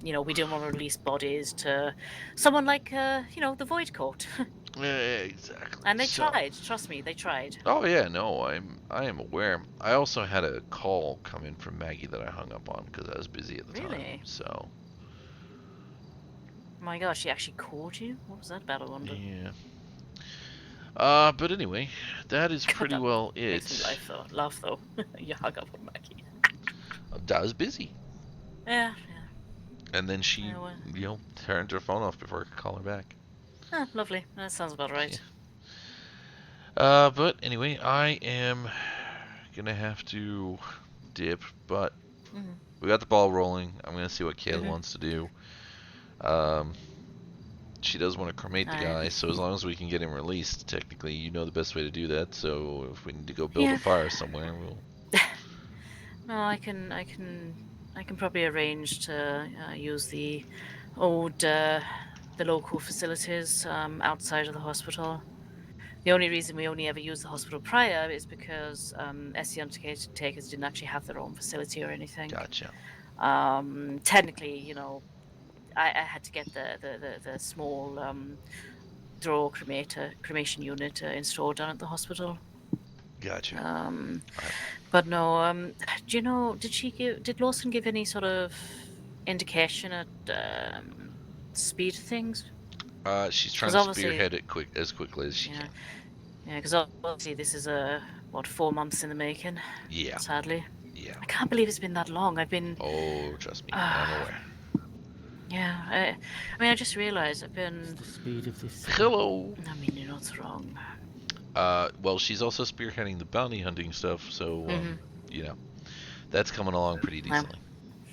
we didn't want to release bodies to someone like, the Void Court. Exactly. And they tried. Trust me, they tried. Oh yeah, no, I am aware. I also had a call come in from Maggie that I hung up on because I was busy at the time. Really? So. Oh my gosh, she actually called you? What was that about, I wonder? Yeah. But anyway, that is pretty well it. Makes me laugh though. You hung up on Maggie. I was busy. Yeah. And then she, turned her phone off before I could call her back. Ah, lovely. That sounds about right. Yeah. But anyway, I am gonna have to dip, but we got the ball rolling. I'm gonna see what Kayla wants to do. She does want to cremate the guy, so as long as we can get him released, technically, you know the best way to do that. So if we need to go build a fire somewhere, we'll. No, I can probably arrange to use the old, the local facilities outside of the hospital. The only reason we only ever used the hospital prior is because SC Undertakers didn't actually have their own facility or anything. Gotcha. Technically, I had to get the small draw cremation unit installed down at the hospital. Gotcha. But no, do you know? Did Lawson give any sort of indication at speed of things? She's trying to spearhead it as quickly as she can. Yeah, because obviously this is 4 months in the making. Yeah. Sadly. Yeah. I can't believe it's been that long. I've been. Oh, trust me, I'm aware. Yeah, I mean, I just realised I've been. The speed of this. Hello. I mean, you're not wrong. Well, she's also spearheading the bounty hunting stuff, so that's coming along pretty decently.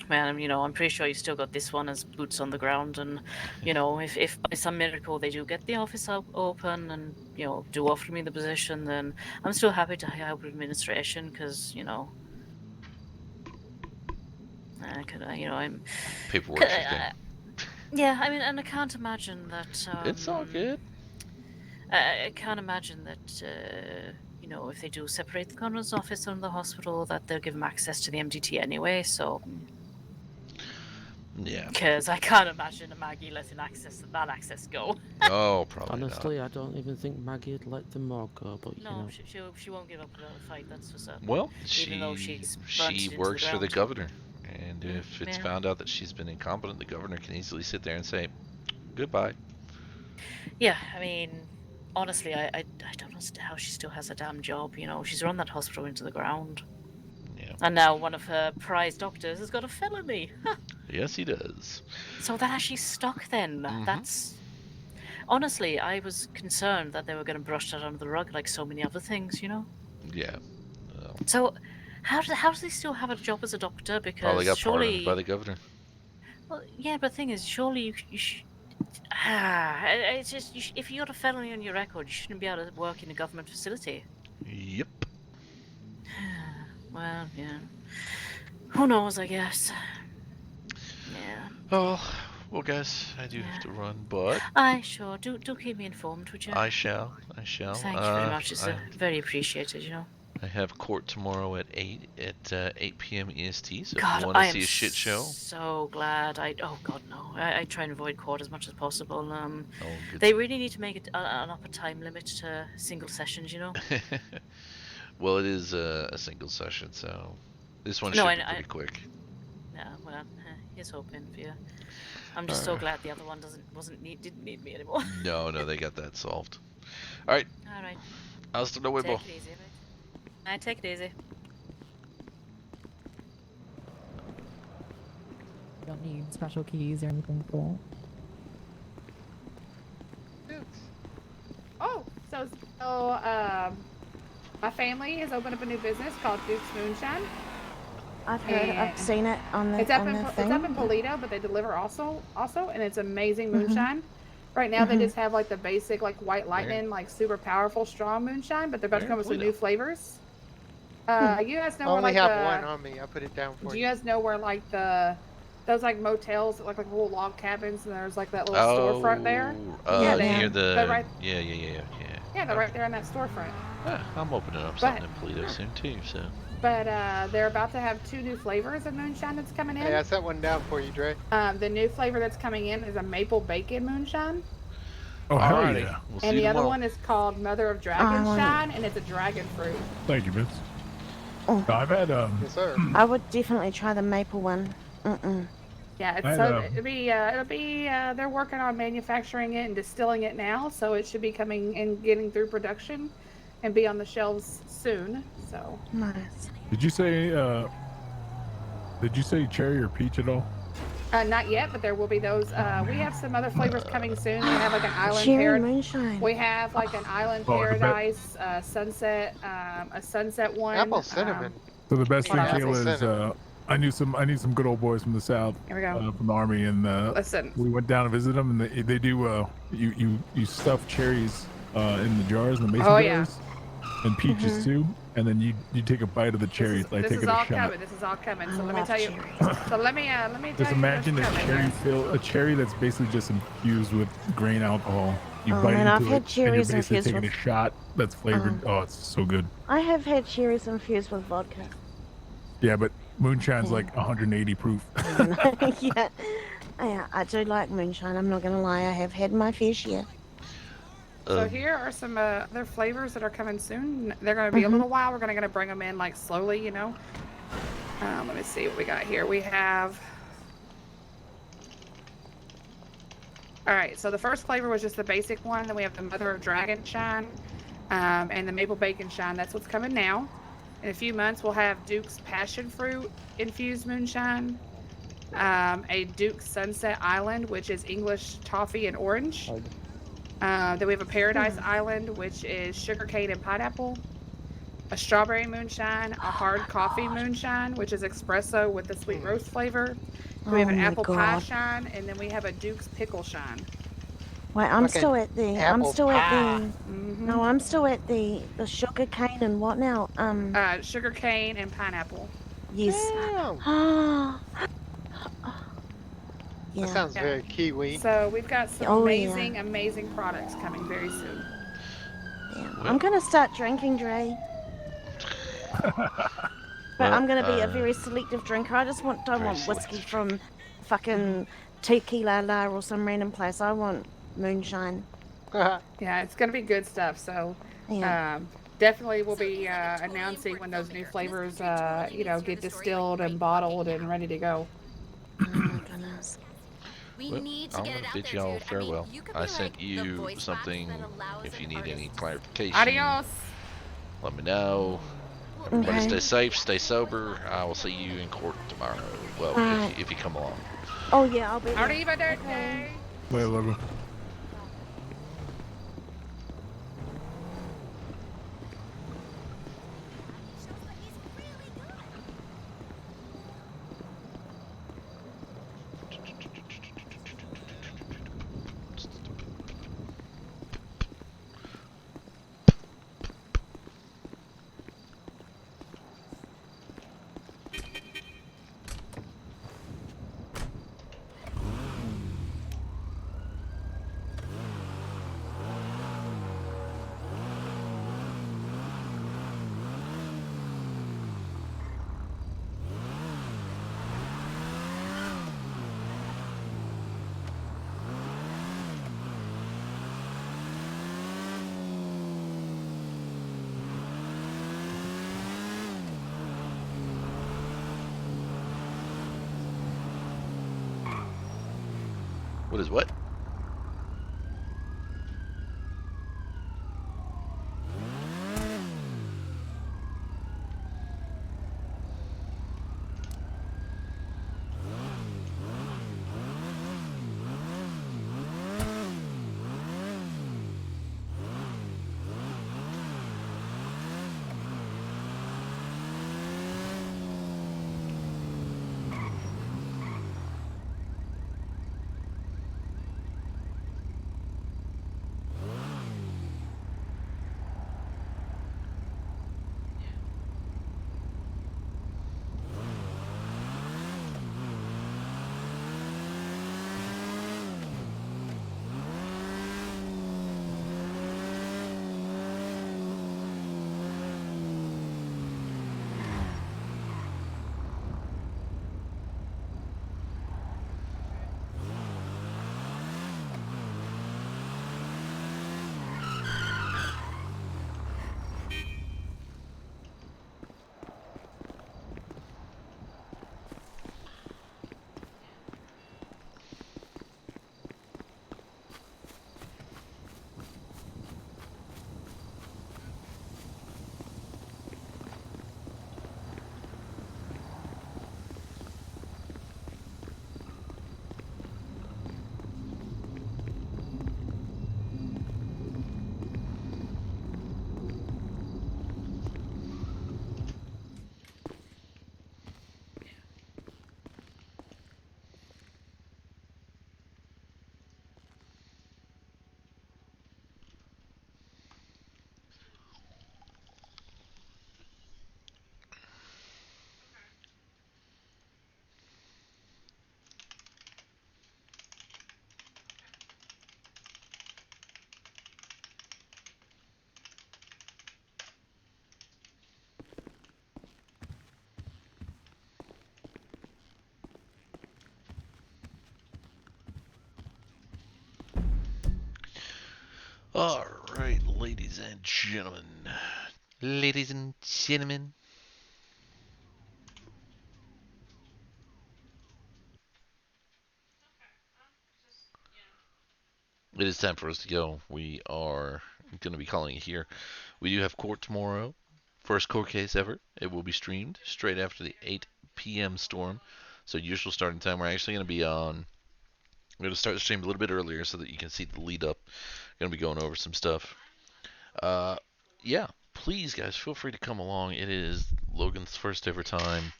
Well, I'm pretty sure you still got this one as boots on the ground, and if by some miracle they do get the office open and do offer me the position, then I'm still happy to help administration because I'm paperwork. Yeah, I mean, and I can't imagine that. It's all good. I can't imagine that, if they do separate the coroner's office from the hospital, that they'll give them access to the MDT anyway, so. Yeah. Because I can't imagine a Maggie letting that access go. Oh, probably Honestly, not. I don't even think Maggie'd let them all go, but No, she won't give up a fight, that's for certain. Well, even though she works for the governor, and if it's found out that she's been incompetent, the governor can easily sit there and say, goodbye. Yeah, I mean, honestly, I don't understand how she still has a damn job. She's run that hospital into the ground. Yeah. And now one of her prize doctors has got a felony. Yes, he does. So that actually stuck then. That's. Honestly, I was concerned that they were going to brush that under the rug like so many other things, Yeah. So, how does he still have a job as a doctor? Because probably got surely. pardoned by the governor. Well, yeah, but the thing is, surely you should. It's just if you got a felony on your record, you shouldn't be able to work in a government facility. Yep. Well, yeah. Who knows? I guess. Yeah. Oh, well, guys, I do have to run, but. Sure. Do keep me informed, would you? I shall. Thank you very much. It's very appreciated. I have court tomorrow at 8 p.m. EST. So God, if you want to see a shit show. So glad. Oh God, no. I try and avoid court as much as possible. They really need to make it an upper time limit to single sessions. Well, it is a single session, so this one should be pretty quick. Yeah. Well, here's hoping for you. I'm just so glad the other one didn't need me anymore. No, they got that solved. All right. Hasta luego. Take it easy, mate. Take it easy. Don't need special keys or anything for Dukes. Oh, so my family has opened up a new business called Duke's Moonshine. I've heard, I've seen it on the It's up on in the it's thing. up in Polito, but they deliver also, and it's amazing moonshine. Right now they just have like the basic like White Lightning, like super powerful strong moonshine, but they're about to come with some new flavors. You guys know I where only like have one on me. I'll put it down for do you. you guys know where like those like motels like little log cabins and there's like that little storefront there? Yeah, near the right. Yeah. Yeah, they're right there in that storefront. I'm opening up something in Polito soon too. So. But they're about to have 2 new flavors of moonshine that's coming in. Hey, I set one down for you, Dre. The new flavor that's coming in is a maple bacon moonshine. Oh, hell Alrighty. yeah. We'll see And you the other tomorrow. one is called Mother of Dragon want it. Shine, and it's a dragon fruit. Thank you, Vince. Oh. I've had Yes, sir. I would definitely try the maple one. Yeah, it's I had, so it'll be they're working on manufacturing it and distilling it now, so it should be coming and getting through production and be on the shelves soon. So nice. Did you say cherry or peach at all? not yet, but there will be those. We have some other flavors coming soon. We have like an island Cherry moonshine. We have like an island Oh, the paradise, sunset, a sunset one. Apple cinnamon. So the best thing, Apple Kayla, is cinnamon. I knew some good old boys from the south. Here we go. From the army, and Listen. we went down to visit them, and they do you stuff cherries in the jars, in the mason jars, and peaches too, and then you take a bite of the cherry, like take it a shot. This is all coming. So let me tell you. So let me tell you. Just imagine a cherry that's basically just infused with grain alcohol. You bite man, I've into had it, cherries and you're basically infused taking a shot that's flavored. Oh, it's so good. I have had cherries infused with vodka. Yeah, but moonshine's like 180 proof. yeah, I do like moonshine. I'm not gonna lie. I have had my fair share. So here are some other flavors that are coming soon. They're going to be a little while. We're going to bring them in like slowly, you know. Let me see what we got here. We have. All right. So the first flavor was just the basic one. Then we have the Mother of Dragon Shine, and the Maple Bacon Shine. That's what's coming now. In a few months, we'll have Duke's Passion Fruit infused moonshine, a Duke's Sunset Island, which is English toffee and orange. Then we have a Paradise Island, which is sugarcane and pineapple, a strawberry moonshine, a hard coffee moonshine, which is espresso with the sweet roast flavor. Then we have an apple pie shine, and then we have a Duke's pickle shine. Wait, I'm Fucking still at the. I'm apple still at pie. the. No, I'm still at the sugar cane and what now? Sugar cane and pineapple. Yes. Damn. Yeah. That sounds very kiwi. So we've got some Oh, amazing, amazing products coming very soon. I'm gonna start drinking, Dre. But I'm gonna be a very selective drinker. I just don't want whiskey from fucking Tequila La or some random place. I want moonshine. Yeah, it's gonna be good stuff. So definitely we'll be announcing when those new flavors get distilled and bottled and ready to go. Oh my goodness. Well, I'm going to bid y'all farewell. I sent you something if you need any clarification. Adios. Let me know. Everybody stay safe, stay sober. I will see you in court tomorrow. Well, if you come along. Oh yeah, I'll be there. Arrivederci. Later, Logan. What is what? All right, ladies and gentlemen. Ladies and gentlemen. It is time for us to go. We are going to be calling it here. We do have court tomorrow. First court case ever. It will be streamed straight after the 8 p.m. storm. So usual starting time. We're actually going to be on. We're going to start the stream a little bit earlier so that you can see the lead up. Going to be going over some stuff. Yeah, please, guys, feel free to come along. It is Logan's first ever time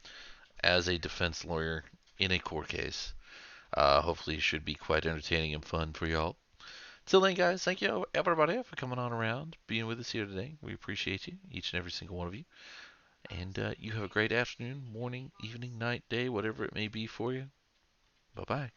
as a defense lawyer in a court case. Hopefully, it should be quite entertaining and fun for y'all. Till then, guys, thank you everybody for coming on around, being with us here today. We appreciate you, each and every single one of you. And you have a great afternoon, morning, evening, night, day, whatever it may be for you. Bye-bye.